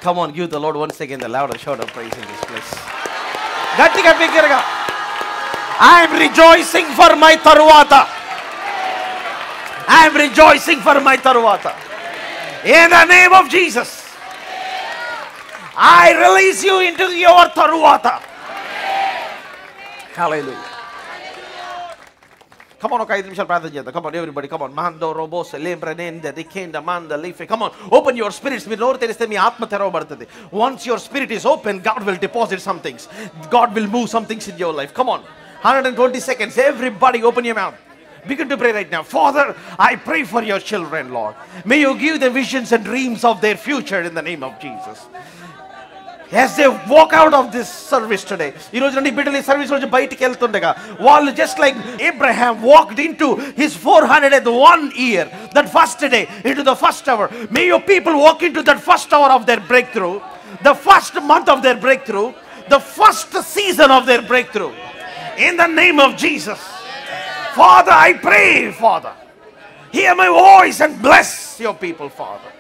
Come on, give the Lord once again the louder shout of praise in this place. గట్టిగా బిగ్గరగా. I am rejoicing for my tarvata. I am rejoicing for my tarvata. In the name of Jesus, I release you into your tarvata. Hallelujah. Come on, okay, 5 నిమిషాలు ప్రార్థన చేద్దాం. Come on, everybody, come on. Mando robose lembranende dikenda manda life. Come on, open your spirits. మీరు నోరు తెరిస్తే మీ ఆత్మ తెరవబడుతుంది. Once your spirit is open, God will deposit some things. God will move some things in your life. Come on, 120 seconds. Everybody, open your mouth. Begin to pray right now. Father, I pray for your children, Lord. May you give them visions and dreams of their future in the name of Jesus. As they walk out of this service today, ఈ రోజు నుండి బిడ్డలు ఈ సర్వీస్ రోజు బయటికి వెళ్తుండగా వాళ్ళు just like Abraham walked into his 401 year, that first day, into the first hour. May your people walk into that first hour of their breakthrough, the first month of their breakthrough, the first season of their breakthrough. In the name of Jesus. Father, I pray, Father, hear my voice and bless your people, Father,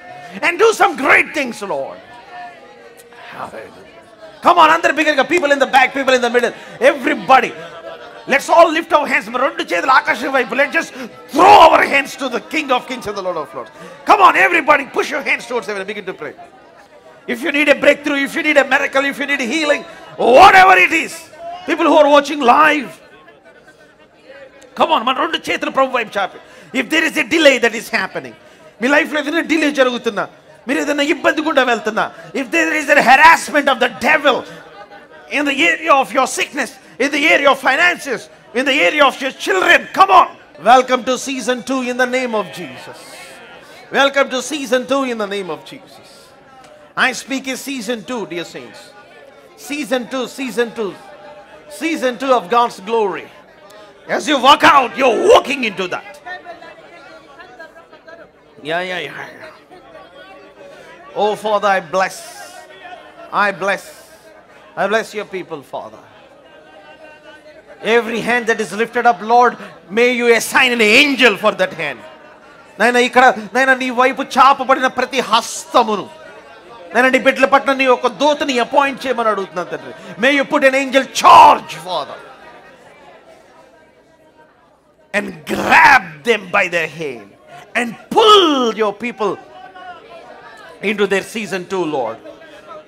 and do some great things, Lord. Come on, అందరు బిగ్గరగా. People in the back, people in the middle, everybody, let's all lift our hands. రెండు చేతులు ఆకాశం వైపు. Let's just throw our hands to the King of Kings and the Lord of Lords. Come on, everybody, push your hands towards heaven and begin to pray. If you need a breakthrough, if you need a miracle, if you need a healing, whatever it is, people who are watching live, come on, మన రెండు చేతులు ప్రభు వైపు చాపి. If there is a delay that is happening, మీ లైఫ్లో ఏదైనా డిలే జరుగుతున్నా, మీరు ఏదైనా ఇబ్బంది గుండా వెళ్తున్నా, if there is a harassment of the devil in the area of your sickness, in the area of finances, in the area of your children, come on. Welcome to season 2 in the name of Jesus. Welcome to season 2 in the name of Jesus. I speak in season 2, dear saints. Season 2, season 2. Season 2 of God's glory. As you walk out, you're walking into that. Yeah. Oh, Father, I bless your people, Father. Every hand that is lifted up, Lord, may you assign an angel for that hand. Naina ikkada, naina nee vaipu chaapabadina prati hastamunu, naina nee biddala patna nee oka dootani appoint cheyamani adugutunna tandri. May you put an angel charge, Father, and grab them by their hand and pull your people into their season 2, Lord,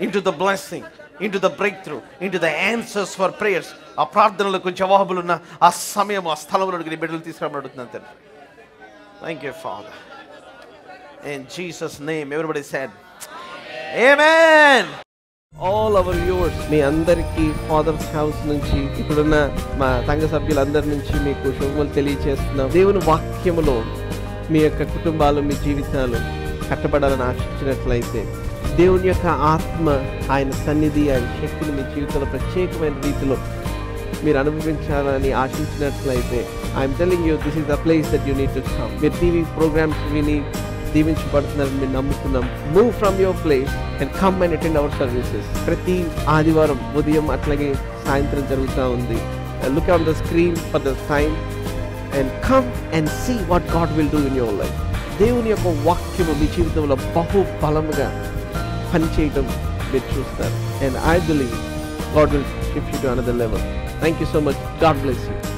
into the blessing, into the breakthrough, into the answers for prayers. ఆ ప్రార్థనలకు జవాబులున్న ఆ సమయం, ఆ స్థలంలోకి నీ బిడ్డలు తీసుకురామని అడుగుతున్నాను తండ్రి. Thank you, Father. In Jesus' name, everybody said, Amen. All our viewers, మీ అందరికీ ఫాదర్స్ హౌస్ నుంచి, ఇప్పుడున్న మా సంఘ సభ్యులందరి నుంచి మీకు శుభములు తెలియజేస్తున్నాం. దేవుని వాక్యములో మీ యొక్క కుటుంబాలు, మీ జీవితాలు కట్టబడాలని ఆశించినట్లయితే దేవుని యొక్క ఆత్మ, ఆయన సన్నిధి, ఆయన శక్తిని మీ జీవితంలో ప్రత్యేకమైన రీతిలో మీరు అనుభవించాలని ఆశించినట్లయితే I'm telling you, this is the place that you need to come. మీరు టీవీ ప్రోగ్రామ్స్ విని దీవించబడుతున్నారని మేము నమ్ముతున్నాం. Move from your place and come and attend our services. ప్రతి ఆదివారం ఉదయం అట్లాగే సాయంత్రం జరుగుతూ ఉంది. Look on the screen for the time and come and see what God will do in your life. దేవుని యొక్క వాక్యము మీ జీవితంలో బహు బలముగా పనిచేయటం మీరు చూస్తారు. And I believe God will shift you to another level. Thank you so much. God bless you.